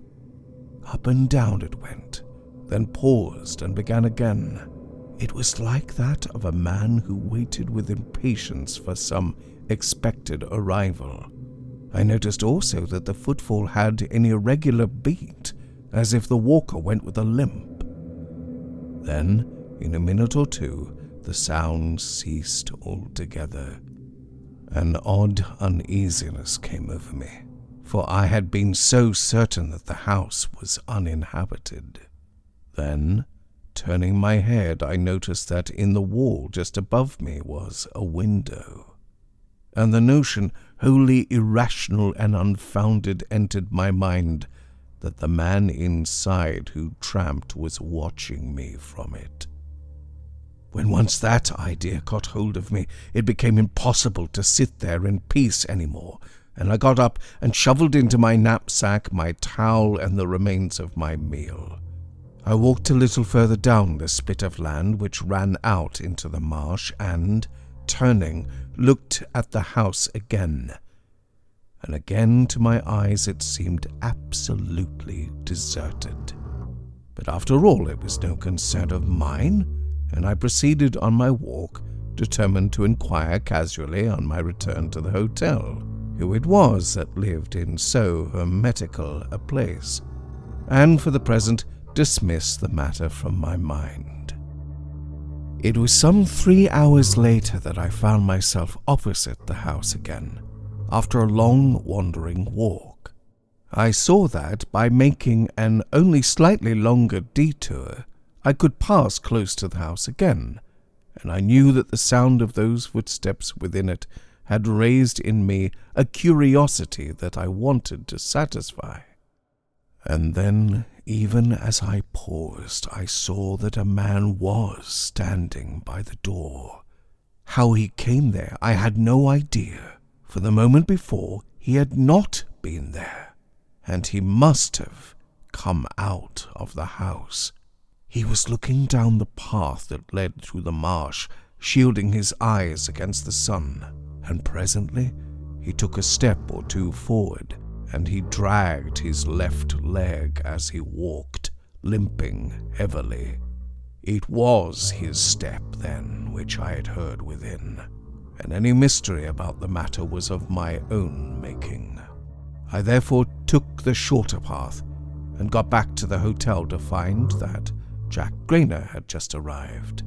Up and down it went, then paused and began again. It was like that of a man who waited with impatience for some expected arrival. I noticed also that the footfall had an irregular beat, as if the walker went with a limp. Then, in a minute or two, the sound ceased altogether. An odd uneasiness came over me, for I had been so certain that the house was uninhabited. Then, turning my head, I noticed that in the wall just above me was a window, and the notion, wholly irrational and unfounded, entered my mind that the man inside who tramped was watching me from it. When once that idea got hold of me, it became impossible to sit there in peace any more, and I got up and shoveled into my knapsack my towel and the remains of my meal. I walked a little further down the spit of land which ran out into the marsh and, turning, looked at the house again. And again to my eyes it seemed absolutely deserted. But after all, it was no concern of mine, and I proceeded on my walk, determined to inquire casually on my return to the hotel who it was that lived in so hermetical a place, and for the present dismiss the matter from my mind. It was some 3 hours later that I found myself opposite the house again, after a long wandering walk. I saw that by making an only slightly longer detour, I could pass close to the house again, and I knew that the sound of those footsteps within it had raised in me a curiosity that I wanted to satisfy. And then, even as I paused, I saw that a man was standing by the door. How he came there, I had no idea, for the moment before he had not been there, and he must have come out of the house. He was looking down the path that led through the marsh, shielding his eyes against the sun, and presently he took a step or two forward, and he dragged his left leg as he walked, limping heavily. It was his step, then, which I had heard within, and any mystery about the matter was of my own making. I therefore took the shorter path, and got back to the hotel to find that Jack Grainer had just arrived.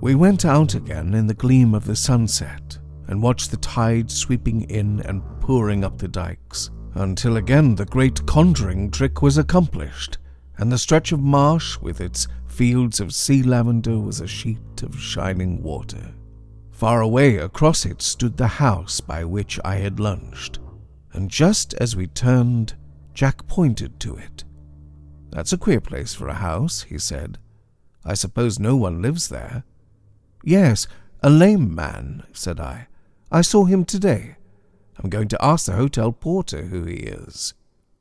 We went out again in the gleam of the sunset, and watched the tide sweeping in and pouring up the dikes, until again the great conjuring trick was accomplished, and the stretch of marsh with its fields of sea lavender was a sheet of shining water. Far away across it stood the house by which I had lunched, and just as we turned, Jack pointed to it. "That's a queer place for a house," he said. "I suppose no one lives there." "Yes, a lame man," said I. "I saw him today. I'm going to ask the hotel porter who he is."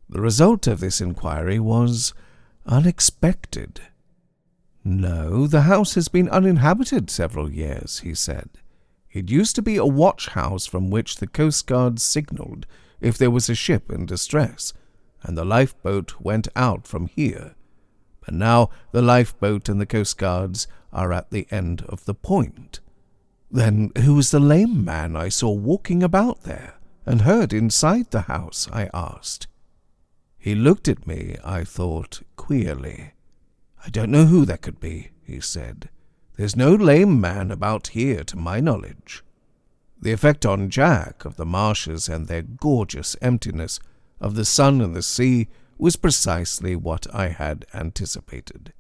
The result of this inquiry was unexpected. "No, the house has been uninhabited several years," he said. "It used to be a watch house from which the Coast Guard signaled if there was a ship in distress, and the lifeboat went out from here. But now the lifeboat and the Coast Guards are at the end of the point." "Then who was the lame man I saw walking about there and heard inside the house?" I asked. He looked at me, I thought, queerly. "I don't know who that could be," he said. "There's no lame man about here to my knowledge." The effect on Jack of the marshes and their gorgeous emptiness, of the sun and the sea, was precisely what I had anticipated.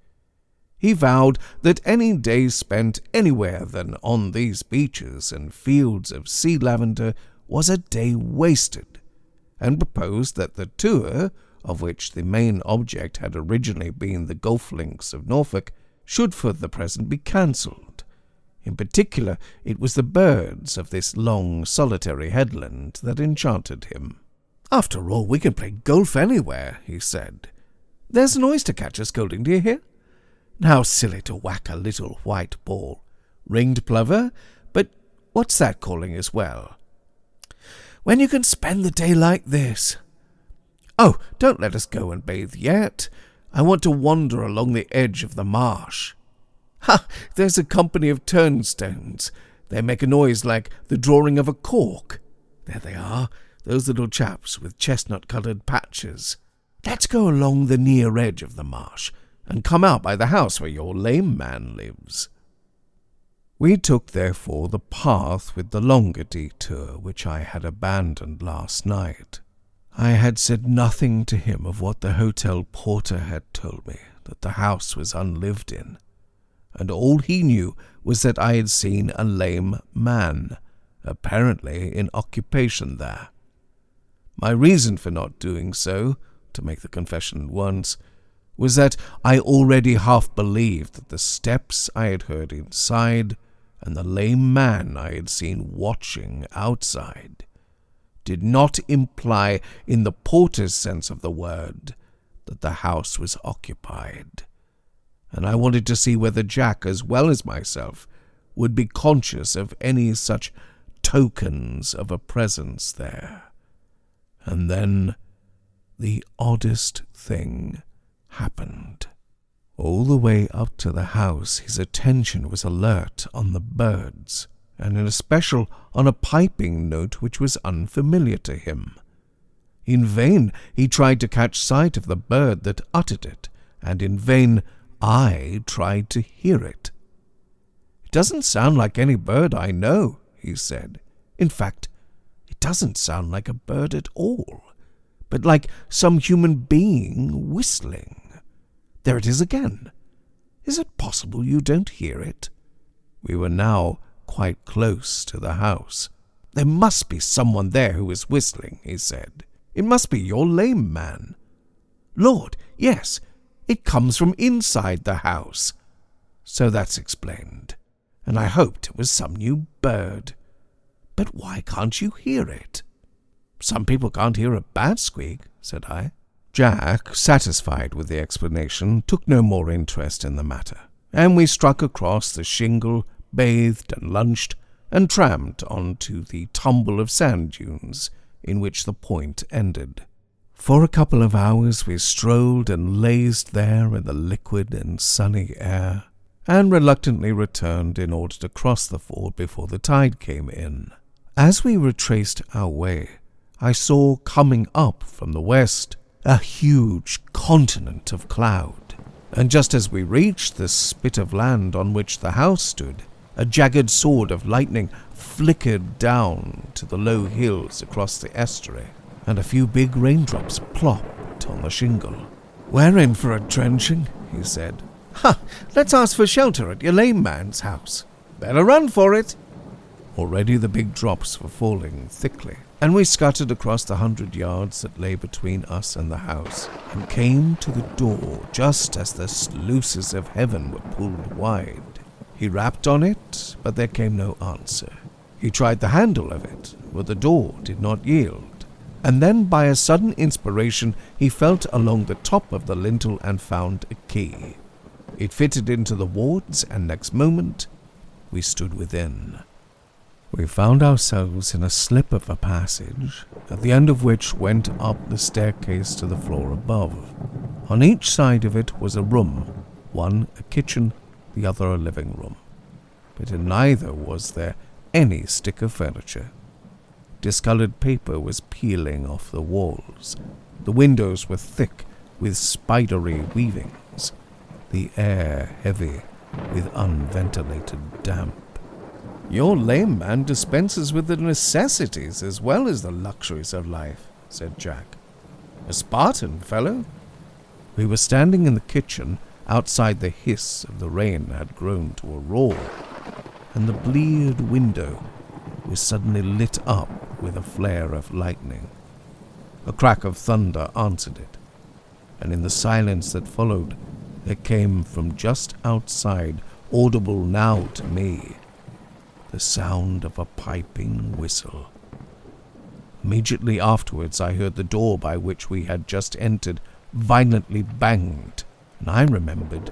He vowed that any day spent anywhere than on these beaches and fields of sea lavender was a day wasted, and proposed that the tour, of which the main object had originally been the golf links of Norfolk, should for the present be cancelled. In particular, it was the birds of this long solitary headland that enchanted him. "After all, we can play golf anywhere," he said. "There's an oyster catcher scolding, do you hear? How silly to whack a little white ball. Ringed plover, but what's that calling as well? When you can spend the day like this. Oh, don't let us go and bathe yet. I want to wander along the edge of the marsh. Ha! There's a company of turnstones. They make a noise like the drawing of a cork. There they are, those little chaps with chestnut-coloured patches. Let's go along the near edge of the marsh and come out by the house where your lame man lives." We took, therefore, the path with the longer detour which I had abandoned last night. I had said nothing to him of what the hotel porter had told me, that the house was unlived in, and all he knew was that I had seen a lame man, apparently in occupation there. My reason for not doing so, to make the confession at once, was that I already half believed that the steps I had heard inside and the lame man I had seen watching outside did not imply, in the porter's sense of the word, that the house was occupied, and I wanted to see whether Jack, as well as myself, would be conscious of any such tokens of a presence there. And then the oddest thing happened. All the way up to the house his attention was alert on the birds, and in especial on a piping note which was unfamiliar to him. In vain he tried to catch sight of the bird that uttered it, and in vain I tried to hear it. "It doesn't sound like any bird I know," he said. "In fact, it doesn't sound like a bird at all, but like some human being whistling. There it is again. Is it possible you don't hear it?" We were now quite close to the house. "There must be someone there who is whistling," he said. "It must be your lame man. Lord, yes, it comes from inside the house. So that's explained. And I hoped it was some new bird. But why can't you hear it?" "Some people can't hear a bat squeak," said I. Jack, satisfied with the explanation, took no more interest in the matter, and we struck across the shingle, bathed and lunched, and tramped on to the tumble of sand dunes in which the point ended. For a couple of hours we strolled and lazed there in the liquid and sunny air, and reluctantly returned in order to cross the ford before the tide came in. As we retraced our way, I saw coming up from the west a huge continent of cloud, and just as we reached the spit of land on which the house stood, a jagged sword of lightning flickered down to the low hills across the estuary, and a few big raindrops plopped on the shingle. "We're in for a drenching," he said. "Ha! Let's ask for shelter at your lame man's house. Better run for it." Already the big drops were falling thickly, and we scuttered across the 100 yards that lay between us and the house, and came to the door just as the sluices of heaven were pulled wide. He rapped on it, but there came no answer. He tried the handle of it, but the door did not yield, and then by a sudden inspiration he felt along the top of the lintel and found a key. It fitted into the wards, and next moment we stood within. We found ourselves in a slip of a passage, at the end of which went up the staircase to the floor above. On each side of it was a room, one a kitchen, the other a living room, but in neither was there any stick of furniture. Discolored paper was peeling off the walls. The windows were thick with spidery weavings, the air heavy with unventilated damp. "Your lame man dispenses with the necessities as well as the luxuries of life," said Jack. "A Spartan fellow." We were standing in the kitchen. Outside, the hiss of the rain had grown to a roar, and the bleared window was suddenly lit up with a flare of lightning. A crack of thunder answered it, and in the silence that followed, there came from just outside, audible now to me, the sound of a piping whistle. Immediately afterwards I heard the door by which we had just entered violently banged, and I remembered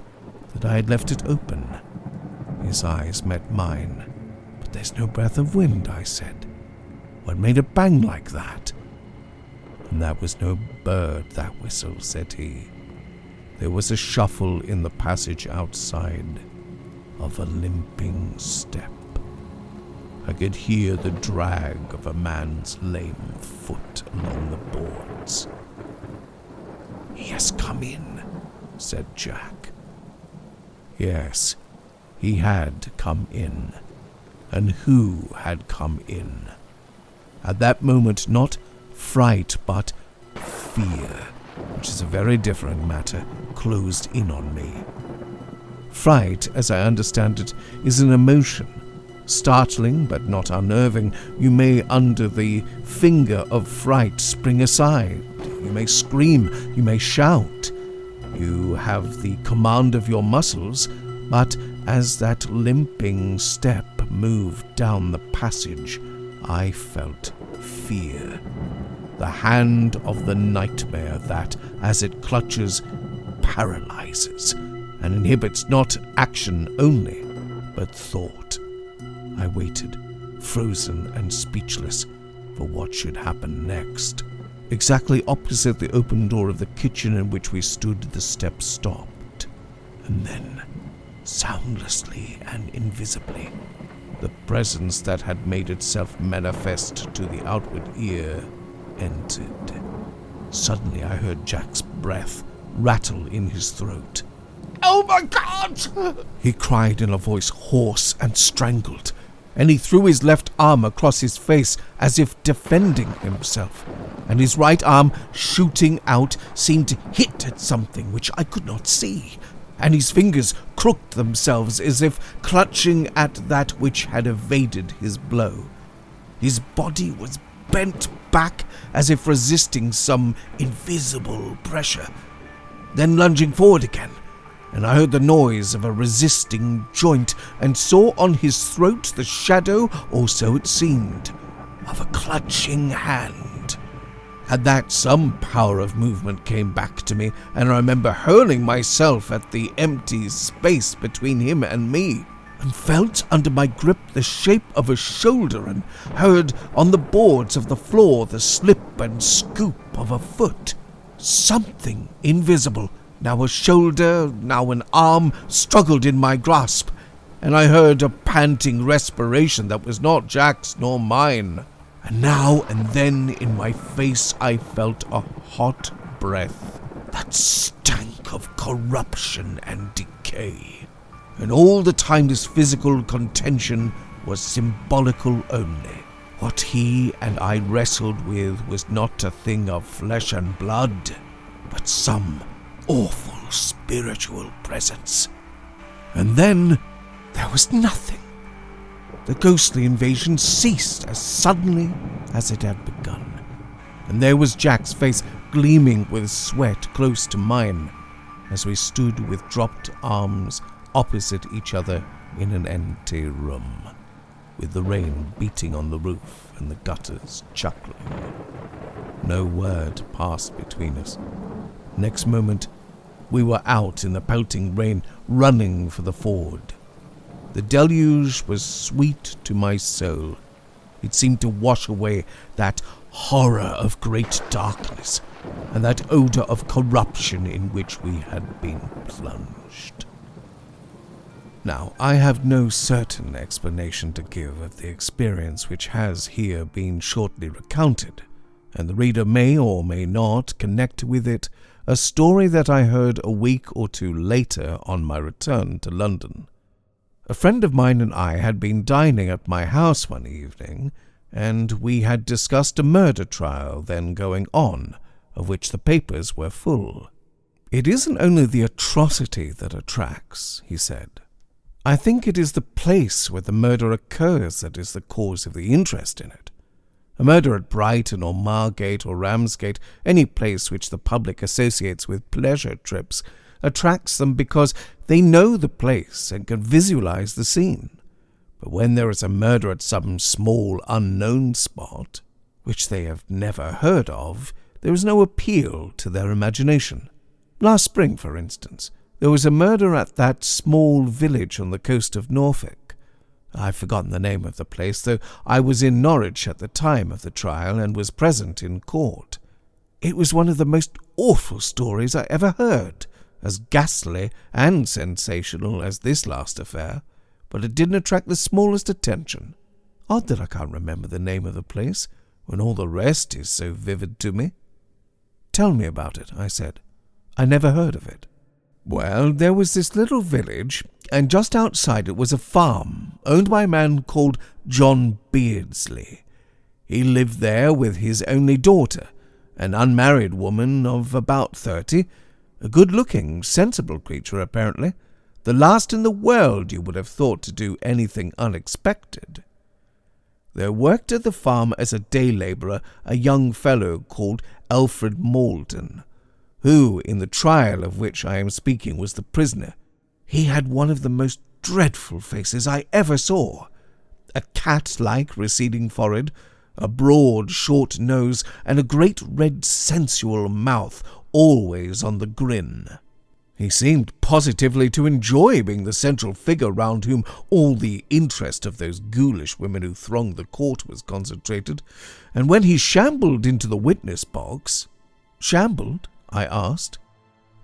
that I had left it open. His eyes met mine. "But there's no breath of wind," I said. "What made it bang like that?" "And that was no bird that whistle," said he. "There was a shuffle in the passage outside of a limping step. I could hear the drag of a man's lame foot along the boards." "He has come in," said Jack. Yes, he had come in. And who had come in? At that moment, not fright, but fear, which is a very different matter, closed in on me. Fright, as I understand it, is an emotion. Startling, but not unnerving, you may, under the finger of fright, spring aside. You may scream, you may shout. You have the command of your muscles, but as that limping step moved down the passage, I felt fear. The hand of the nightmare that, as it clutches, paralyzes and inhibits not action only, but thought. I waited, frozen and speechless, for what should happen next. Exactly opposite the open door of the kitchen in which we stood, the step stopped, and then, soundlessly and invisibly, the presence that had made itself manifest to the outward ear entered. Suddenly I heard Jack's breath rattle in his throat. "Oh my God!" he cried in a voice hoarse and strangled, and he threw his left arm across his face as if defending himself, and his right arm, shooting out, seemed to hit at something which I could not see, and his fingers crooked themselves as if clutching at that which had evaded his blow. His body was bent back as if resisting some invisible pressure, then lunging forward again, and I heard the noise of a resisting joint and saw on his throat the shadow, or so it seemed, of a clutching hand. At that, some power of movement came back to me, and I remember hurling myself at the empty space between him and me, and felt under my grip the shape of a shoulder, and heard on the boards of the floor the slip and scoop of a foot. Something invisible, now a shoulder, now an arm, struggled in my grasp, and I heard a panting respiration that was not Jack's nor mine. And now and then in my face I felt a hot breath that stank of corruption and decay. And all the time this physical contention was symbolical only. What he and I wrestled with was not a thing of flesh and blood, but some awful spiritual presence. And then there was nothing. The ghostly invasion ceased as suddenly as it had begun, and there was Jack's face gleaming with sweat close to mine, as we stood with dropped arms opposite each other in an empty room, with the rain beating on the roof and the gutters chuckling. No word passed between us. Next moment, we were out in the pelting rain, running for the ford. The deluge was sweet to my soul. It seemed to wash away that horror of great darkness and that odor of corruption in which we had been plunged. Now, I have no certain explanation to give of the experience which has here been shortly recounted, and the reader may or may not connect with it a story that I heard a week or two later on my return to London. A friend of mine and I had been dining at my house one evening, and we had discussed a murder trial then going on, of which the papers were full. "It isn't only the atrocity that attracts," he said. "I think it is the place where the murder occurs that is the cause of the interest in it. A murder at Brighton or Margate or Ramsgate, any place which the public associates with pleasure trips, attracts them because they know the place and can visualize the scene. But when there is a murder at some small unknown spot, which they have never heard of, there is no appeal to their imagination. Last spring, for instance, there was a murder at that small village on the coast of Norfolk. I've forgotten the name of the place, though I was in Norwich at the time of the trial and was present in court. It was one of the most awful stories I ever heard, as ghastly and sensational as this last affair, but it didn't attract the smallest attention. Odd that I can't remember the name of the place, when all the rest is so vivid to me. Tell me about it, I said. I never heard of it. Well, there was this little village, and just outside it was a farm owned by a man called John Beardsley. He lived there with his only daughter, an unmarried woman of about 30, a good-looking, sensible creature apparently, the last in the world you would have thought to do anything unexpected. There worked at the farm as a day labourer a young fellow called Alfred Malden, who, in the trial of which I am speaking, was the prisoner. He had one of the most dreadful faces I ever saw, a cat-like receding forehead, a broad, short nose, and a great red sensual mouth, always on the grin. He seemed positively to enjoy being the central figure round whom all the interest of those ghoulish women who thronged the court was concentrated, and when he shambled into the witness box— Shambled? I asked.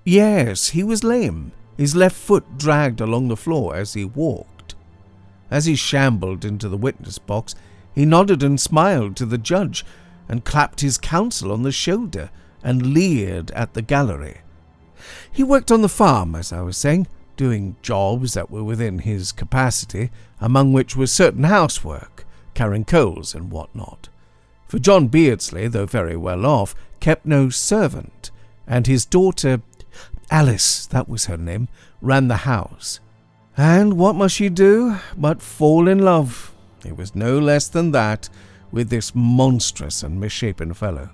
Yes, he was lame. His left foot dragged along the floor as he walked. As he shambled into the witness box, he nodded and smiled to the judge, and clapped his counsel on the shoulder, and leered at the gallery. He worked on the farm, as I was saying, doing jobs that were within his capacity, among which was certain housework, carrying coals and what not. For John Beardsley, though very well off, kept no servant, and his daughter, Alice, that was her name, ran the house. And what must she do but fall in love? It was no less than that with this monstrous and misshapen fellow.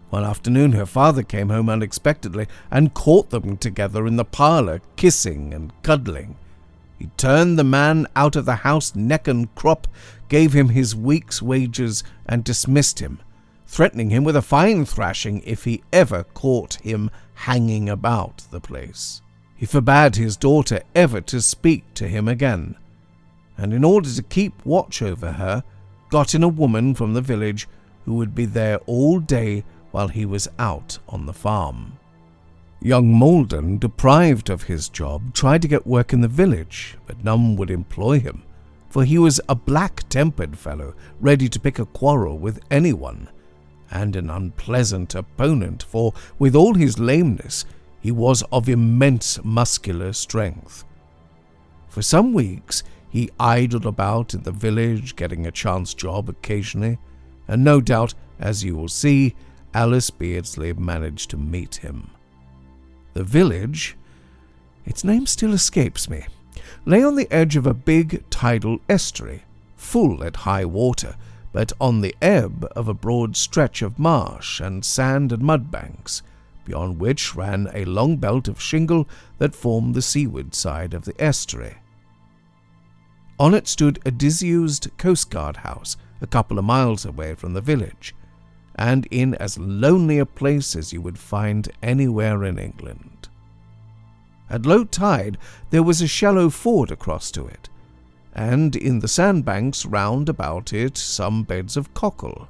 One afternoon her father came home unexpectedly and caught them together in the parlour, kissing and cuddling. He turned the man out of the house neck and crop, gave him his week's wages, and dismissed him, threatening him with a fine thrashing if he ever caught him hanging about the place. He forbade his daughter ever to speak to him again, and in order to keep watch over her, got in a woman from the village who would be there all day while he was out on the farm. Young Malden, deprived of his job, tried to get work in the village, but none would employ him, for he was a black-tempered fellow, ready to pick a quarrel with anyone, and an unpleasant opponent, for, with all his lameness, he was of immense muscular strength. For some weeks he idled about in the village, getting a chance job occasionally, and no doubt, as you will see, Alice Beardsley managed to meet him. The village, its name still escapes me, lay on the edge of a big tidal estuary, full at high water, but on the ebb of a broad stretch of marsh and sand and mud banks, beyond which ran a long belt of shingle that formed the seaward side of the estuary. On it stood a disused coastguard house a couple of miles away from the village, and in as lonely a place as you would find anywhere in England. At low tide there was a shallow ford across to it, and in the sandbanks round about it some beds of cockle.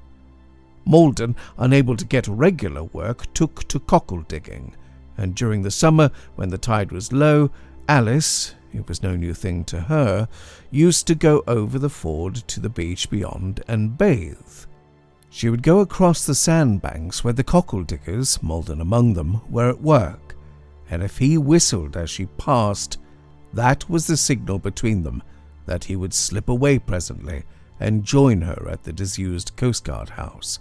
Malden, unable to get regular work, took to cockle digging, and during the summer, when the tide was low, Alice, it was no new thing to her, used to go over the ford to the beach beyond and bathe. She would go across the sandbanks where the cockle diggers, Malden among them, were at work, and if he whistled as she passed, that was the signal between them that he would slip away presently and join her at the disused coastguard house.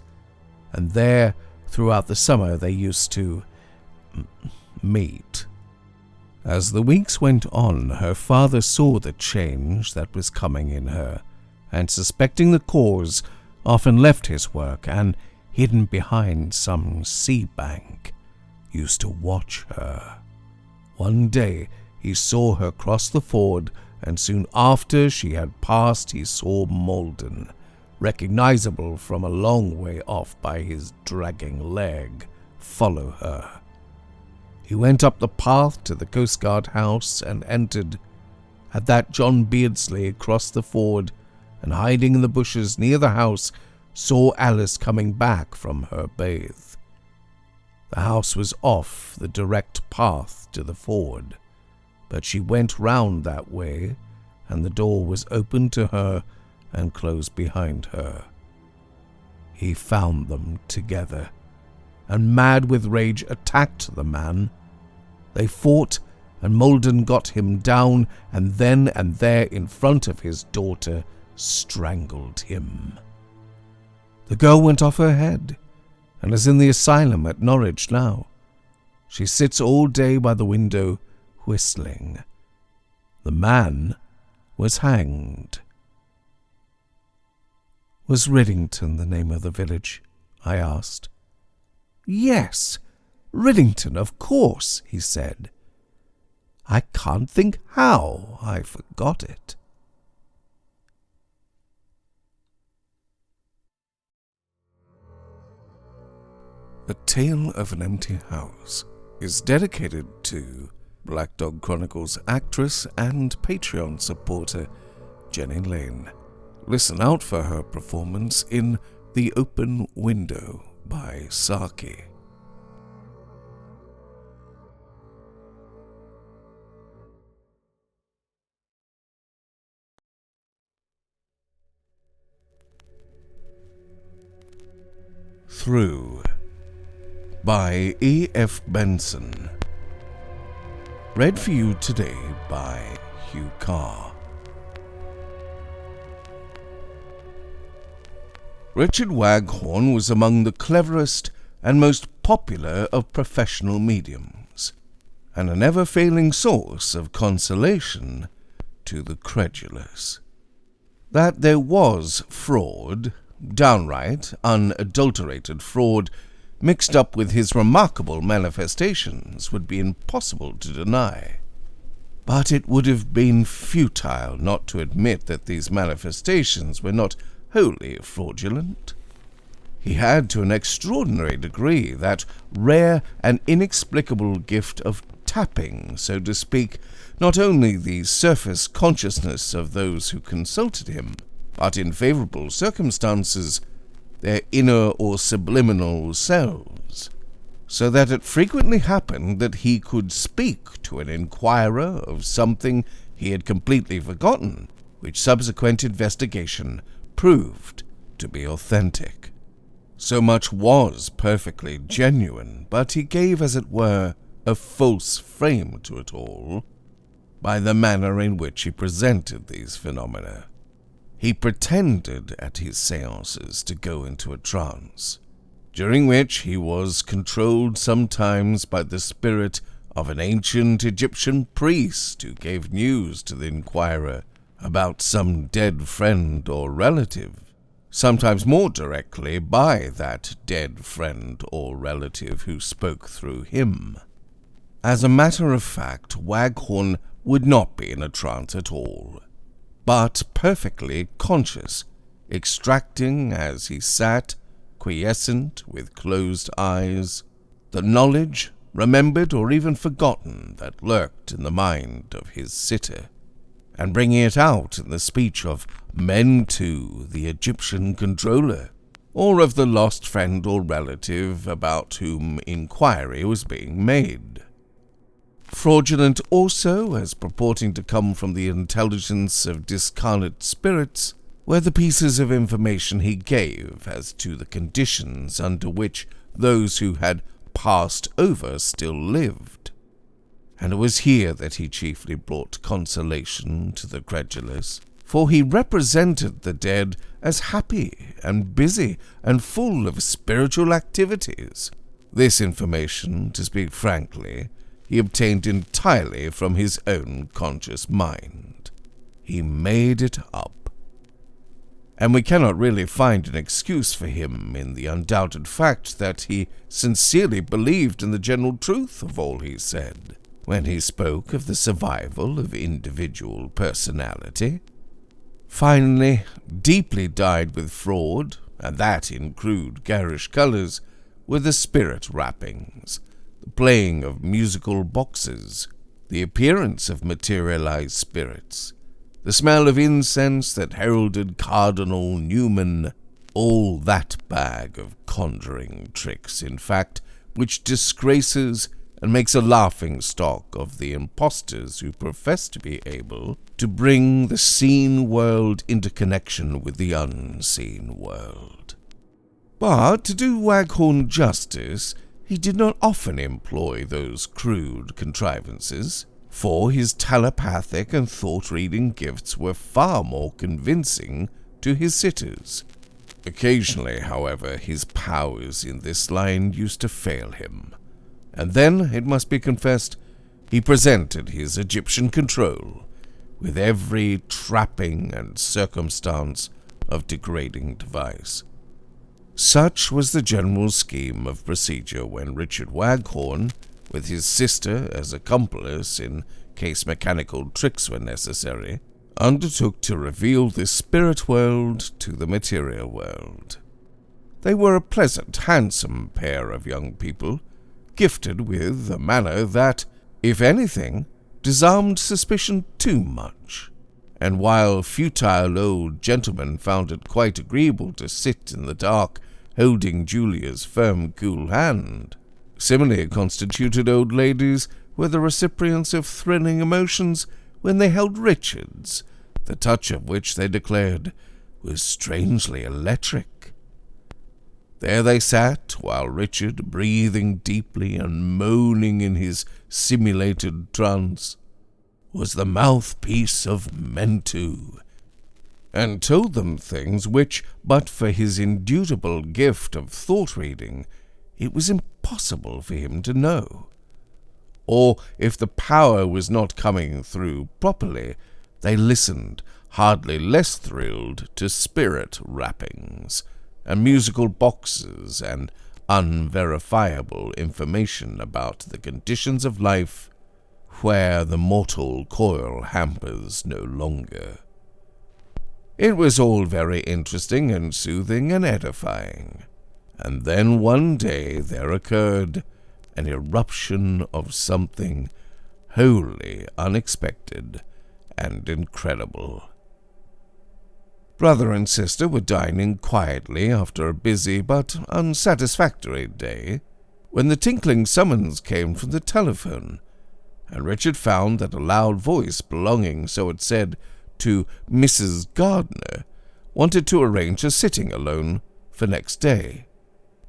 And there, throughout the summer, they used to meet. As the weeks went on, her father saw the change that was coming in her, and suspecting the cause, often left his work and, hidden behind some sea bank, used to watch her. One day he saw her cross the ford, and soon after she had passed he saw Malden, recognizable from a long way off by his dragging leg, follow her. He went up the path to the Coast Guard house and entered. At that, John Beardsley crossed the ford and, hiding in the bushes near the house, saw Alice coming back from her bathe. The house was off the direct path to the ford, but she went round that way, and the door was opened to her and closed behind her. He found them together, and mad with rage attacked the man. They fought, and Molden got him down, and then and there in front of his daughter strangled him. The girl went off her head, and is in the asylum at Norwich now. She sits all day by the window, whistling. The man was hanged. Was Riddington the name of the village? I asked. Yes, Riddington, of course, he said. I can't think how I forgot it. A Tale of an Empty House is dedicated to Black Dog Chronicles actress and Patreon supporter Jenny Lane. Listen out for her performance in The Open Window by Saki. Through by E.F. Benson. Read for you today by Hugh Carr. Richard Waghorn was among the cleverest and most popular of professional mediums, and a never-failing source of consolation to the credulous. That there was fraud, downright, unadulterated fraud, mixed up with his remarkable manifestations would be impossible to deny. But it would have been futile not to admit that these manifestations were not wholly fraudulent. He had, to an extraordinary degree, that rare and inexplicable gift of tapping, so to speak, not only the surface consciousness of those who consulted him, but in favorable circumstances their inner or subliminal selves, so that it frequently happened that he could speak to an inquirer of something he had completely forgotten, which subsequent investigation proved to be authentic. So much was perfectly genuine, but he gave, as it were, a false frame to it all, by the manner in which he presented these phenomena. He pretended at his seances to go into a trance, during which he was controlled sometimes by the spirit of an ancient Egyptian priest who gave news to the inquirer about some dead friend or relative, sometimes more directly by that dead friend or relative who spoke through him. As a matter of fact, Waghorn would not be in a trance at all, but perfectly conscious, extracting as he sat, quiescent, with closed eyes, the knowledge, remembered or even forgotten, that lurked in the mind of his sitter, and bringing it out in the speech of Mentu, the Egyptian controller, or of the lost friend or relative about whom inquiry was being made. Fraudulent also, as purporting to come from the intelligence of discarnate spirits, were the pieces of information he gave as to the conditions under which those who had passed over still lived. And it was here that he chiefly brought consolation to the credulous, for he represented the dead as happy and busy and full of spiritual activities. This information, to speak frankly, he obtained entirely from his own conscious mind. He made it up. And we cannot really find an excuse for him in the undoubted fact that he sincerely believed in the general truth of all he said, when he spoke of the survival of individual personality. Finally, deeply dyed with fraud, and that in crude, garish colors, were the spirit wrappings, the playing of musical boxes, the appearance of materialized spirits, the smell of incense that heralded Cardinal Newman, all that bag of conjuring tricks, in fact, which disgraces and makes a laughing-stock of the impostors who profess to be able to bring the seen world into connection with the unseen world. But, to do Waghorn justice, he did not often employ those crude contrivances, for his telepathic and thought-reading gifts were far more convincing to his sitters. Occasionally, however, his powers in this line used to fail him, and then, it must be confessed, he presented his Egyptian control with every trapping and circumstance of degrading device. Such was the general scheme of procedure when Richard Waghorn, with his sister as accomplice in case mechanical tricks were necessary, undertook to reveal the spirit world to the material world. They were a pleasant, handsome pair of young people, gifted with a manner that, if anything, disarmed suspicion too much, and while futile old gentlemen found it quite agreeable to sit in the dark holding Julia's firm, cool hand, similarly constituted old ladies were the recipients of thrilling emotions when they held Richard's, the touch of which they declared was strangely electric. There they sat, while Richard, breathing deeply and moaning in his simulated trance, was the mouthpiece of Mentu, and told them things which, but for his indubitable gift of thought-reading, it was impossible for him to know. Or, if the power was not coming through properly, they listened, hardly less thrilled, to spirit rappings, and musical boxes, and unverifiable information about the conditions of life where the mortal coil hampers no longer. It was all very interesting and soothing and edifying, and then one day there occurred an eruption of something wholly unexpected and incredible. Brother and sister were dining quietly after a busy but unsatisfactory day, when the tinkling summons came from the telephone, and Richard found that a loud voice belonging, so it said, to Mrs. Gardner wanted to arrange a sitting alone for next day.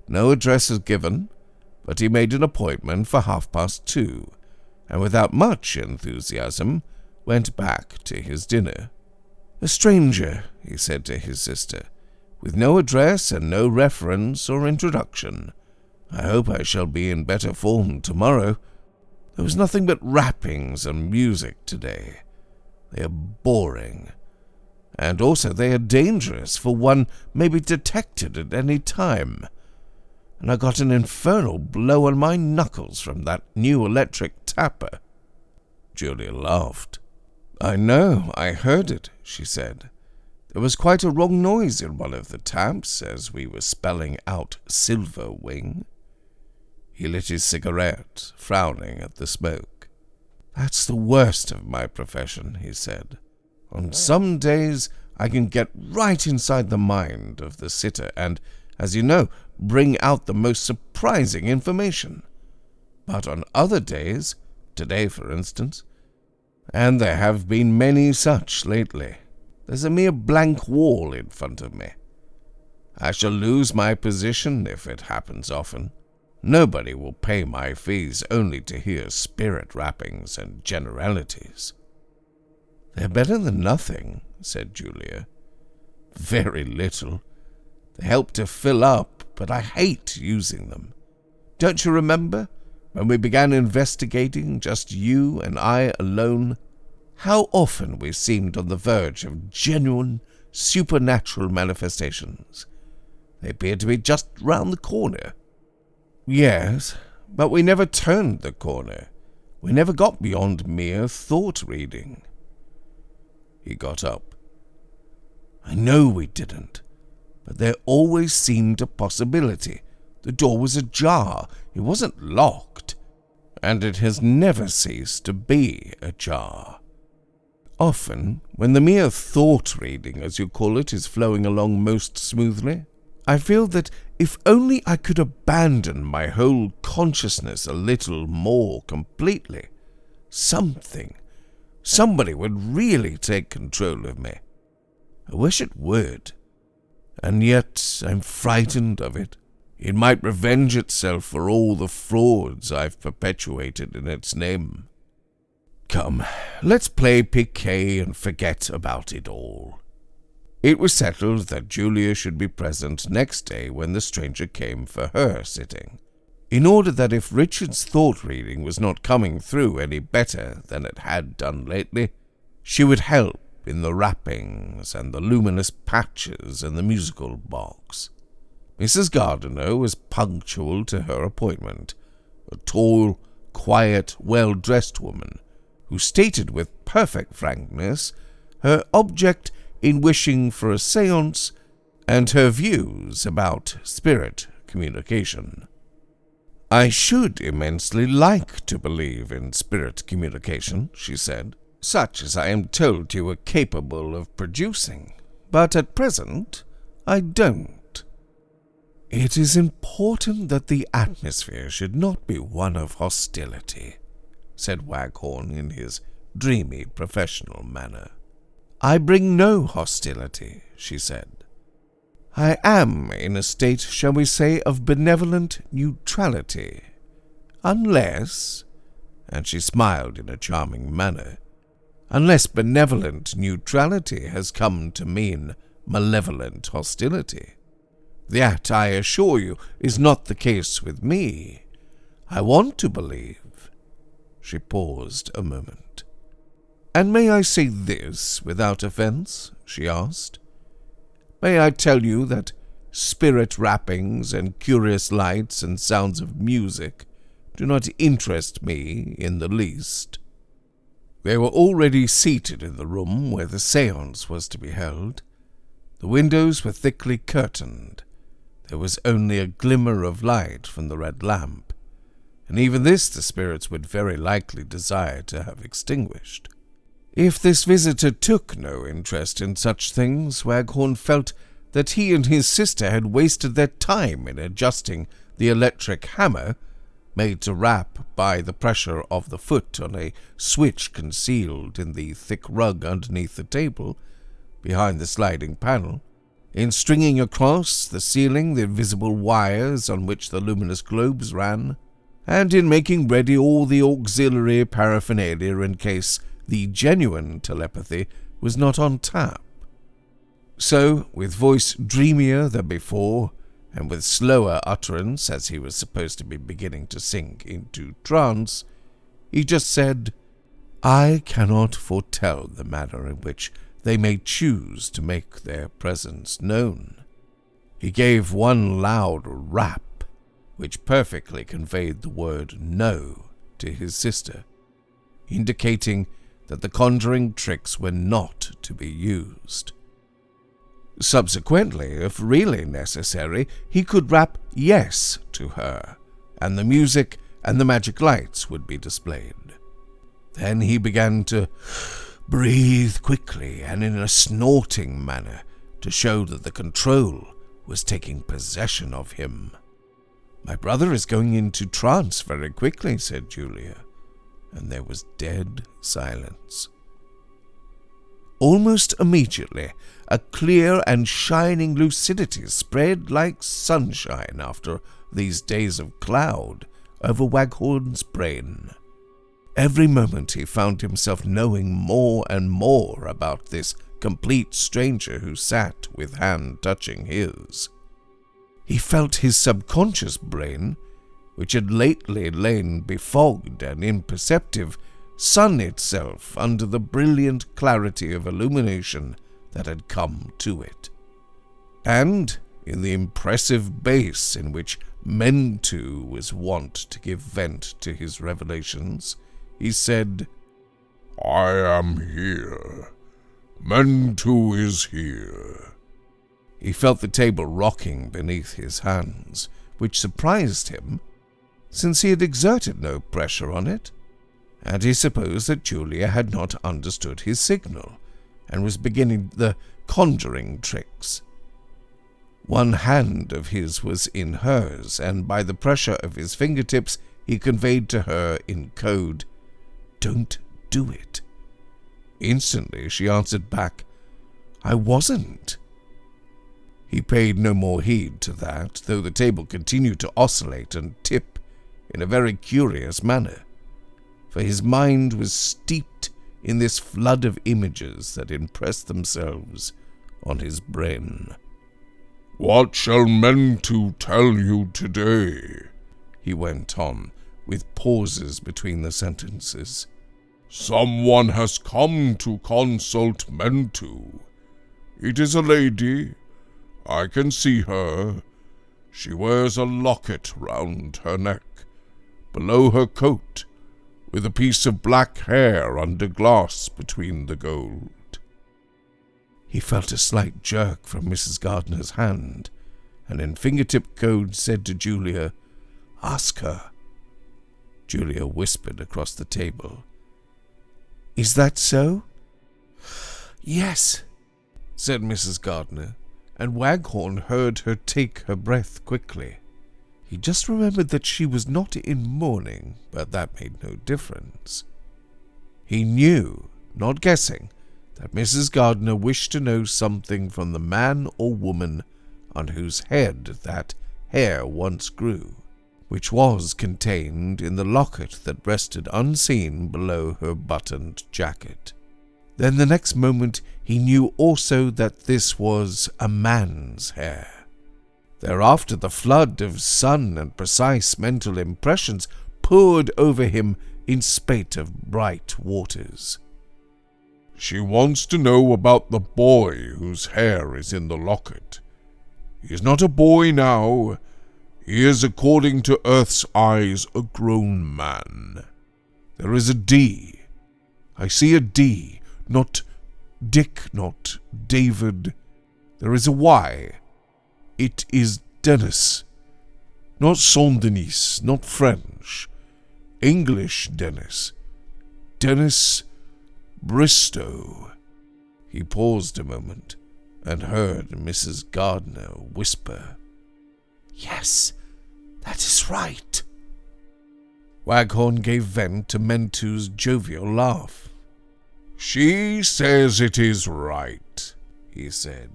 No address is given, but he made an appointment for 2:30, and without much enthusiasm went back to his dinner. "A stranger," he said to his sister, "with no address and no reference or introduction. I hope I shall be in better form tomorrow. There was nothing but rappings and music today. They are boring, and also they are dangerous, for one may be detected at any time. And I got an infernal blow on my knuckles from that new electric tapper." Julia laughed. "I know, I heard it," she said. "There was quite a wrong noise in one of the taps as we were spelling out Silver Wing." He lit his cigarette, frowning at the smoke. "That's the worst of my profession," he said. "On some days I can get right inside the mind of the sitter and, as you know, bring out the most surprising information. But on other days, today for instance, and there have been many such lately, there's a mere blank wall in front of me. I shall lose my position if it happens often. Nobody will pay my fees only to hear spirit rappings and generalities." "They're better than nothing," said Julia. "Very little. They help to fill up, but I hate using them. Don't you remember, when we began investigating, just you and I alone, how often we seemed on the verge of genuine supernatural manifestations? They appeared to be just round the corner." "Yes, but we never turned the corner. We never got beyond mere thought-reading." He got up. I know we didn't, but there always seemed a possibility. The door was ajar, it wasn't locked, and it has never ceased to be ajar. Often, when the mere thought-reading, as you call it, is flowing along most smoothly, I feel that if only I could abandon my whole consciousness a little more completely, somebody would really take control of me. I wish it would, and yet I'm frightened of it. It might revenge itself for all the frauds I've perpetuated in its name. Come, let's play piquet and forget about it all. It was settled that Julia should be present next day when the stranger came for her sitting, in order that if Richard's thought-reading was not coming through any better than it had done lately, she would help in the wrappings and the luminous patches and the musical box. Mrs. Gardiner was punctual to her appointment, a tall, quiet, well-dressed woman, who stated with perfect frankness her object in wishing for a séance and her views about spirit communication. I should immensely like to believe in spirit communication, she said, such as I am told you are capable of producing, but at present I don't. It is important that the atmosphere should not be one of hostility, said Waghorn in his dreamy professional manner. I bring no hostility, she said. I am in a state, shall we say, of benevolent neutrality, unless, and she smiled in a charming manner, unless benevolent neutrality has come to mean malevolent hostility. That, I assure you, is not the case with me. I want to believe. She paused a moment. And may I say this without offence? She asked. May I tell you that spirit rappings and curious lights and sounds of music do not interest me in the least? They were already seated in the room where the séance was to be held. The windows were thickly curtained. There was only a glimmer of light from the red lamp, and even this the spirits would very likely desire to have extinguished. If this visitor took no interest in such things, Waghorn felt that he and his sister had wasted their time in adjusting the electric hammer, made to rap by the pressure of the foot on a switch concealed in the thick rug underneath the table, behind the sliding panel, in stringing across the ceiling the invisible wires on which the luminous globes ran, and in making ready all the auxiliary paraphernalia in case the genuine telepathy was not on tap. So, with voice dreamier than before, and with slower utterance as he was supposed to be beginning to sink into trance, he just said, I cannot foretell the manner in which they may choose to make their presence known. He gave one loud rap, which perfectly conveyed the word no to his sister, indicating that the conjuring tricks were not to be used. Subsequently, if really necessary, he could rap yes to her, and the music and the magic lights would be displayed. Then he began to breathe quickly and in a snorting manner to show that the control was taking possession of him. My brother is going into trance very quickly, said Julia, and there was dead silence. Almost immediately, a clear and shining lucidity spread like sunshine after these days of cloud over Waghorn's brain. Every moment he found himself knowing more and more about this complete stranger who sat with hand touching his. He felt his subconscious brain, which had lately lain befogged and imperceptive, sun itself under the brilliant clarity of illumination that had come to it. And, in the impressive bass in which Mentu was wont to give vent to his revelations, he said, I am here. Mentu is here. He felt the table rocking beneath his hands, which surprised him, since he had exerted no pressure on it, and he supposed that Julia had not understood his signal, and was beginning the conjuring tricks. One hand of his was in hers, and by the pressure of his fingertips he conveyed to her in code, "Don't do it." Instantly she answered back, "I wasn't." He paid no more heed to that, though the table continued to oscillate and tip in a very curious manner, for his mind was steeped in this flood of images that impressed themselves on his brain. "What shall Mentu tell you today?" he went on, with pauses between the sentences. "Someone has come to consult Mentu. It is a lady. I can see her. She wears a locket round her neck, below her coat, with a piece of black hair under glass between the gold." He felt a slight jerk from Mrs. Gardner's hand, and in fingertip code said to Julia, "Ask her." Julia whispered across the table, "Is that so?" "Yes," said Mrs. Gardner, and Waghorn heard her take her breath quickly. He just remembered that she was not in mourning, but that made no difference. He knew, not guessing, that Mrs. Gardner wished to know something from the man or woman on whose head that hair once grew, which was contained in the locket that rested unseen below her buttoned jacket. Then the next moment he knew also that this was a man's hair. Thereafter the flood of sun and precise mental impressions poured over him in spate of bright waters. "She wants to know about the boy whose hair is in the locket. He is not a boy now. He is, according to Earth's eyes, a grown man. There is a D. I see a D, not Dick, not David. There is a Y. It is Dennis. Not Saint-Denis, not French. English Dennis. Dennis Bristow." He paused a moment, and heard Mrs. Gardner whisper, "Yes, that is right." Waghorn gave vent to Mentu's jovial laugh. "She says it is right," he said.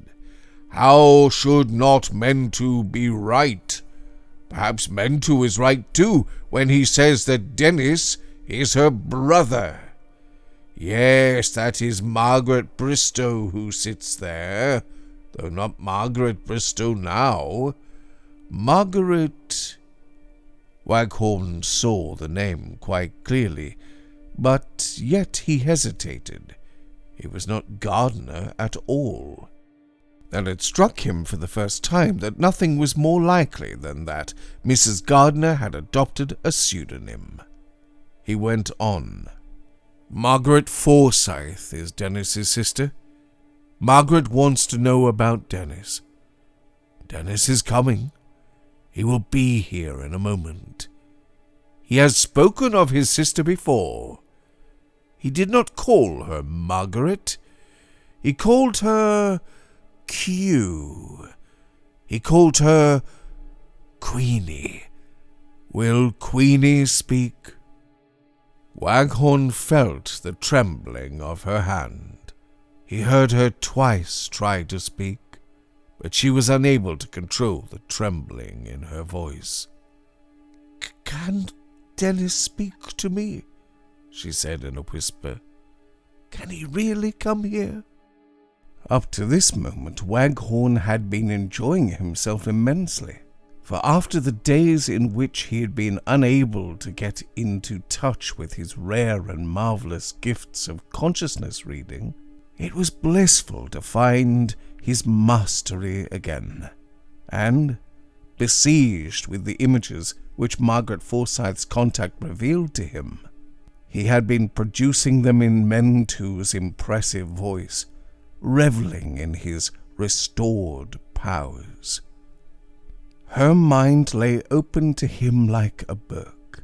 "How should not Mentu be right? Perhaps Mentu is right too when he says that Dennis is her brother. Yes, that is Margaret Bristow who sits there, though not Margaret Bristow now. Margaret—" Waghorn saw the name quite clearly, but yet he hesitated. It was not Gardner at all. And it struck him for the first time that nothing was more likely than that Mrs. Gardner had adopted a pseudonym. He went on. "Margaret Forsyth is Dennis's sister. Margaret wants to know about Dennis. Dennis is coming. He will be here in a moment. He has spoken of his sister before. He did not call her Margaret. He called her Q. He called her Queenie. Will Queenie speak?" Waghorn felt the trembling of her hand. He heard her twice try to speak, but she was unable to control the trembling in her voice. "Can Dennis speak to me?" she said in a whisper. "Can he really come here?" Up to this moment, Waghorn had been enjoying himself immensely, for after the days in which he had been unable to get into touch with his rare and marvelous gifts of consciousness reading, it was blissful to find his mastery again, and, besieged with the images which Margaret Forsyth's contact revealed to him, he had been producing them in Mentu's impressive voice, reveling in his restored powers. Her mind lay open to him like a book.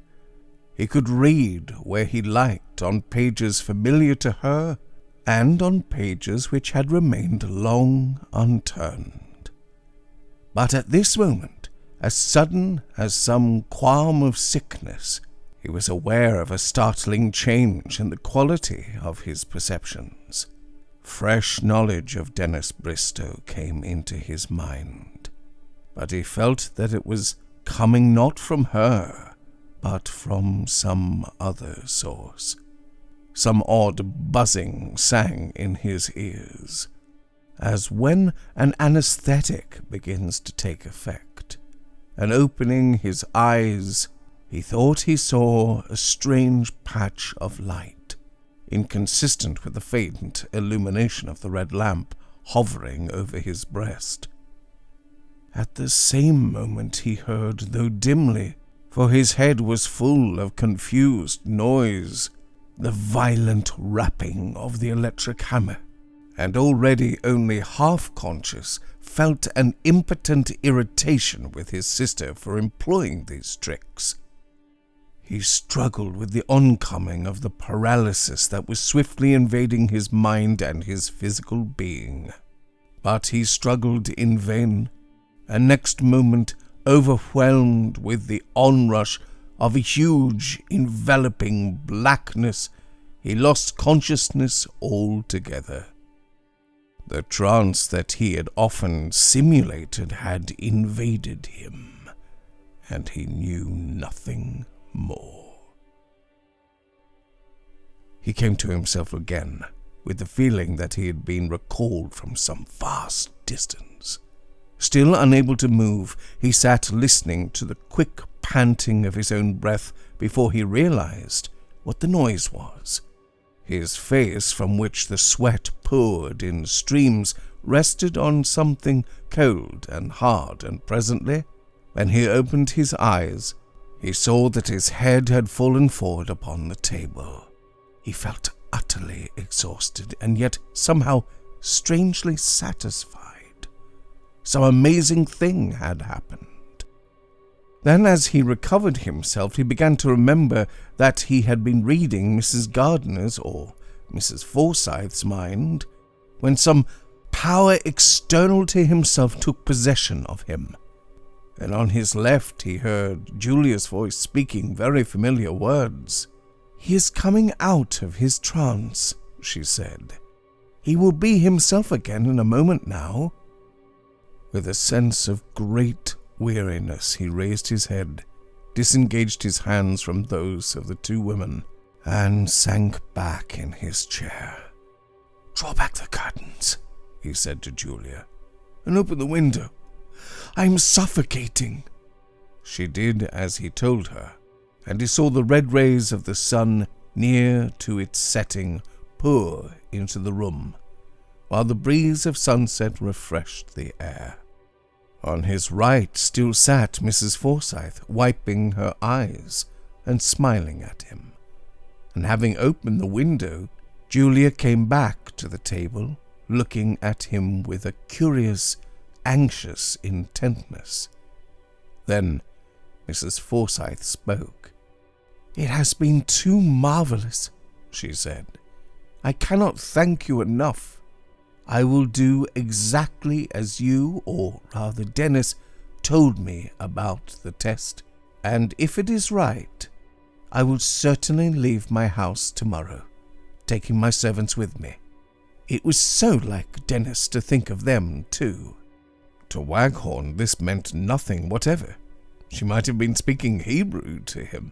He could read where he liked, on pages familiar to her, and on pages which had remained long unturned. But at this moment, as sudden as some qualm of sickness, he was aware of a startling change in the quality of his perceptions. Fresh knowledge of Dennis Bristow came into his mind, but he felt that it was coming not from her, but from some other source. Some odd buzzing sang in his ears, as when an anesthetic begins to take effect, and opening his eyes, he thought he saw a strange patch of light, inconsistent with the faint illumination of the red lamp hovering over his breast. At the same moment he heard, though dimly, for his head was full of confused noise, the violent rapping of the electric hammer, and already only half-conscious, felt an impotent irritation with his sister for employing these tricks. He struggled with the oncoming of the paralysis that was swiftly invading his mind and his physical being. But he struggled in vain, and next moment, overwhelmed with the onrush of a huge, enveloping blackness, he lost consciousness altogether. The trance that he had often simulated had invaded him, and he knew nothing more. He came to himself again, with the feeling that he had been recalled from some vast distance. Still unable to move, he sat listening to the quick panting of his own breath before he realized what the noise was. His face, from which the sweat poured in streams, rested on something cold and hard, and presently, when he opened his eyes, he saw that his head had fallen forward upon the table. He felt utterly exhausted, and yet somehow strangely satisfied. Some amazing thing had happened. Then, as he recovered himself, he began to remember that he had been reading Mrs. Gardner's or Mrs. Forsyth's mind, when some power external to himself took possession of him. And on his left he heard Julia's voice speaking very familiar words. "He is coming out of his trance," she said. "He will be himself again in a moment now." With a sense of great weariness, he raised his head, disengaged his hands from those of the two women, and sank back in his chair. "Draw back the curtains," he said to Julia, "and open the window. I am suffocating." She did as he told her, and he saw the red rays of the sun near to its setting pour into the room, while the breeze of sunset refreshed the air. On his right still sat Mrs. Forsyth, wiping her eyes and smiling at him. And having opened the window, Julia came back to the table, looking at him with a curious, anxious intentness. Then Mrs. Forsyth spoke. "It has been too marvelous," she said. "I cannot thank you enough. I will do exactly as you, or rather Dennis, told me about the test, and if it is right, I will certainly leave my house tomorrow, taking my servants with me." It was so like Dennis to think of them, too. To Waghorn this meant nothing whatever. She might have been speaking Hebrew to him.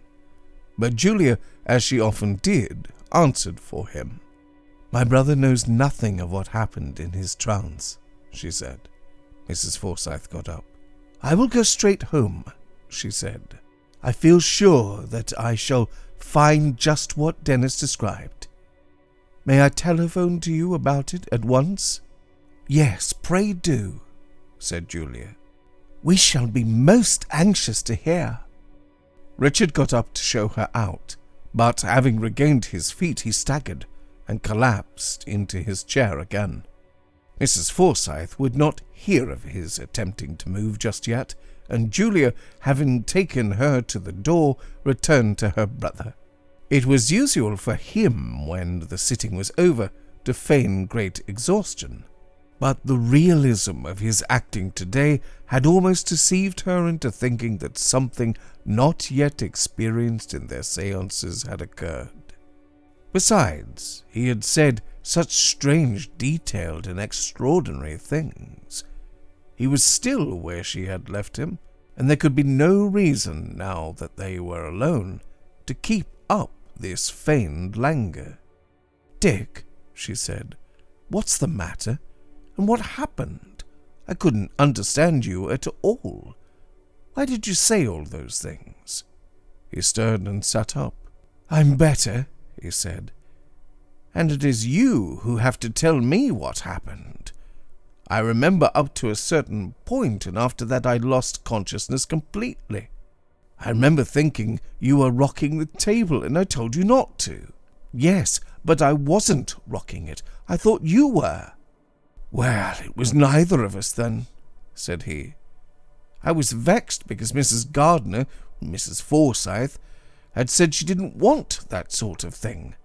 But Julia, as she often did, answered for him. "My brother knows nothing of what happened in his trance," she said. Mrs. Forsyth got up. "I will go straight home," she said. "I feel sure that I shall find just what Dennis described. May I telephone to you about it at once?" "Yes, pray do," said Julia. "We shall be most anxious to hear." Richard got up to show her out, but having regained his feet, he staggered and collapsed into his chair again. Mrs. Forsyth would not hear of his attempting to move just yet, and Julia, having taken her to the door, returned to her brother. It was usual for him, when the sitting was over, to feign great exhaustion, but the realism of his acting today had almost deceived her into thinking that something not yet experienced in their seances had occurred. Besides, he had said such strange, detailed, and extraordinary things. He was still where she had left him, and there could be no reason, now that they were alone, to keep up this feigned languor. "Dick," she said, "what's the matter? And what happened? I couldn't understand you at all. Why did you say all those things?" He stirred and sat up. "I'm better," he said. "And it is you who have to tell me what happened. I remember up to a certain point, and after that I lost consciousness completely. I remember thinking you were rocking the table, and I told you not to. Yes, but I wasn't rocking it. I thought you were." "Well, it was neither of us then," said he. "I was vexed because Mrs. Gardner, Mrs. Forsyth, had said she didn't want that sort of thing,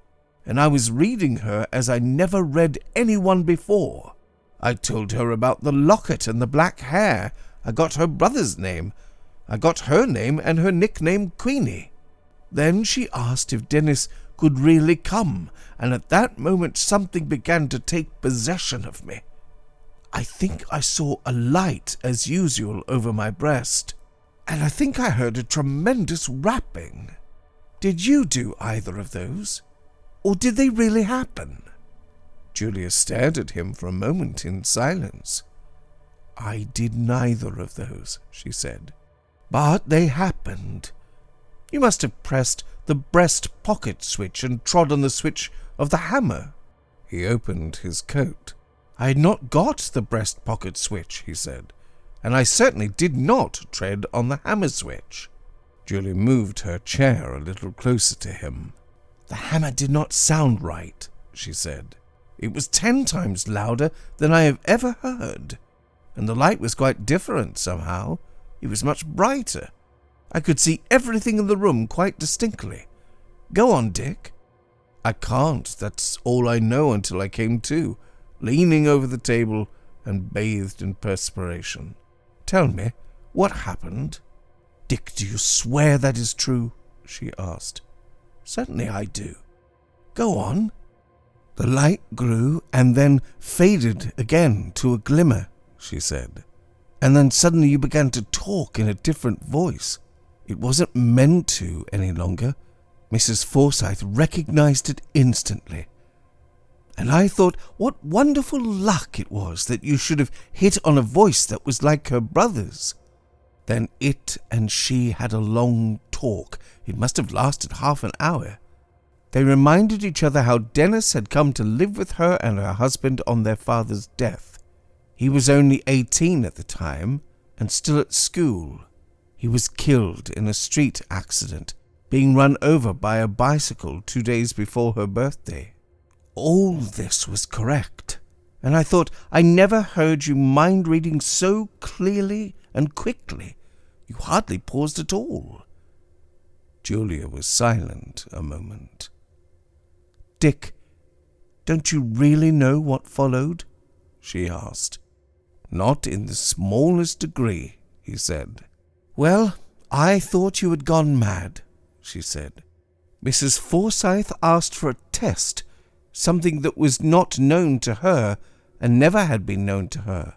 and I was reading her as I never read anyone before. I told her about the locket and the black hair. I got her brother's name. I got her name and her nickname Queenie. Then she asked if Dennis could really come, and at that moment something began to take possession of me. I think I saw a light, as usual, over my breast, and I think I heard a tremendous rapping. Did you do either of those? Or did they really happen?" Julia stared at him for a moment in silence. "I did neither of those," she said. "But they happened. You must have pressed the breast pocket switch and trod on the switch of the hammer." He opened his coat. "I had not got the breast pocket switch," he said, "and I certainly did not tread on the hammer switch." Julia moved her chair a little closer to him. "The hammer did not sound right," she said. "It was 10 times louder than I have ever heard, and the light was quite different somehow. It was much brighter. I could see everything in the room quite distinctly. Go on, Dick." "I can't. That's all I know until I came to, leaning over the table and bathed in perspiration. Tell me, what happened?" "Dick, do you swear that is true?" she asked. "Certainly I do." "Go on." "The light grew and then faded again to a glimmer," she said. "And then suddenly you began to talk in a different voice. It wasn't meant to any longer. Mrs. Forsyth recognized it instantly. And I thought what wonderful luck it was that you should have hit on a voice that was like her brother's. Then it and she had a long talk. It must have lasted half an hour. They reminded each other how Dennis had come to live with her and her husband on their father's death. He was only 18 at the time, and still at school. He was killed in a street accident, being run over by a bicycle 2 days before her birthday. All this was correct, and I thought I never heard you mind reading so clearly and quickly. You hardly paused at all." Julia was silent a moment. "Dick, don't you really know what followed?" she asked. "Not in the smallest degree," he said. "Well, I thought you had gone mad," she said. "Mrs. Forsyth asked for a test, something that was not known to her and never had been known to her,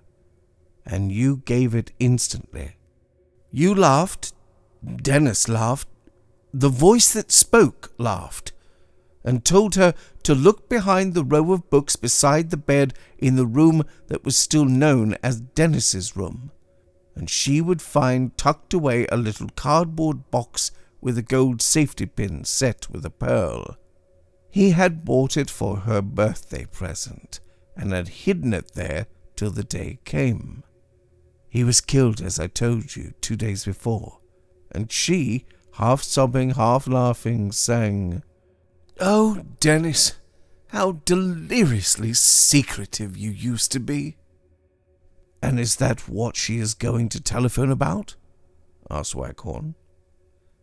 and you gave it instantly. You laughed, Dennis laughed, the voice that spoke laughed, and told her to look behind the row of books beside the bed in the room that was still known as Dennis's room, and she would find tucked away a little cardboard box with a gold safety pin set with a pearl. He had bought it for her birthday present, and had hidden it there till the day came. He was killed, as I told you, 2 days before, and she, half sobbing, half laughing, sang, 'Oh, Dennis, How deliriously secretive you used to be." "And is that what she is going to telephone about?" asked Waghorn.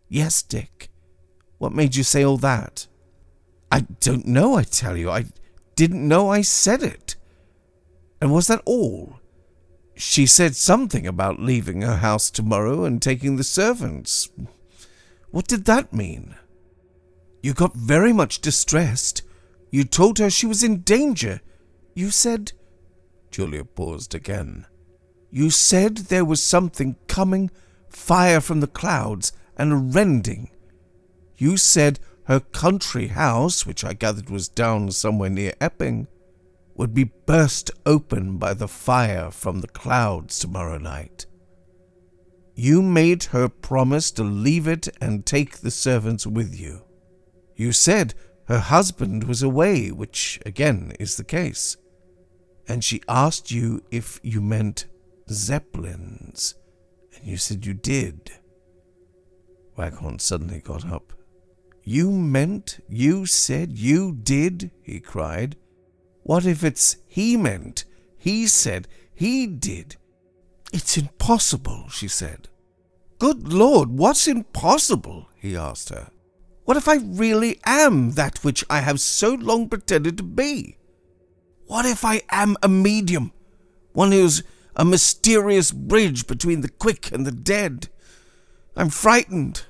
"Yes, Dick. What made you say all that?" "I don't know, I tell you. I didn't know I said it. And was that all? She said something about leaving her house tomorrow and taking the servants. What did that mean? You got very much distressed. You told her she was in danger. You said—" Julia paused again. "You said there was something coming, fire from the clouds, and a rending. You said her country house, which I gathered was down somewhere near Epping, would be burst open by the fire from the clouds tomorrow night. You made her promise to leave it and take the servants with you. You said her husband was away, which again is the case. And she asked you if you meant Zeppelins, and you said you did." Waghorn suddenly got up. You said, you did," he cried. "What if it's he meant, he said, he did?" "It's impossible," she said. "Good Lord, what's impossible?" he asked her. "What if I really am that which I have so long pretended to be? What if I am a medium, one who's a mysterious bridge between the quick and the dead? I'm frightened,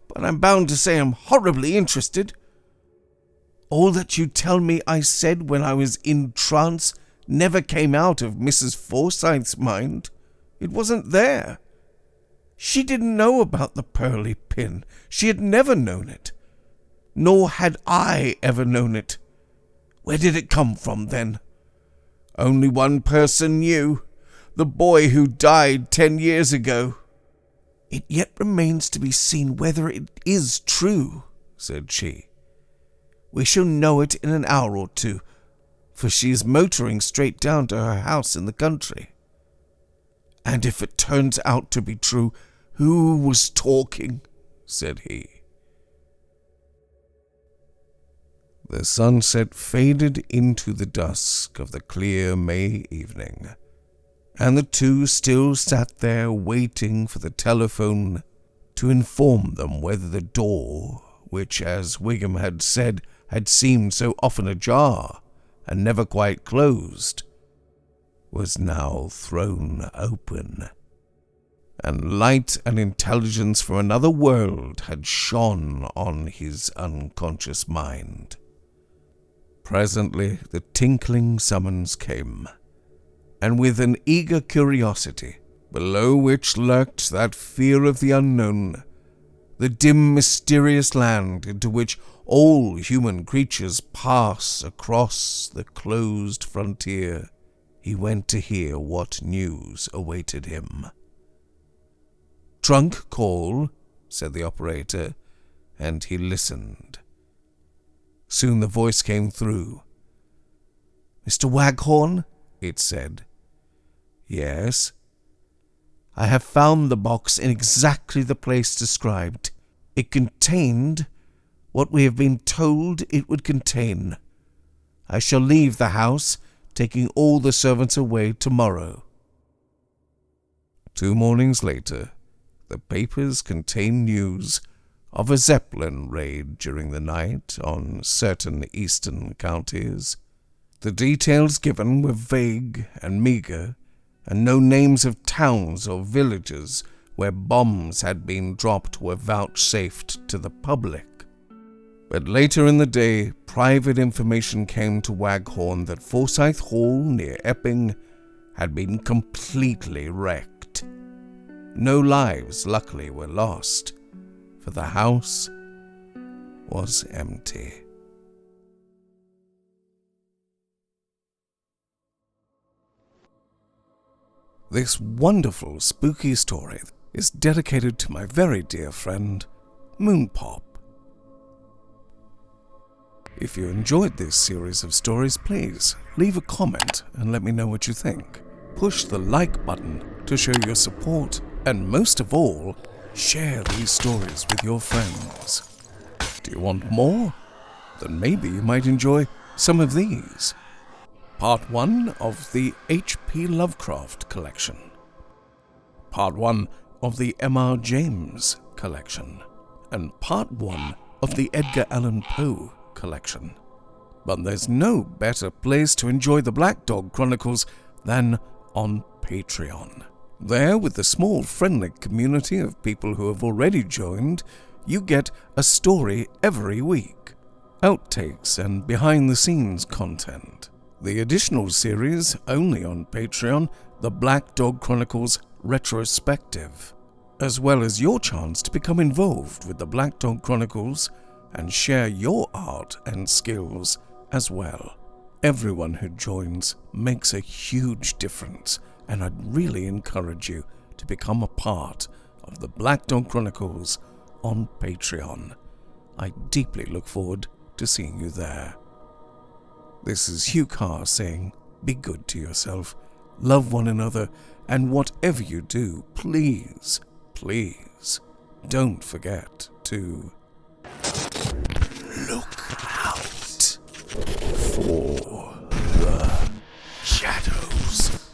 but I'm bound to say I'm horribly interested. All that you tell me I said when I was in trance never came out of Mrs. Forsyth's mind. It wasn't there. She didn't know about the pearly pin. She had never known it. Nor had I ever known it. Where did it come from, then? Only one person knew, the boy who died 10 years ago." "It yet remains to be seen whether it is true," said she. "We shall know it in an hour or two, for she is motoring straight down to her house in the country. And if it turns out to be true, who was talking?" said he. The sunset faded into the dusk of the clear May evening, and the two still sat there waiting for the telephone to inform them whether the door, which, as Wigham had said, had seemed so often ajar and never quite closed, was now thrown open, and light and intelligence from another world had shone on his unconscious mind. Presently the tinkling summons came, and with an eager curiosity, below which lurked that fear of the unknown, the dim mysterious land into which all human creatures pass across the closed frontier, he went to hear what news awaited him. "Trunk call," said the operator, and he listened. Soon the voice came through. "Mr. Waghorn," it said. "Yes." "I have found the box in exactly the place described. It contained what we have been told it would contain. I shall leave the house, taking all the servants away tomorrow." 2 mornings later, the papers contained news of a Zeppelin raid during the night on certain eastern counties. The details given were vague and meagre, and no names of towns or villages where bombs had been dropped were vouchsafed to the public. But later in the day, private information came to Waghorn that Forsyth Hall near Epping had been completely wrecked. No lives, luckily, were lost, for the house was empty. This wonderful spooky story is dedicated to my very dear friend, Moonpop. If you enjoyed this series of stories, please leave a comment and let me know what you think. Push the like button to show your support, and most of all, share these stories with your friends. Do you want more? Then maybe you might enjoy some of these. Part 1 of the H.P. Lovecraft collection. Part 1 of the M.R. James collection. And Part 1 of the Edgar Allan Poe collection. But there's no better place to enjoy the Black Dog Chronicles than on Patreon. There, with the small friendly community of people who have already joined, you get a story every week, outtakes and behind-the-scenes content. The additional series, only on Patreon, the Black Dog Chronicles Retrospective, as well as your chance to become involved with the Black Dog Chronicles and share your art and skills as well. Everyone who joins makes a huge difference, and I'd really encourage you to become a part of the Black Dog Chronicles on Patreon. I deeply look forward to seeing you there. This is Hugh Carr saying, be good to yourself, love one another, and whatever you do, please, please, don't forget to look out for the shadows.